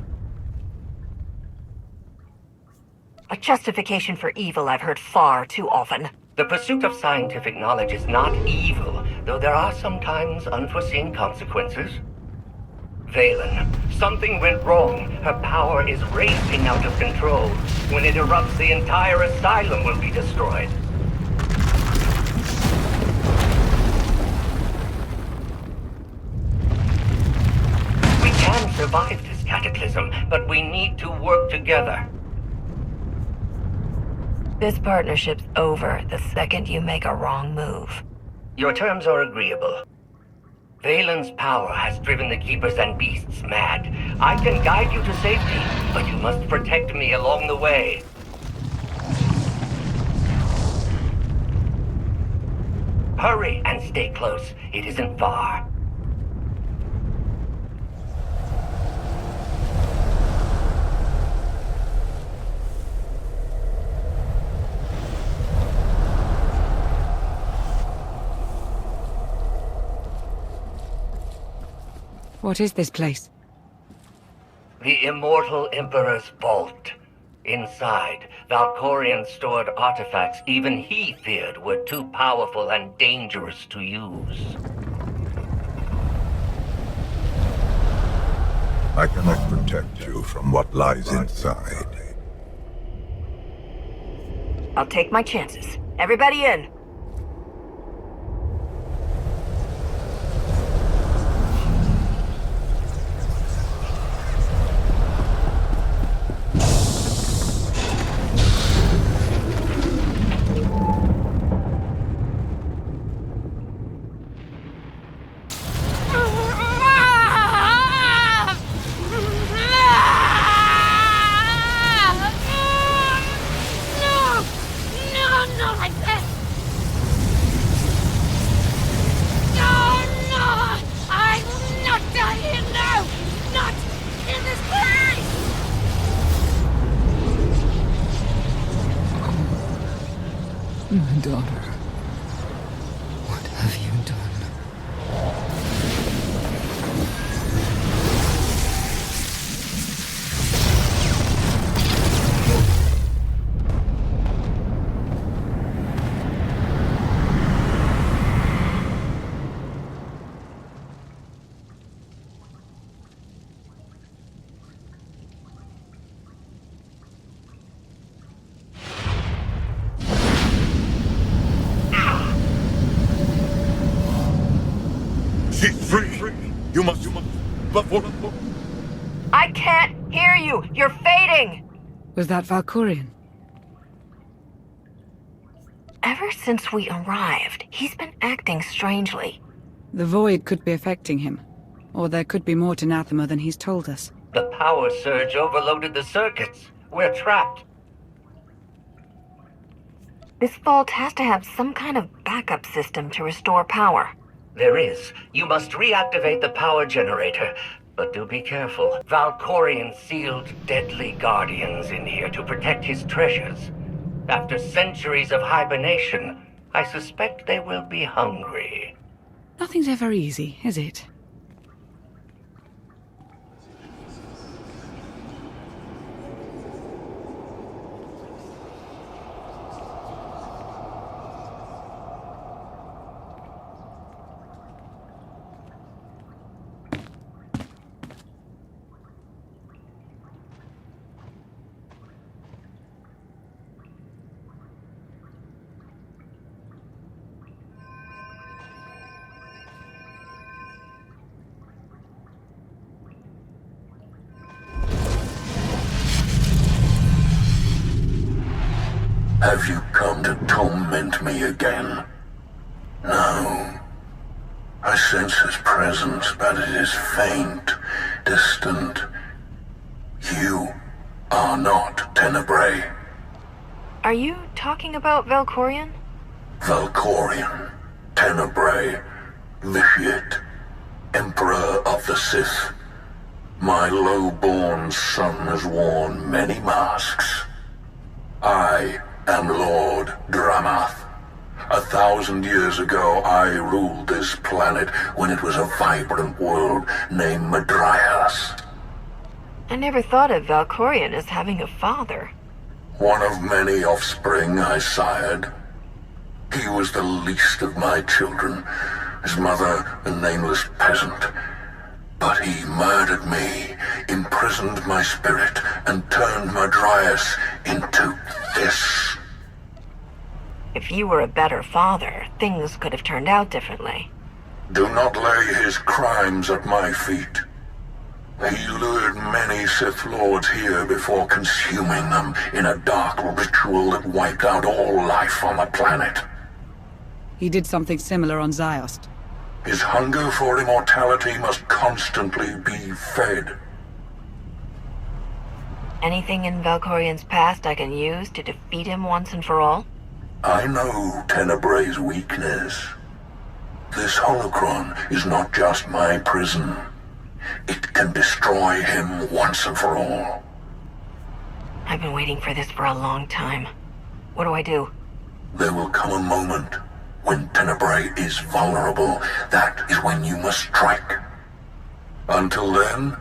Speaker 5: A justification for evil I've heard far too often.
Speaker 16: The pursuit of scientific knowledge is not evil, though there are sometimes unforeseen consequences. Valen, something went wrong. Her power is racing out of control. When it erupts, the entire asylum will be destroyed. We can survive this cataclysm, but we need to work together.
Speaker 5: This partnership's over the second you make a wrong move.
Speaker 16: Your terms are agreeable. Valen's power has driven the Keepers and Beasts mad. I can guide you to safety, but you must protect me along the way. Hurry and stay close. It isn't far.
Speaker 6: What is this place?
Speaker 16: The Immortal Emperor's Vault. Inside, Valkorion stored artifacts even he feared were too powerful and dangerous to use.
Speaker 8: I cannot protect you from what lies inside.
Speaker 5: I'll take my chances. Everybody in!
Speaker 9: daughter. What have you done?
Speaker 18: She's free. You must. Before.
Speaker 5: I can't hear you! You're fading!
Speaker 6: Was that Valkyrian?
Speaker 5: Ever since we arrived, he's been acting strangely.
Speaker 6: The void could be affecting him. Or there could be more to Nathema than he's told us.
Speaker 16: The power surge overloaded the circuits. We're trapped.
Speaker 5: This vault has to have some kind of backup system to restore power.
Speaker 16: There is. You must reactivate the power generator. But do be careful. Valkorion sealed deadly guardians in here to protect his treasures. After centuries of hibernation, I suspect they will be hungry.
Speaker 6: Nothing's ever easy, is it?
Speaker 21: Have you come to torment me again? No. I sense his presence, but it is faint, distant. You are not Tenebrae.
Speaker 5: Are you talking about Valkorion?
Speaker 21: Valkorion, Tenebrae, Vitiate, Emperor of the Sith. My low-born son has worn many masks. I am Lord Dramath. 1,000 years ago, I ruled this planet when it was a vibrant world named Madrias.
Speaker 5: I never thought of Valkorion as having a father.
Speaker 21: One of many offspring I sired. He was the least of my children, his mother a nameless peasant. But he murdered me, imprisoned my spirit, and turned Madrias into this.
Speaker 5: If you were a better father, things could have turned out differently.
Speaker 21: Do not lay his crimes at my feet. He lured many Sith Lords here before consuming them in a dark ritual that wiped out all life on the planet.
Speaker 6: He did something similar on Ziost.
Speaker 21: His hunger for immortality must constantly be fed.
Speaker 5: Anything in Valkorion's past I can use to defeat him once and for all?
Speaker 21: I know Tenebrae's weakness. This holocron is not just my prison. It can destroy him once and for all.
Speaker 5: I've been waiting for this for a long time. What do I do?
Speaker 21: There will come a moment when Tenebrae is vulnerable. That is when you must strike. Until then,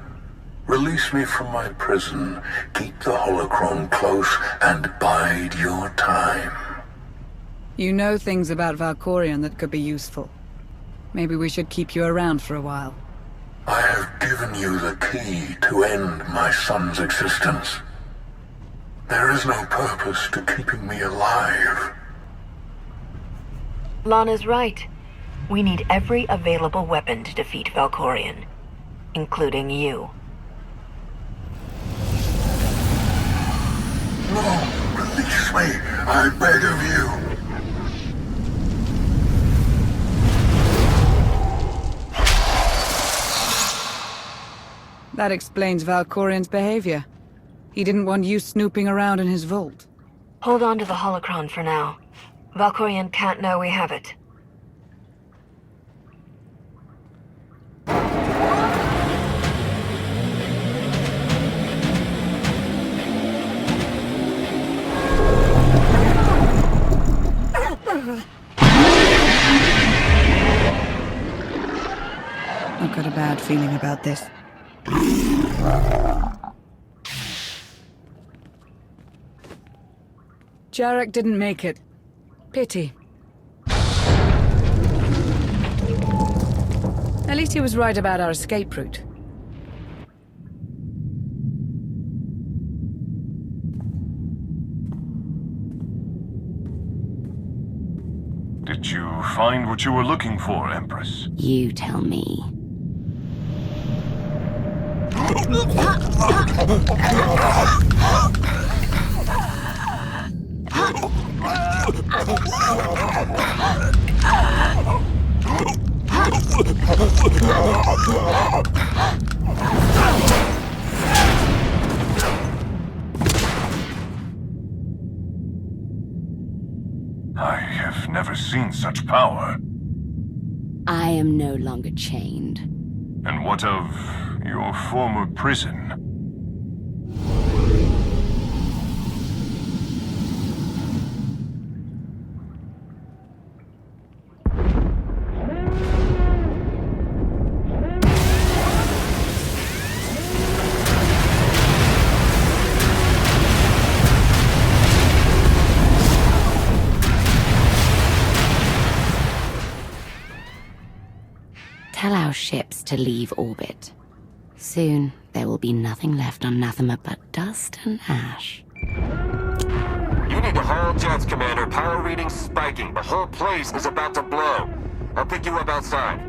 Speaker 21: release me from my prison, keep the holocron close, and bide your time.
Speaker 6: You know things about Valkorion that could be useful. Maybe we should keep you around for a while.
Speaker 21: I have given you the key to end my son's existence. There is no purpose to keeping me alive.
Speaker 5: Lana's right. We need every available weapon to defeat Valkorion, including you.
Speaker 21: No, release me, I beg of you.
Speaker 6: That explains Valkorion's behavior. He didn't want you snooping around in his vault.
Speaker 5: Hold on to the holocron for now. Valkorion can't know we have it.
Speaker 6: I've got a bad feeling about this. Jarek didn't make it. Pity. At least he was right about our escape route.
Speaker 18: Did you find what you were looking for, Empress?
Speaker 2: You tell me.
Speaker 18: I have never seen such power.
Speaker 2: I am no longer chained.
Speaker 18: And what of your former prison?
Speaker 2: Tell our ships to leave orbit. Soon, there will be nothing left on Nathema but dust and ash.
Speaker 19: You need to haul jets, Commander. Power readings spiking. The whole place is about to blow. I'll pick you up outside.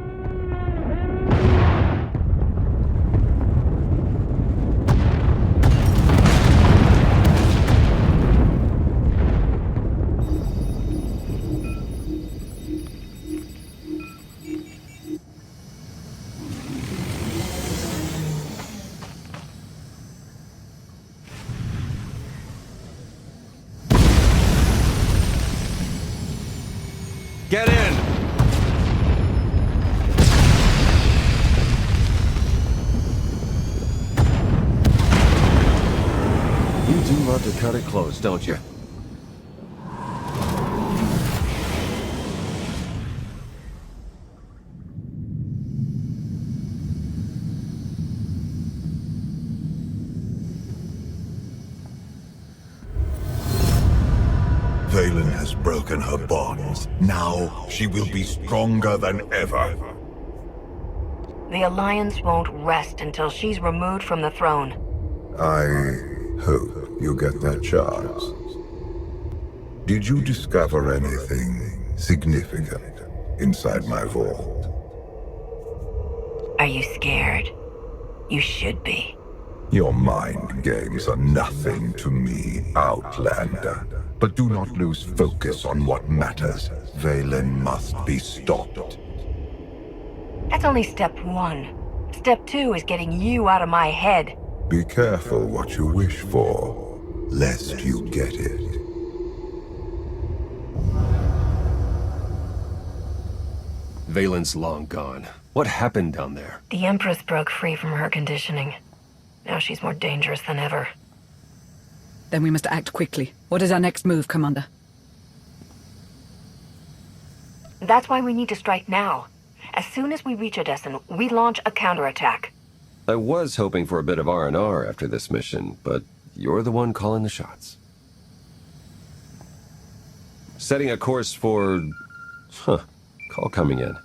Speaker 19: Get in! You do love to cut it close, don't you?
Speaker 8: Valen has broken her bonds. Now she will be stronger than ever.
Speaker 5: The Alliance won't rest until she's removed from the throne.
Speaker 8: I hope you get that chance. Did you discover anything significant inside my vault?
Speaker 5: Are you scared? You should be.
Speaker 8: Your mind games are nothing to me, Outlander. But do not lose focus on what matters. Valen must be stopped.
Speaker 5: That's only step one. Step two is getting you out of my head.
Speaker 8: Be careful what you wish for, lest you get it.
Speaker 19: Valen's long gone. What happened down there?
Speaker 5: The Empress broke free from her conditioning. Now she's more dangerous than ever.
Speaker 6: Then we must act quickly. What is our next move, Commander?
Speaker 5: That's why we need to strike now. As soon as we reach Odesson, we launch a counterattack.
Speaker 19: I was hoping for a bit of R&R after this mission, but you're the one calling the shots. Setting a course for... Call coming in.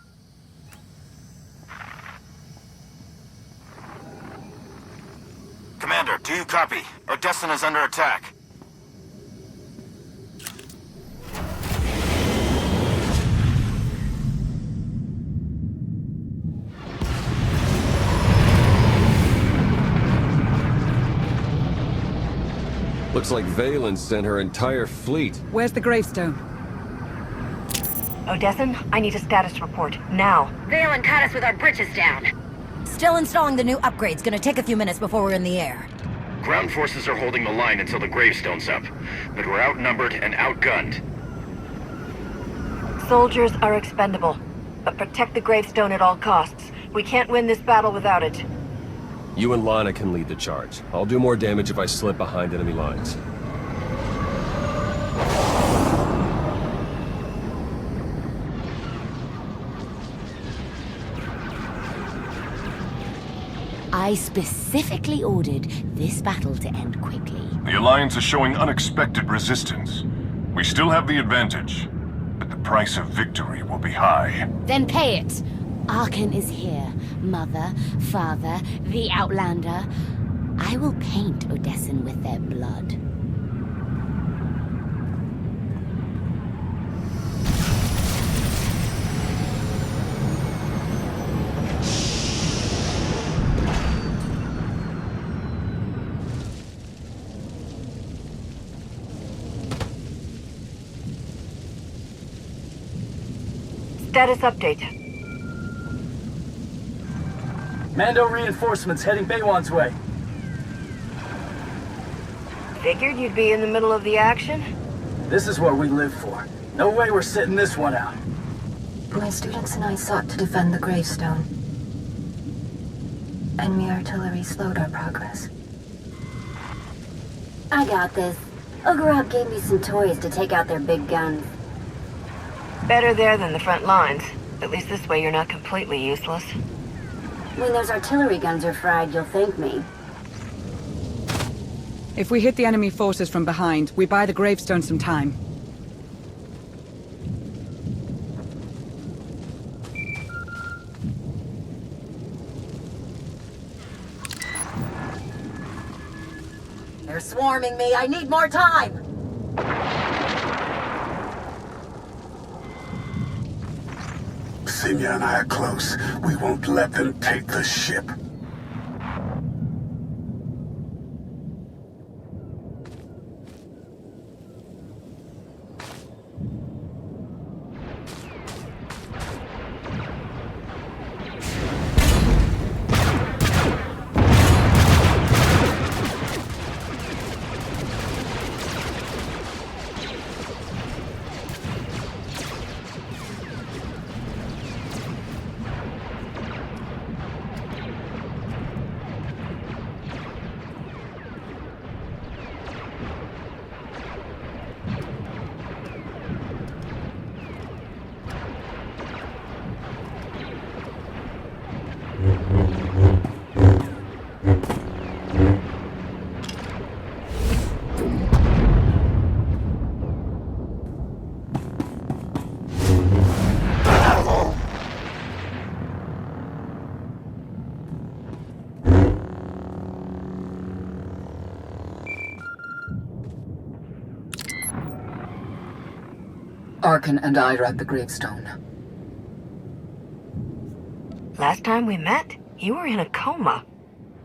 Speaker 3: Commander, do you copy? Odesson is under attack.
Speaker 19: Looks like Valen sent her entire fleet.
Speaker 6: Where's the gravestone?
Speaker 5: Odesson, I need a status report, now.
Speaker 10: Valen caught us with our bridges down.
Speaker 7: Still installing the new upgrades. Gonna take a few minutes before we're in the air.
Speaker 3: Ground forces are holding the line until the gravestone's up, but we're outnumbered and outgunned.
Speaker 5: Soldiers are expendable, but protect the gravestone at all costs. We can't win this battle without it.
Speaker 19: You and Lana can lead the charge. I'll do more damage if I slip behind enemy lines.
Speaker 2: I specifically ordered this battle to end quickly.
Speaker 18: The Alliance is showing unexpected resistance. We still have the advantage, but the price of victory will be high.
Speaker 2: Then pay it! Arcann is here. Mother, father, the Outlander. I will paint Odessan with their blood.
Speaker 5: Status update.
Speaker 11: Mando reinforcements heading Baywan's way.
Speaker 5: Figured you'd be in the middle of the action.
Speaker 11: This is what we live for. No way we're sitting this one out.
Speaker 4: My students and I sought to defend the gravestone. Enemy artillery slowed our progress.
Speaker 15: I got this. Ogorok gave me some toys to take out their big guns.
Speaker 5: Better there than the front lines. At least this way you're not completely useless.
Speaker 15: When those artillery guns are fried, you'll thank me.
Speaker 6: If we hit the enemy forces from behind, we buy the gravestone some time.
Speaker 17: They're swarming me. I need more time.
Speaker 12: Sinya and I are close. We won't let them take the ship.
Speaker 17: Arcann and I are at the gravestone.
Speaker 5: Last time we met, you were in a coma.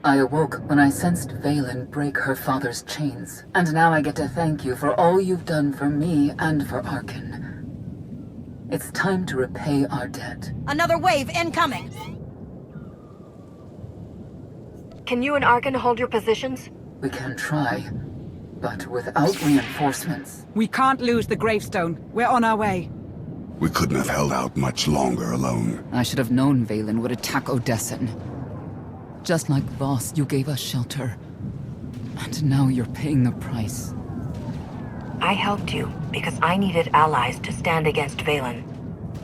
Speaker 17: I awoke when I sensed Vaylin break her father's chains, and now I get to thank you for all you've done for me and for Arcann. It's time to repay our debt.
Speaker 10: Another wave incoming!
Speaker 5: Can you and Arcann hold your positions?
Speaker 17: We can try, but without reinforcements.
Speaker 6: We can't lose the gravestone. We're on our way.
Speaker 12: We couldn't have held out much longer alone.
Speaker 6: I should have known Vaylin would attack Odessan. Just like Voss, you gave us shelter. And now you're paying the price.
Speaker 5: I helped you because I needed allies to stand against Vaylin.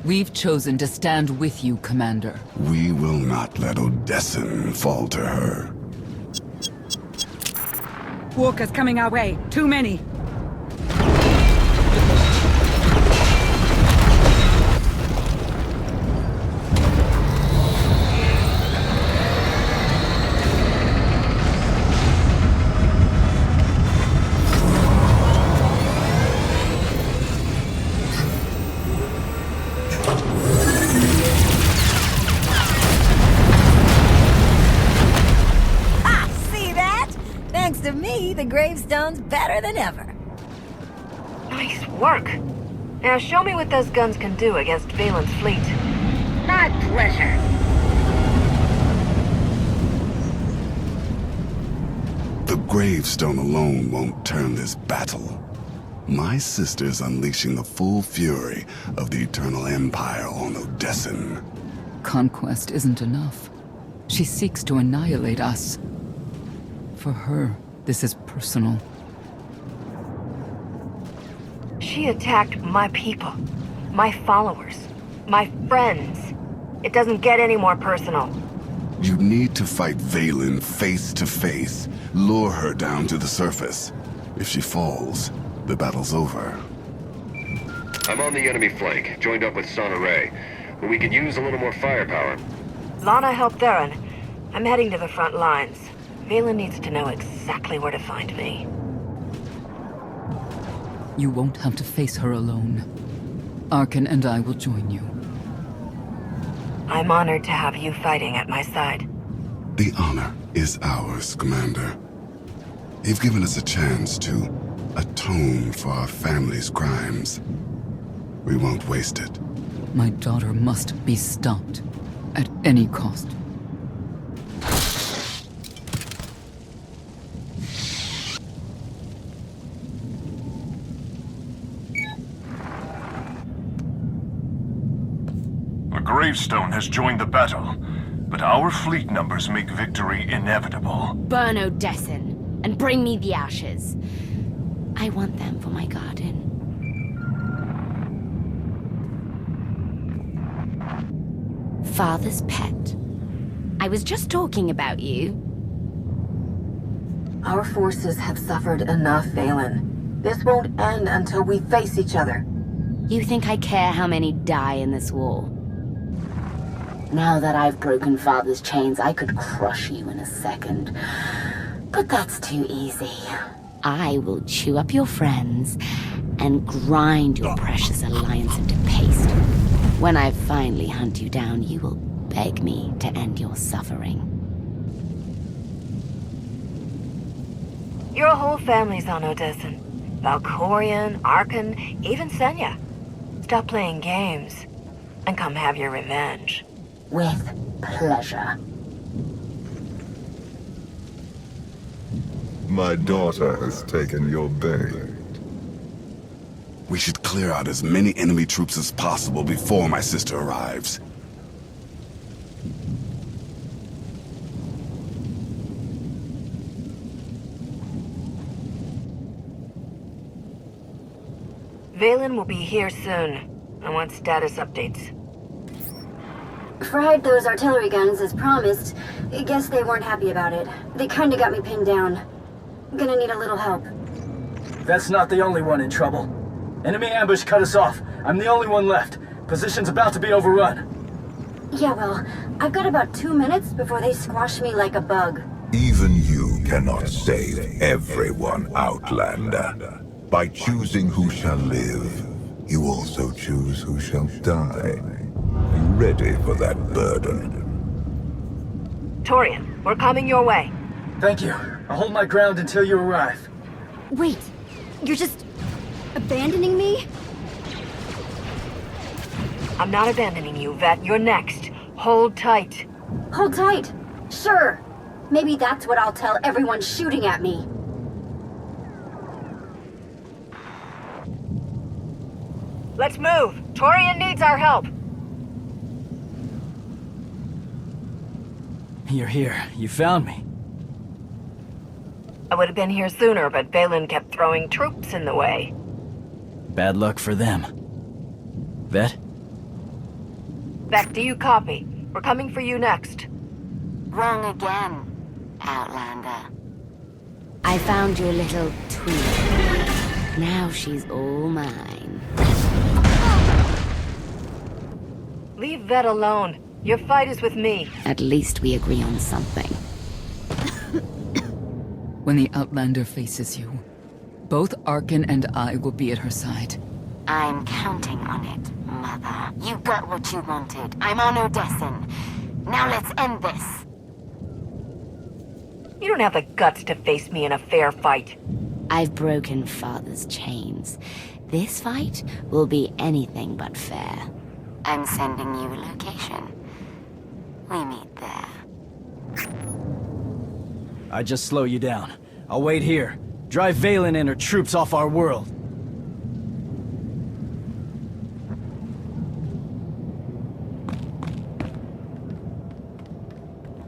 Speaker 6: We've chosen to stand with you, Commander.
Speaker 12: We will not let Odessan fall to her.
Speaker 6: Walkers coming our way. Too many.
Speaker 10: The gravestone's better than ever.
Speaker 5: Nice work. Now show me what those guns can do against Vaylin's fleet.
Speaker 15: My pleasure.
Speaker 12: The gravestone alone won't turn this battle. My sister's unleashing the full fury of the Eternal Empire on Odessan.
Speaker 6: Conquest isn't enough. She seeks to annihilate us. For her, this is personal.
Speaker 5: She attacked my people, my followers, my friends. It doesn't get any more personal.
Speaker 12: You need to fight Vaylin face to face. Lure her down to the surface. If she falls, the battle's over.
Speaker 3: I'm on the enemy flank, joined up with Sonore, but we could use a little more firepower.
Speaker 5: Lana helped Theron. I'm heading to the front lines. Vaylin needs to know exactly where to find me.
Speaker 17: You won't have to face her alone. Arcann and I will join you.
Speaker 5: I'm honored to have you fighting at my side.
Speaker 12: The honor is ours, Commander. You've given us a chance to atone for our family's crimes. We won't waste it.
Speaker 17: My daughter must be stopped. At any cost.
Speaker 18: The gravestone has joined the battle, but our fleet numbers make victory inevitable.
Speaker 2: Burn Odessin, and bring me the ashes. I want them for my garden. Father's pet. I was just talking about you.
Speaker 7: Our forces have suffered enough, Vaylin. This won't end until we face each other.
Speaker 2: You think I care how many die in this war? Now that I've broken Father's chains, I could crush you in a second. But that's too easy. I will chew up your friends and grind your precious alliance into paste. When I finally hunt you down, you will beg me to end your suffering.
Speaker 5: Your whole family's on Odessin. Valkorion, Arcann, even Senya. Stop playing games and come have your revenge.
Speaker 2: With pleasure.
Speaker 8: My daughter has taken your bait.
Speaker 12: We should clear out as many enemy troops as possible before my sister arrives.
Speaker 5: Vaylin will be here soon. I want status updates.
Speaker 15: Fried those artillery guns as promised. I guess they weren't happy about it. They kinda got me pinned down. Gonna need a little help.
Speaker 11: That's not the only one in trouble. Enemy ambush cut us off. I'm the only one left. Position's about to be overrun.
Speaker 15: Yeah, well, I've got about 2 minutes before they squash me like a bug.
Speaker 8: Even you cannot save everyone, Outlander. By choosing who shall live, you also choose who shall die. Be ready for that burden.
Speaker 5: Torian, we're coming your way.
Speaker 11: Thank you. I'll hold my ground until you arrive.
Speaker 15: Wait, you're just abandoning me?
Speaker 5: I'm not abandoning you, Vet. You're next. Hold tight.
Speaker 15: Hold tight. Sure. Maybe that's what I'll tell everyone shooting at me.
Speaker 5: Let's move. Torian needs our help.
Speaker 11: You're here. You found me.
Speaker 5: I would have been here sooner, but Vaylin kept throwing troops in the way.
Speaker 11: Bad luck for them. Vet?
Speaker 5: Beck, do you copy? We're coming for you next.
Speaker 2: Wrong again, Outlander. I found your little tweet. Now she's all mine.
Speaker 5: Leave Vet alone. Your fight is with me.
Speaker 2: At least we agree on something.
Speaker 17: When the Outlander faces you, both Arcann and I will be at her side.
Speaker 2: I'm counting on it, Mother. You got what you wanted. I'm on Odessin. Now let's end this.
Speaker 5: You don't have the guts to face me in a fair fight.
Speaker 2: I've broken Father's chains. This fight will be anything but fair. I'm sending you a location. We meet there.
Speaker 11: I just slow you down. I'll wait here. Drive Vaylin and her troops off our world.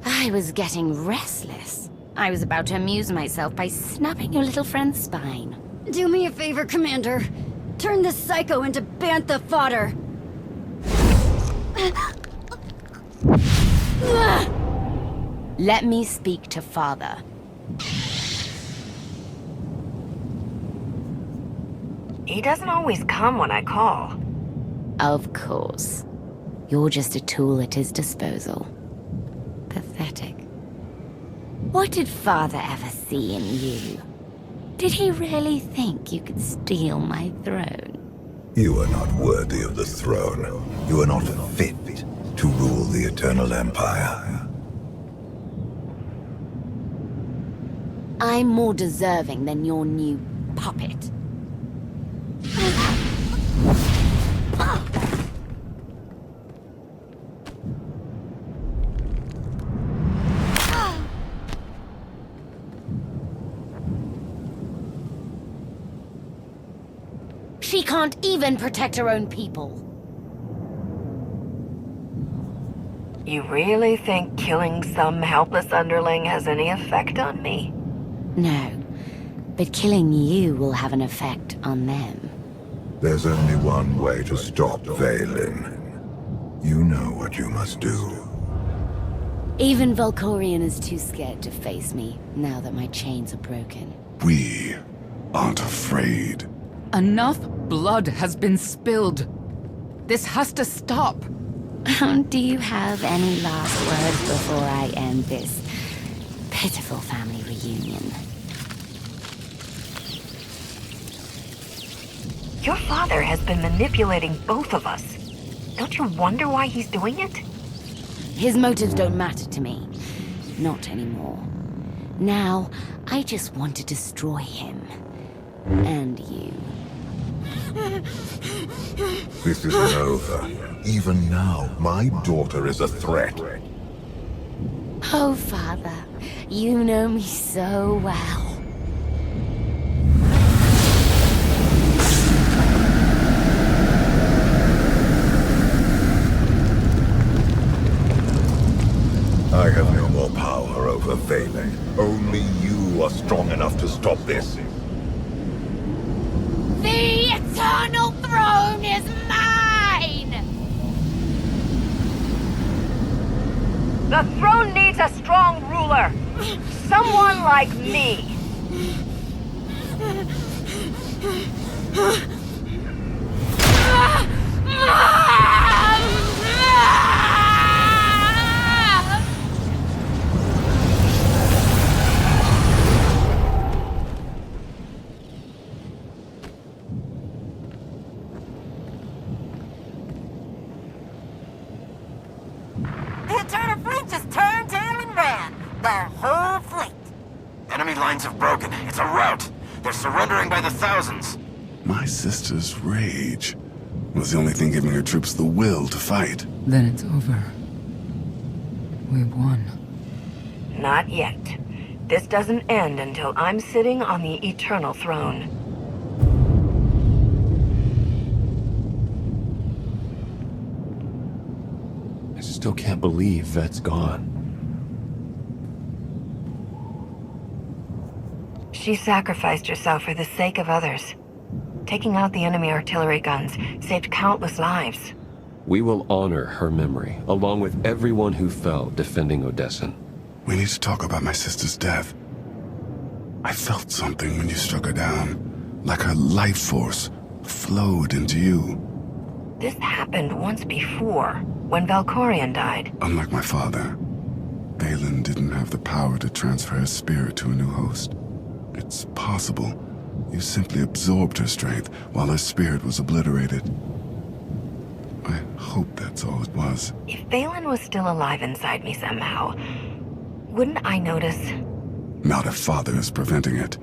Speaker 2: I was getting restless. I was about to amuse myself by snubbing your little friend's spine.
Speaker 15: Do me a favor, Commander. Turn this psycho into bantha fodder.
Speaker 2: Let me speak to Father.
Speaker 5: He doesn't always come when I call.
Speaker 2: Of course. You're just a tool at his disposal. Pathetic. What did Father ever see in you? Did he really think you could steal my throne?
Speaker 8: You are not worthy of the throne. You are not fit to rule the Eternal Empire.
Speaker 2: I'm more deserving than your new puppet. She can't even protect her own people.
Speaker 5: You really think killing some helpless underling has any effect on me?
Speaker 2: No, but killing you will have an effect on them.
Speaker 8: There's only one way to stop Vaylin. You know what you must do.
Speaker 2: Even Valkorion is too scared to face me, now that my chains are broken.
Speaker 12: We aren't afraid.
Speaker 17: Enough blood has been spilled. This has to stop.
Speaker 2: Do you have any last words before I end this pitiful family reunion?
Speaker 5: Your father has been manipulating both of us. Don't you wonder why he's doing it?
Speaker 2: His motives don't matter to me. Not anymore. Now, I just want to destroy him. And you.
Speaker 8: This isn't over. Even now, my daughter is a threat.
Speaker 2: Oh, Father, you know me so well.
Speaker 8: I have no more power over Vaylin. Only you are strong enough to stop this.
Speaker 2: The Eternal Throne is mine!
Speaker 5: The throne needs a strong ruler. Someone like me.
Speaker 10: The Eternal Fleet just turned tail and ran. The whole fleet.
Speaker 3: Enemy lines have broken. It's a rout. They're surrendering by the thousands.
Speaker 12: My sister's rage was the only thing giving her troops the will to fight.
Speaker 17: Then it's over. We won.
Speaker 5: Not yet. This doesn't end until I'm sitting on the Eternal Throne.
Speaker 19: I still can't believe Vet's gone.
Speaker 5: She sacrificed herself for the sake of others. Taking out the enemy artillery guns saved countless lives.
Speaker 19: We will honor her memory, along with everyone who fell defending Odessen.
Speaker 12: We need to talk about my sister's death. I felt something when you struck her down, like her life force flowed into you.
Speaker 5: This happened once before, when Valkorion died.
Speaker 12: Unlike my father, Vaylin didn't have the power to transfer her spirit to a new host. It's possible you simply absorbed her strength while her spirit was obliterated. I hope that's all it was.
Speaker 5: If Vaylin was still alive inside me somehow, wouldn't I notice?
Speaker 12: Not if father is preventing it.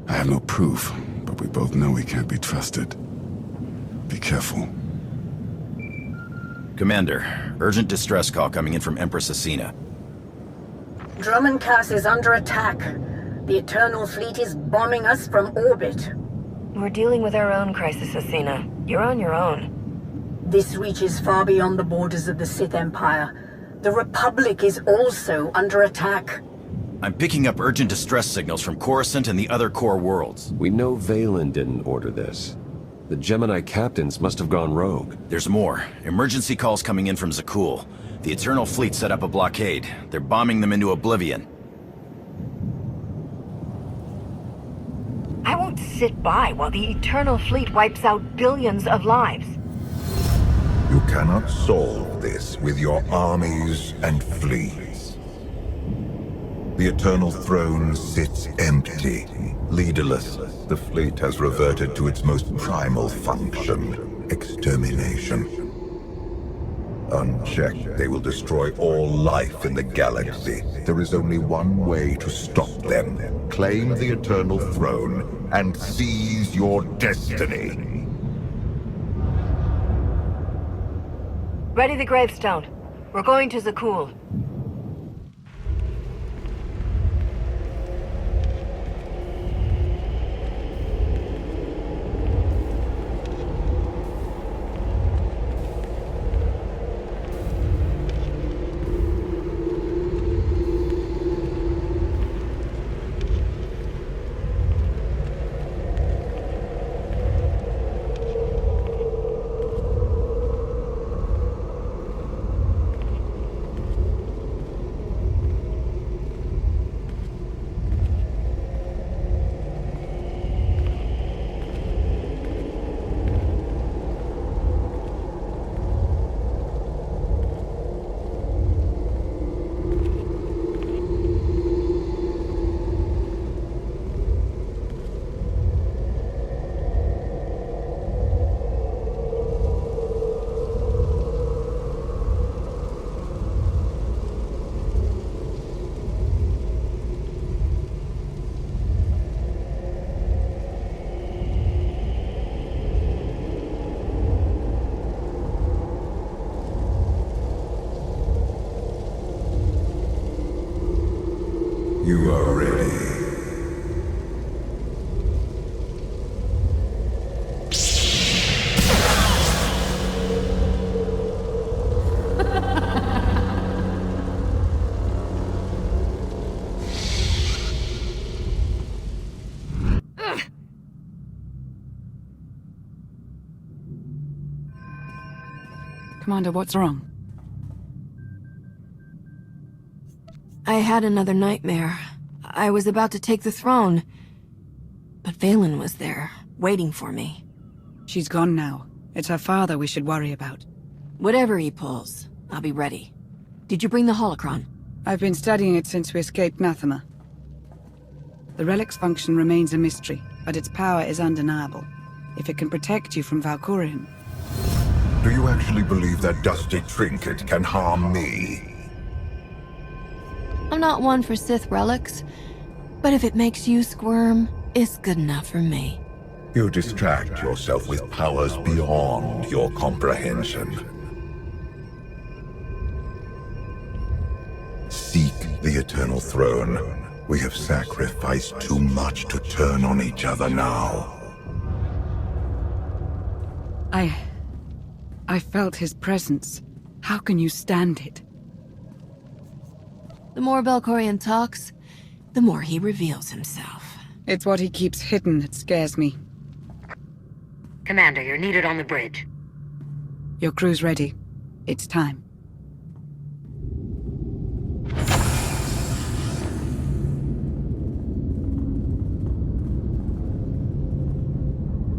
Speaker 12: I have no proof, but we both know he can't be trusted. Be careful.
Speaker 13: Commander, urgent distress call coming in from Empress Asina.
Speaker 22: Drummond is under attack. The Eternal Fleet is bombing us from orbit.
Speaker 5: We're dealing with our own crisis, Asina. You're on your own.
Speaker 22: This reaches far beyond the borders of the Sith Empire. The Republic is also under attack.
Speaker 13: I'm picking up urgent distress signals from Coruscant and the other core worlds.
Speaker 19: We know Vaylin didn't order this. The Gemini captains must have gone rogue.
Speaker 13: There's more. Emergency calls coming in from Zakul. The Eternal Fleet set up a blockade. They're bombing them into oblivion.
Speaker 5: I won't sit by while the Eternal Fleet wipes out billions of lives.
Speaker 8: You cannot solve this with your armies and fleets. The Eternal Throne sits empty, leaderless. The fleet has reverted to its most primal function, extermination. Unchecked, they will destroy all life in the galaxy. There is only one way to stop them. Claim the Eternal Throne and seize your destiny.
Speaker 5: Ready the gravestone. We're going to Zakul.
Speaker 8: You are ready.
Speaker 6: Commander, what's wrong?
Speaker 7: I had another nightmare. I was about to take the throne. But Valen was there, waiting for me.
Speaker 6: She's gone now. It's her father we should worry about.
Speaker 7: Whatever he pulls, I'll be ready. Did you bring the holocron?
Speaker 6: I've been studying it since we escaped Nathema. The relic's function remains a mystery, but its power is undeniable. If it can protect you from Valkyrian.
Speaker 8: Do you actually believe that dusty trinket can harm me?
Speaker 7: I'm not one for Sith relics, but if it makes you squirm, it's good enough for me.
Speaker 8: You distract yourself with powers beyond your comprehension. Seek the Eternal Throne. We have sacrificed too much to turn on each other now.
Speaker 6: I felt his presence. How can you stand it?
Speaker 7: The more Valkyrian talks, the more he reveals himself.
Speaker 6: It's what he keeps hidden that scares me.
Speaker 10: Commander, you're needed on the bridge.
Speaker 6: Your crew's ready. It's time.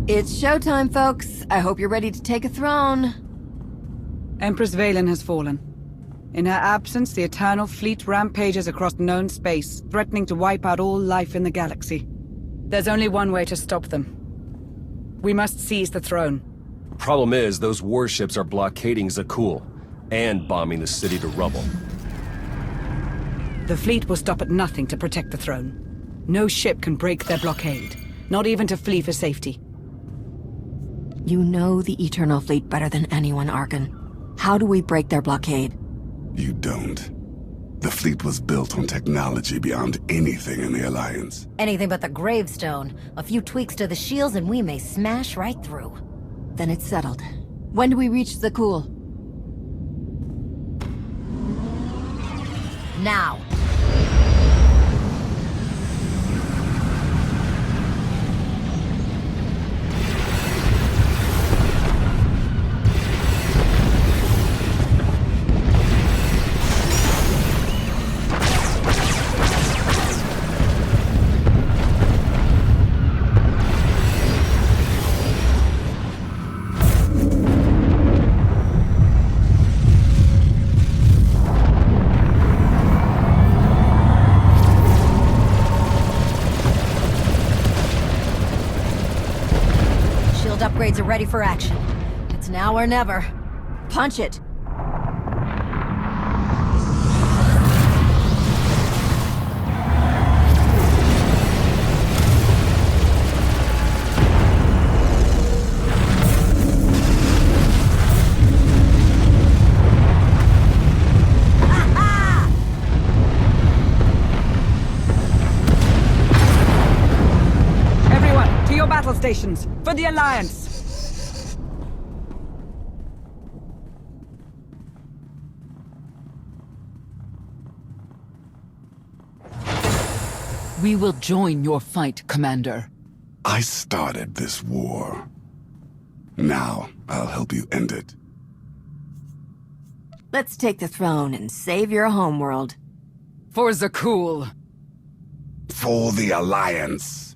Speaker 7: It's showtime, folks. I hope you're ready to take a throne.
Speaker 6: Empress Valen has fallen. In her absence, the Eternal Fleet rampages across known space, threatening to wipe out all life in the galaxy. There's only one way to stop them. We must seize the throne.
Speaker 19: Problem is, those warships are blockading Zakul, and bombing the city to rubble.
Speaker 6: The fleet will stop at nothing to protect the throne. No ship can break their blockade, not even to flee for safety.
Speaker 7: You know the Eternal Fleet better than anyone, Arcann. How do we break their blockade?
Speaker 12: You don't. The fleet was built on technology beyond anything in the Alliance.
Speaker 10: Anything but the gravestone. A few tweaks to the shields and we may smash right through.
Speaker 7: Then it's settled. When do we reach Zakul?
Speaker 10: Now.
Speaker 7: upgrades are ready for action. It's now or never. Punch it!
Speaker 6: Battle stations, for the Alliance!
Speaker 17: We will join your fight, Commander.
Speaker 12: I started this war. Now, I'll help you end it.
Speaker 7: Let's take the throne and save your homeworld.
Speaker 17: For Zakul.
Speaker 12: For the Alliance.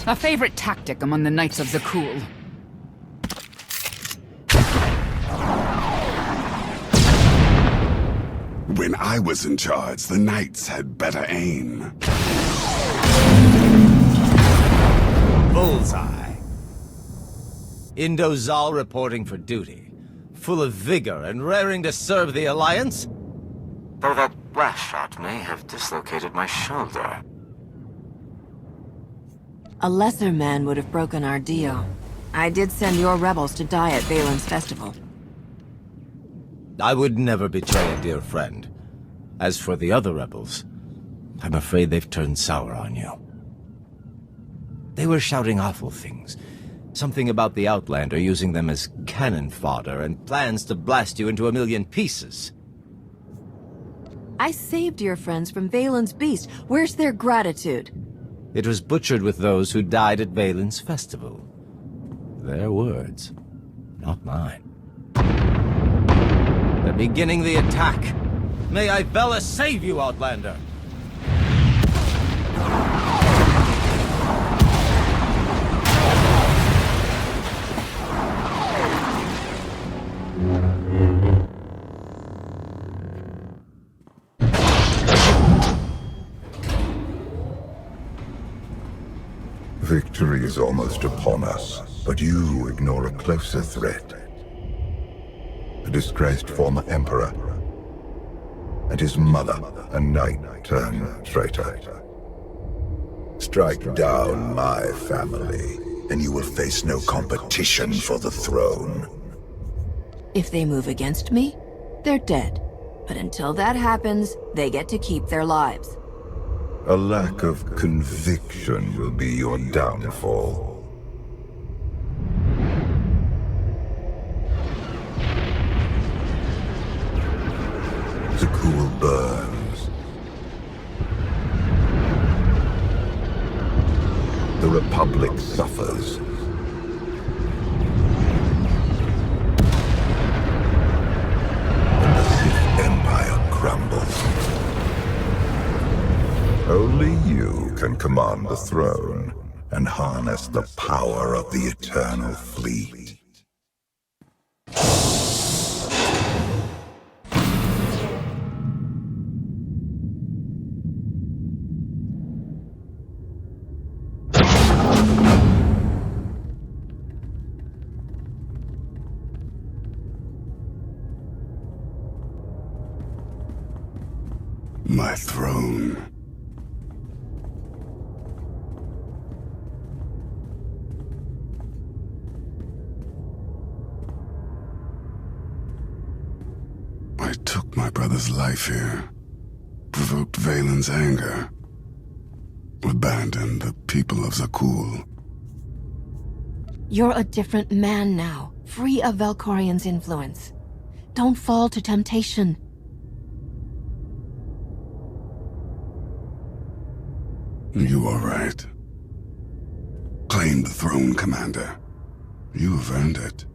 Speaker 17: A favorite tactic among the Knights of Zakul.
Speaker 12: When I was in charge, the Knights had better aim.
Speaker 1: Bullseye. Indozal reporting for duty. Full of vigor and raring to serve the Alliance?
Speaker 20: Though that blast shot may have dislocated my shoulder.
Speaker 7: A lesser man would have broken our deal. I did send your rebels to die at Valen's festival.
Speaker 1: I would never betray a dear friend. As for the other rebels, I'm afraid they've turned sour on you. They were shouting awful things. Something about the Outlander using them as cannon fodder and plans to blast you into a million pieces.
Speaker 7: I saved your friends from Valen's beast. Where's their gratitude?
Speaker 1: It was butchered with those who died at Valen's festival. Their words, not mine. They're beginning the attack. May Ibella save you, Outlander!
Speaker 8: Victory is almost upon us, but you ignore a closer threat. A disgraced former emperor, and his mother, a knight-turned-traitor. Strike down my family, and you will face no competition for the throne.
Speaker 7: If they move against me, they're dead. But until that happens, they get to keep their lives.
Speaker 8: A lack of conviction will be your downfall. Zakul burns. The Republic suffers. And the Sith Empire crumbles. Only you can command the throne and harness the power of the Eternal Fleet.
Speaker 12: My throne. I took my brother's life here, provoked Valen's anger, abandoned the people of Zakul.
Speaker 7: You're a different man now, free of Valkorian's influence. Don't fall to temptation.
Speaker 12: You are right. Claim the throne, Commander. You have earned it.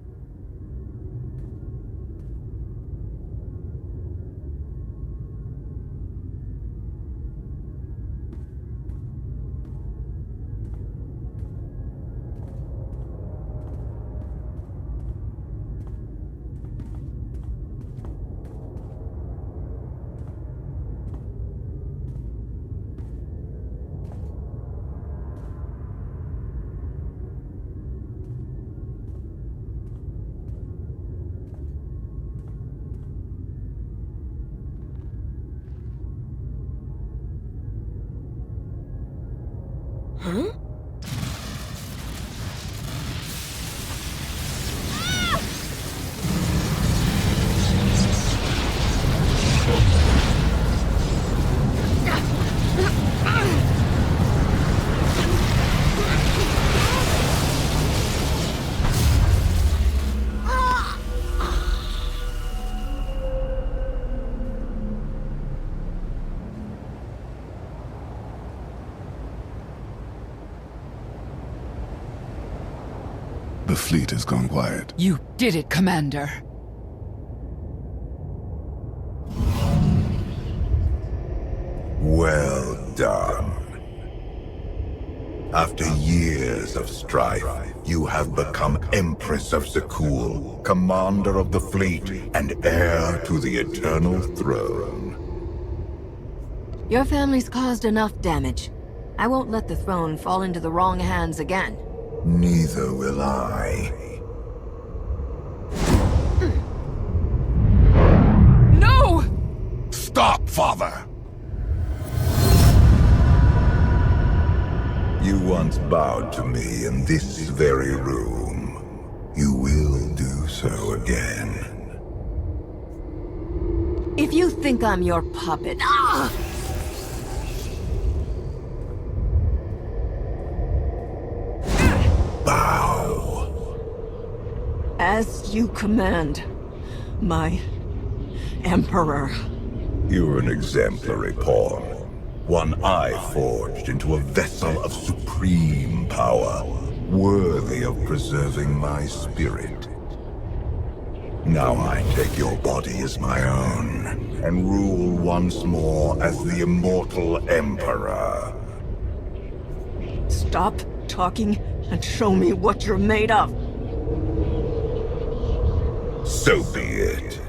Speaker 7: Huh?
Speaker 12: The fleet has gone quiet.
Speaker 6: You did it, Commander.
Speaker 8: Well done. After years of strife, you have become Empress of Zakul, commander of the fleet, and heir to the eternal throne.
Speaker 7: Your family's caused enough damage. I won't let the throne fall into the wrong hands again.
Speaker 8: Neither will I.
Speaker 6: No!
Speaker 12: Stop, Father!
Speaker 8: You once bowed to me in this very room. You will do so again.
Speaker 7: If you think I'm your puppet...
Speaker 8: Bow.
Speaker 7: As you command, my Emperor.
Speaker 8: You're an exemplary pawn. One I forged into a vessel of supreme power, worthy of preserving my spirit. Now I take your body as my own, and rule once more as the immortal Emperor.
Speaker 7: Stop talking and show me what you're made of.
Speaker 8: So be it.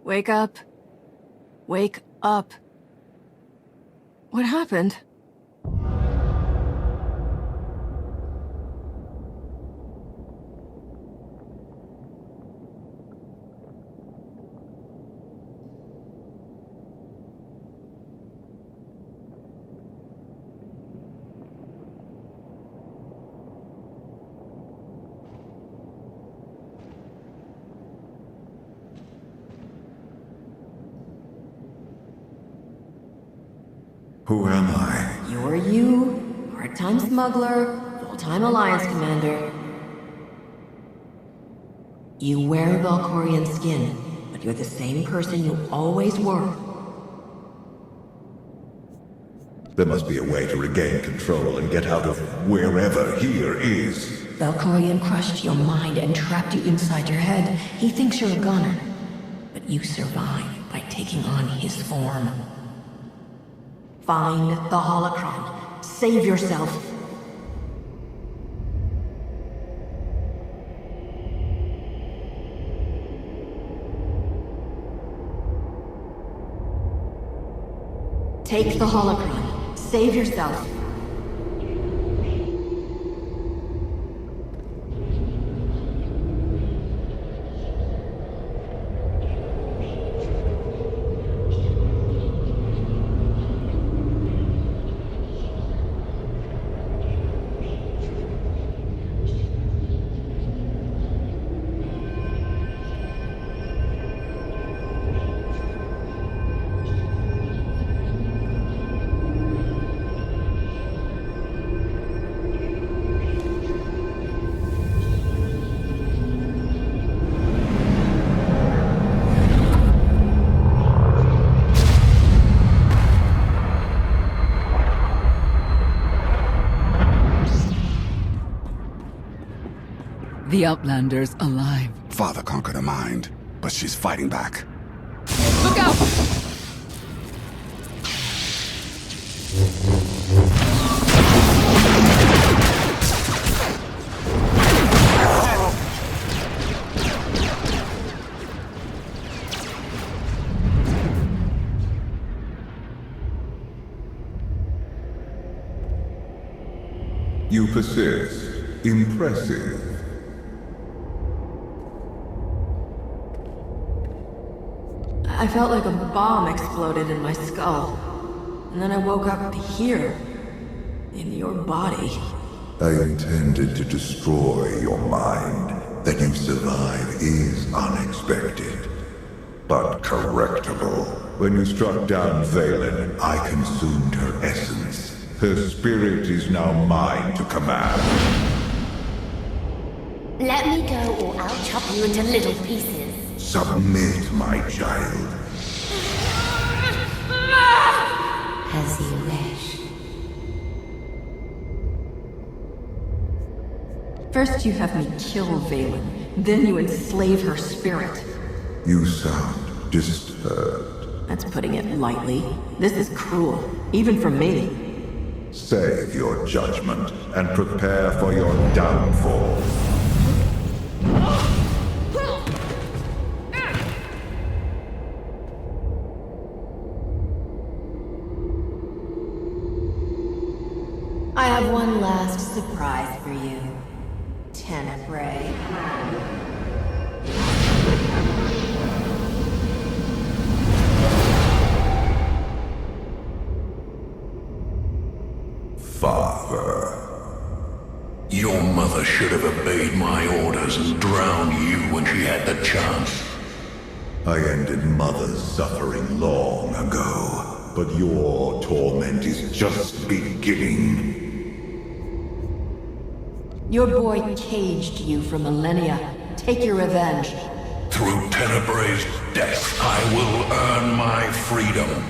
Speaker 7: Wake up. Wake up. What happened?
Speaker 8: Who am I?
Speaker 7: You're you, part-time smuggler, full-time Alliance commander. You wear Valkorian skin, but you're the same person you always were.
Speaker 8: There must be a way to regain control and get out of wherever here is.
Speaker 7: Valkorian crushed your mind and trapped you inside your head. He thinks you're a gunner, but you survive by taking on his form. Find the holocron. Save yourself. Take the holocron. Save yourself.
Speaker 6: The Outlander's alive.
Speaker 12: Father conquered her mind, but she's fighting back.
Speaker 6: Look out!
Speaker 8: You persist. Impressive.
Speaker 7: I felt like a bomb exploded in my skull. And then I woke up here. In your body.
Speaker 8: I intended to destroy your mind. That you survive is unexpected, but correctable. When you struck down Valen, I consumed her essence. Her spirit is now mine to command.
Speaker 2: Let me go or I'll chop you into little pieces.
Speaker 8: Submit, my child.
Speaker 2: As you wish.
Speaker 7: First you have me kill Valen, then you enslave her spirit.
Speaker 8: You sound disturbed.
Speaker 7: That's putting it lightly. This is cruel, even for me.
Speaker 8: Save your judgment and prepare for your downfall.
Speaker 7: I have one last surprise for you, Tenebrae.
Speaker 8: Father.
Speaker 21: Your mother should have obeyed my orders and drowned you when she had the chance.
Speaker 8: I ended Mother's suffering long ago, but your torment is just beginning.
Speaker 7: Your boy caged you for millennia. Take your revenge.
Speaker 21: Through Tenebrae's death, I will earn my freedom.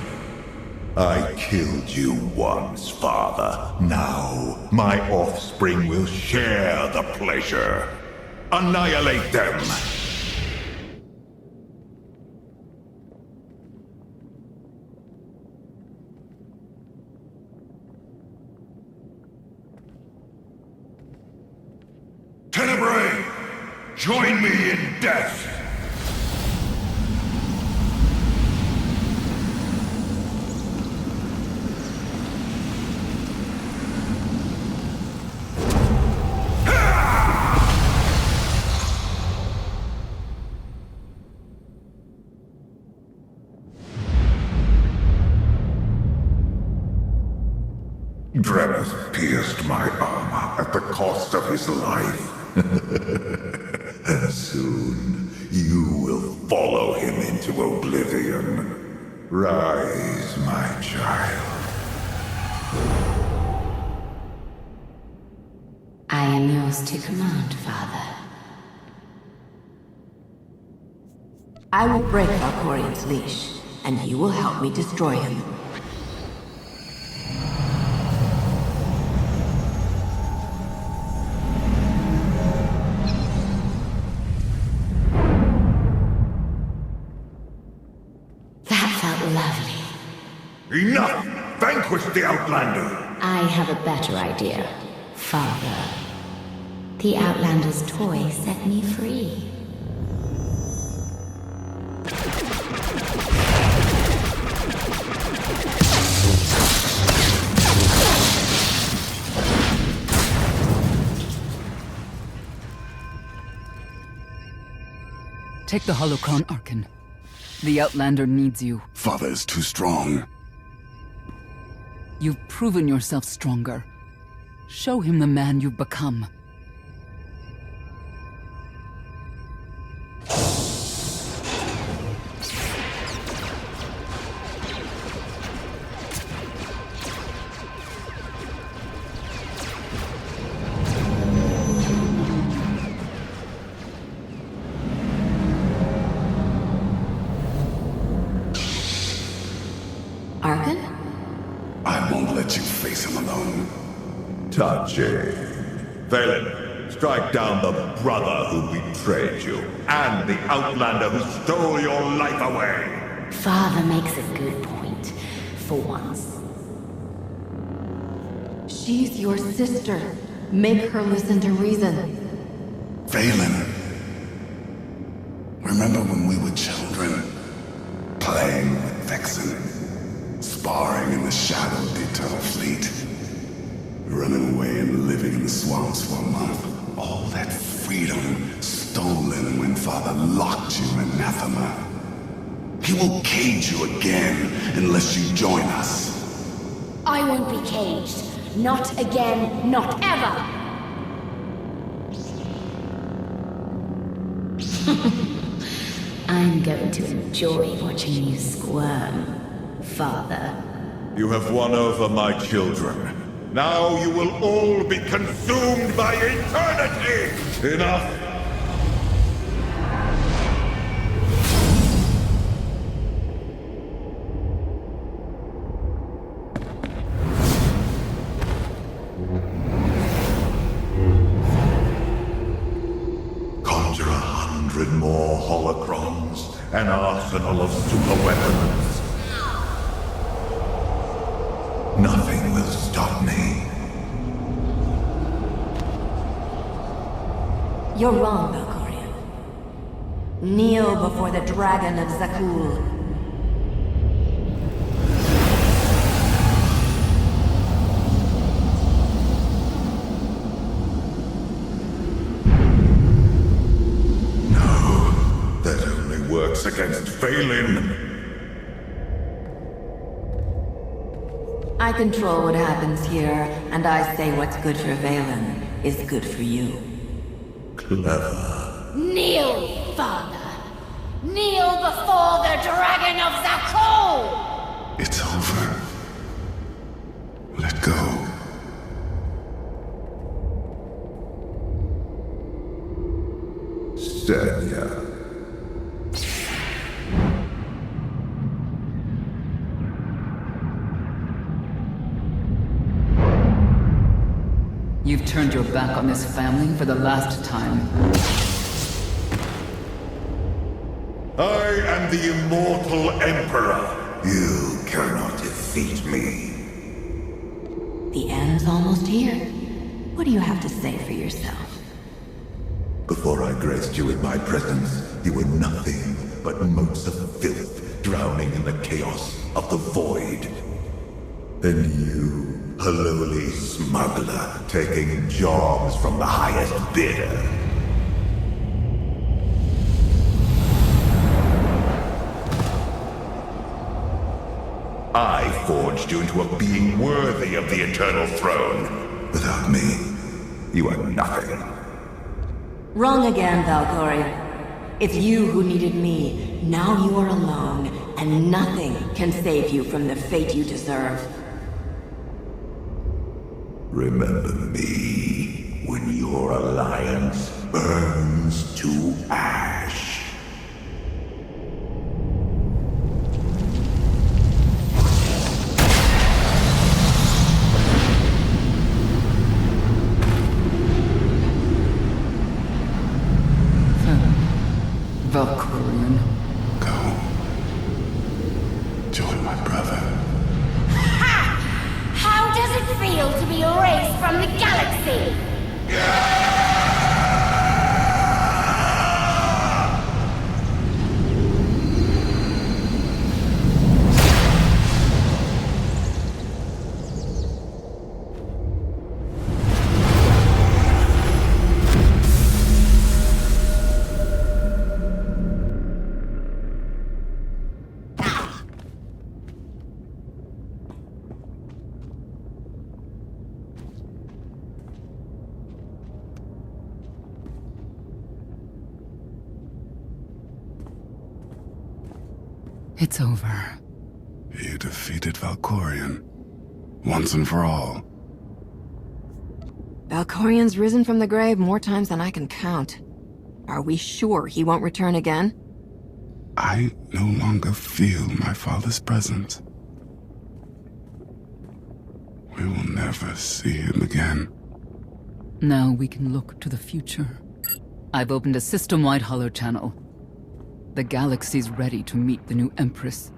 Speaker 8: I killed you once, Father. Now, my offspring will share the pleasure. Annihilate them!
Speaker 21: Tenebrae, join me in death!
Speaker 8: Dreneth pierced my armor at the cost of his life. And soon, you will follow him into oblivion. Rise, my child.
Speaker 2: I am yours to command, Father.
Speaker 7: I will break Valkorian's leash, and you will help me destroy him.
Speaker 8: Enough! Vanquish the Outlander!
Speaker 2: I have a better idea, Father. The Outlander's toy set me free.
Speaker 6: Take the holocron, Arcann. The Outlander needs you.
Speaker 12: Father is too strong.
Speaker 6: You've proven yourself stronger. Show him the man you've become.
Speaker 2: Arcann?
Speaker 12: I won't let you face him alone.
Speaker 8: Touching. Valen,
Speaker 9: Strike down the brother who betrayed you, and the outlander who stole your life away.
Speaker 2: Father makes a good point, for once.
Speaker 7: She's your sister. Make her listen to reason.
Speaker 12: Vaylin. Remember when we were children? Playing with Vexen. Sparring in the shadow of the Eternal Fleet. Running away and living in the swamps for a month. All that freedom stolen when Father locked you in anathema. He will cage you again unless you join us.
Speaker 2: I won't be caged. Not again, not ever! I'm going to enjoy watching you squirm, Father.
Speaker 9: You have won over my children. Now you will all be consumed by eternity! Enough! Conjure 100 more holocrons, an arsenal of superweapons. Nothing will stop me.
Speaker 7: You're wrong, Valkyrian. Kneel before the dragon of Zakul.
Speaker 9: No, that only works against Vaylin.
Speaker 7: I control what happens here, and I say what's good for Vaylin is good for you.
Speaker 9: Clever.
Speaker 2: Kneel, Father! Kneel before the Dragon of Zakul!
Speaker 12: It's over. Let go.
Speaker 9: Senya.
Speaker 17: You've turned your back on this family for the last time.
Speaker 9: I am the immortal Emperor. You cannot defeat me.
Speaker 7: The end's almost here. What do you have to say for yourself?
Speaker 9: Before I graced you with my presence, you were nothing but motes of filth drowning in the chaos of the void. And you, a lowly smuggler, taking jobs from the highest bidder. I forged you into a being worthy of the Eternal Throne. Without me, you are nothing.
Speaker 7: Wrong again, Valkyria. It's you who needed me. Now you are alone, and nothing can save you from the fate you deserve.
Speaker 9: Remember me when your alliance burns to ash.
Speaker 17: Valkyrian.
Speaker 12: Go. Join my brother.
Speaker 2: Ha! How does it feel to be erased from the galaxy?
Speaker 17: It's over.
Speaker 12: You defeated Valkyrian. Once and for all.
Speaker 7: Valkyrian's risen from the grave more times than I can count. Are we sure he won't return again?
Speaker 12: I no longer feel my father's presence. We will never see him again.
Speaker 17: Now we can look to the future. I've opened a system-wide holo channel. The galaxy's ready to meet the new Empress.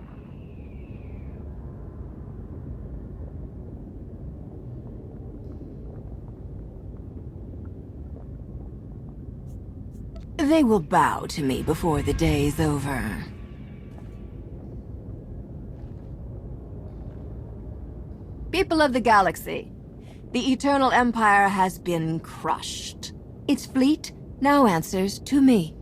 Speaker 7: They will bow to me before the day's over. People of the galaxy, the Eternal Empire has been crushed. Its fleet now answers to me.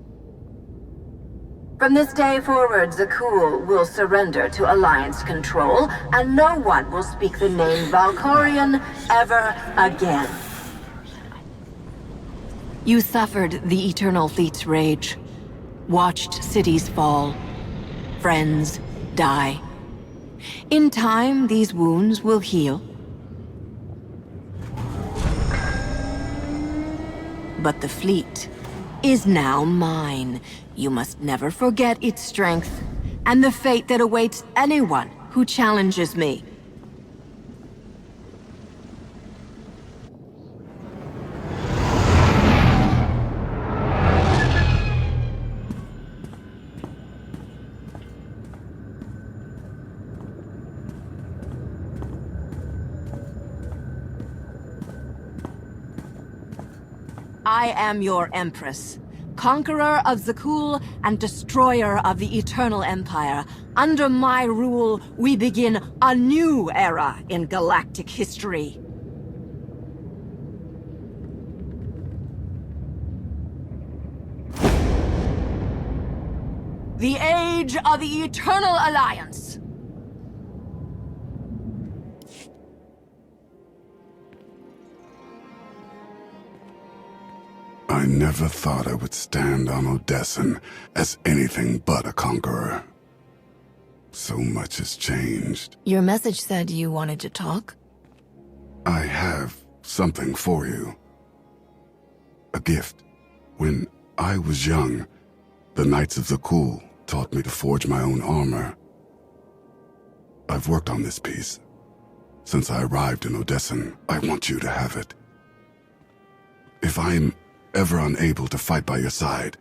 Speaker 7: From this day forward, Zakul will surrender to Alliance control, and no one will speak the name Valkorian ever again. You suffered the Eternal Fleet's rage, watched cities fall, friends die. In time, these wounds will heal. But the fleet is now mine. You must never forget its strength, and the fate that awaits anyone who challenges me. I am your Empress, conqueror of Zakul and destroyer of the Eternal Empire. Under my rule, we begin a new era in galactic history. The Age of the Eternal Alliance.
Speaker 12: I never thought I would stand on Odessan as anything but a conqueror. So much has changed.
Speaker 7: Your message said you wanted to talk?
Speaker 12: I have something for you. A gift. When I was young, the Knights of Zakul taught me to forge my own armor. I've worked on this piece. Since I arrived in Odessan, I want you to have it. If I'm ever unable to fight by your side,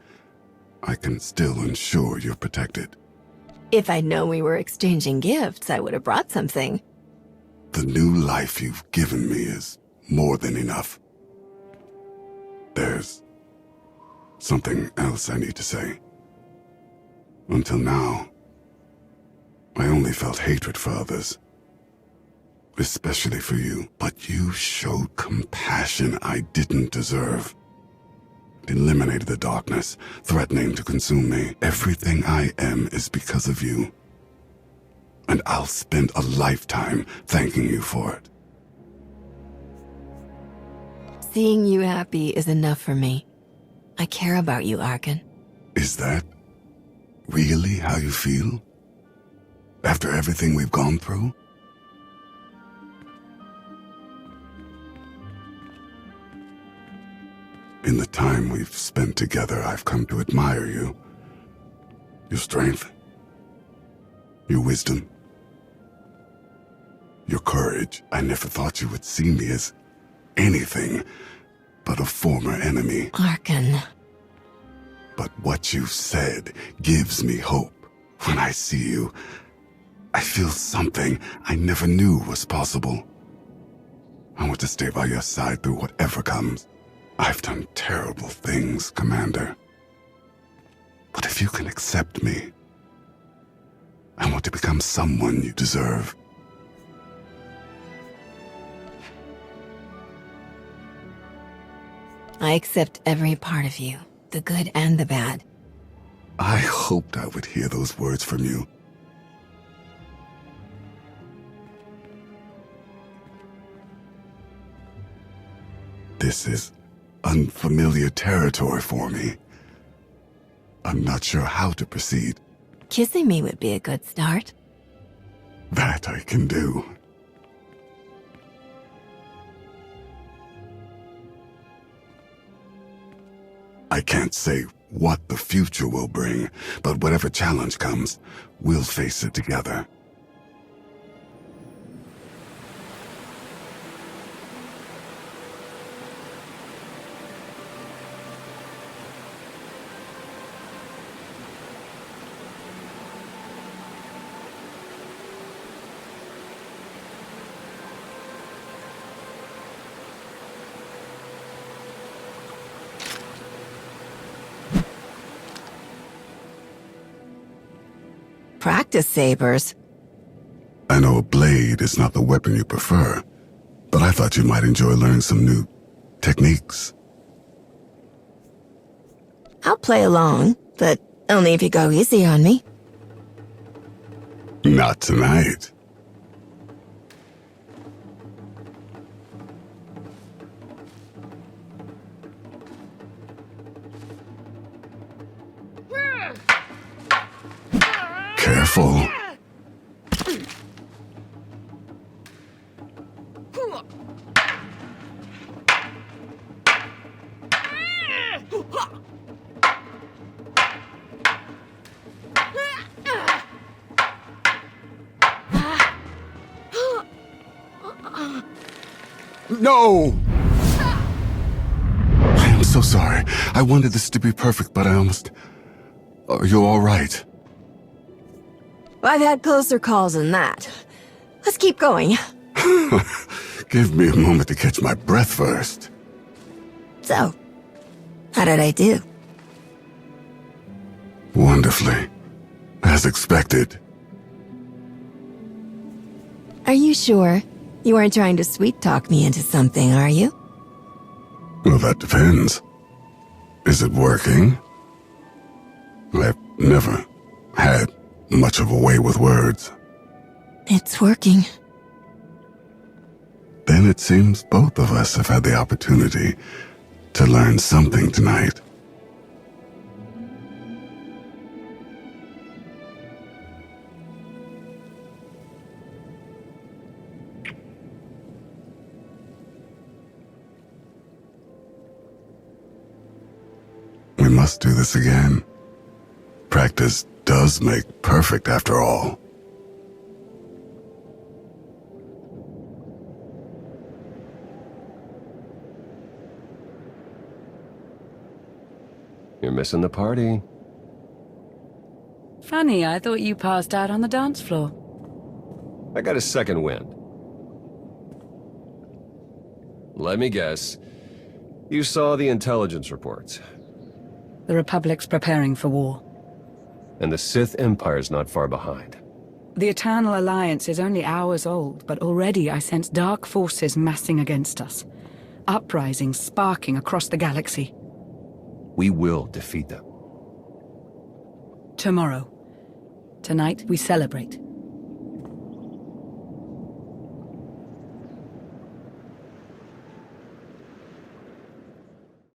Speaker 12: I can still ensure you're protected.
Speaker 7: If I'd known we were exchanging gifts, I would have brought something.
Speaker 12: The new life you've given me is more than enough. There's something else I need to say. Until now, I only felt hatred for others. Especially for you. But you showed compassion I didn't deserve. Eliminated the darkness, threatening to consume me. Everything I am is because of you. And I'll spend a lifetime thanking you for it.
Speaker 7: Seeing you happy is enough for me. I care about you, Arcann.
Speaker 12: Is that really how you feel? After everything we've gone through? In the time we've spent together, I've come to admire you. Your strength. Your wisdom. Your courage. I never thought you would see me as anything but a former enemy.
Speaker 7: Arcann.
Speaker 12: But what you've said gives me hope. When I see you, I feel something I never knew was possible. I want to stay by your side through whatever comes. I've done terrible things, Commander. But if you can accept me, I want to become someone you deserve.
Speaker 7: I accept every part of you, the good and the bad.
Speaker 12: I hoped I would hear those words from you. This is unfamiliar territory for me. I'm not sure how to proceed.
Speaker 7: Kissing me would be a good start.
Speaker 12: That I can do. I can't say what the future will bring, but whatever challenge comes, we'll face it together.
Speaker 7: practice sabers.
Speaker 12: I know a blade is not the weapon you prefer, but I thought you might enjoy learning some new techniques.
Speaker 7: I'll play along, but only if you go easy on me.
Speaker 12: Not tonight. Careful. No! I am so sorry. I wanted this to be perfect, but I almost... Are you all right?
Speaker 7: I've had closer calls than that. Let's keep going.
Speaker 12: Give me a moment to catch my breath first.
Speaker 7: So, how did I do?
Speaker 12: Wonderfully. As expected.
Speaker 7: Are you sure? You weren't trying to sweet-talk me into something, are you?
Speaker 12: Well, that depends. Is it working? I've never had much of a way with words.
Speaker 7: It's working.
Speaker 12: Then it seems both of us have had the opportunity to learn something tonight. We must do this again. Practice does make perfect after all.
Speaker 19: You're missing the party.
Speaker 6: Funny, I thought you passed out on the dance floor.
Speaker 19: I got a second wind. Let me guess. You saw the intelligence reports.
Speaker 6: The Republic's preparing for war.
Speaker 19: And the Sith Empire's not far behind.
Speaker 6: The Eternal Alliance is only hours old, but already I sense dark forces massing against us. Uprisings sparking across the galaxy.
Speaker 19: We will defeat them.
Speaker 6: Tomorrow. Tonight, we celebrate.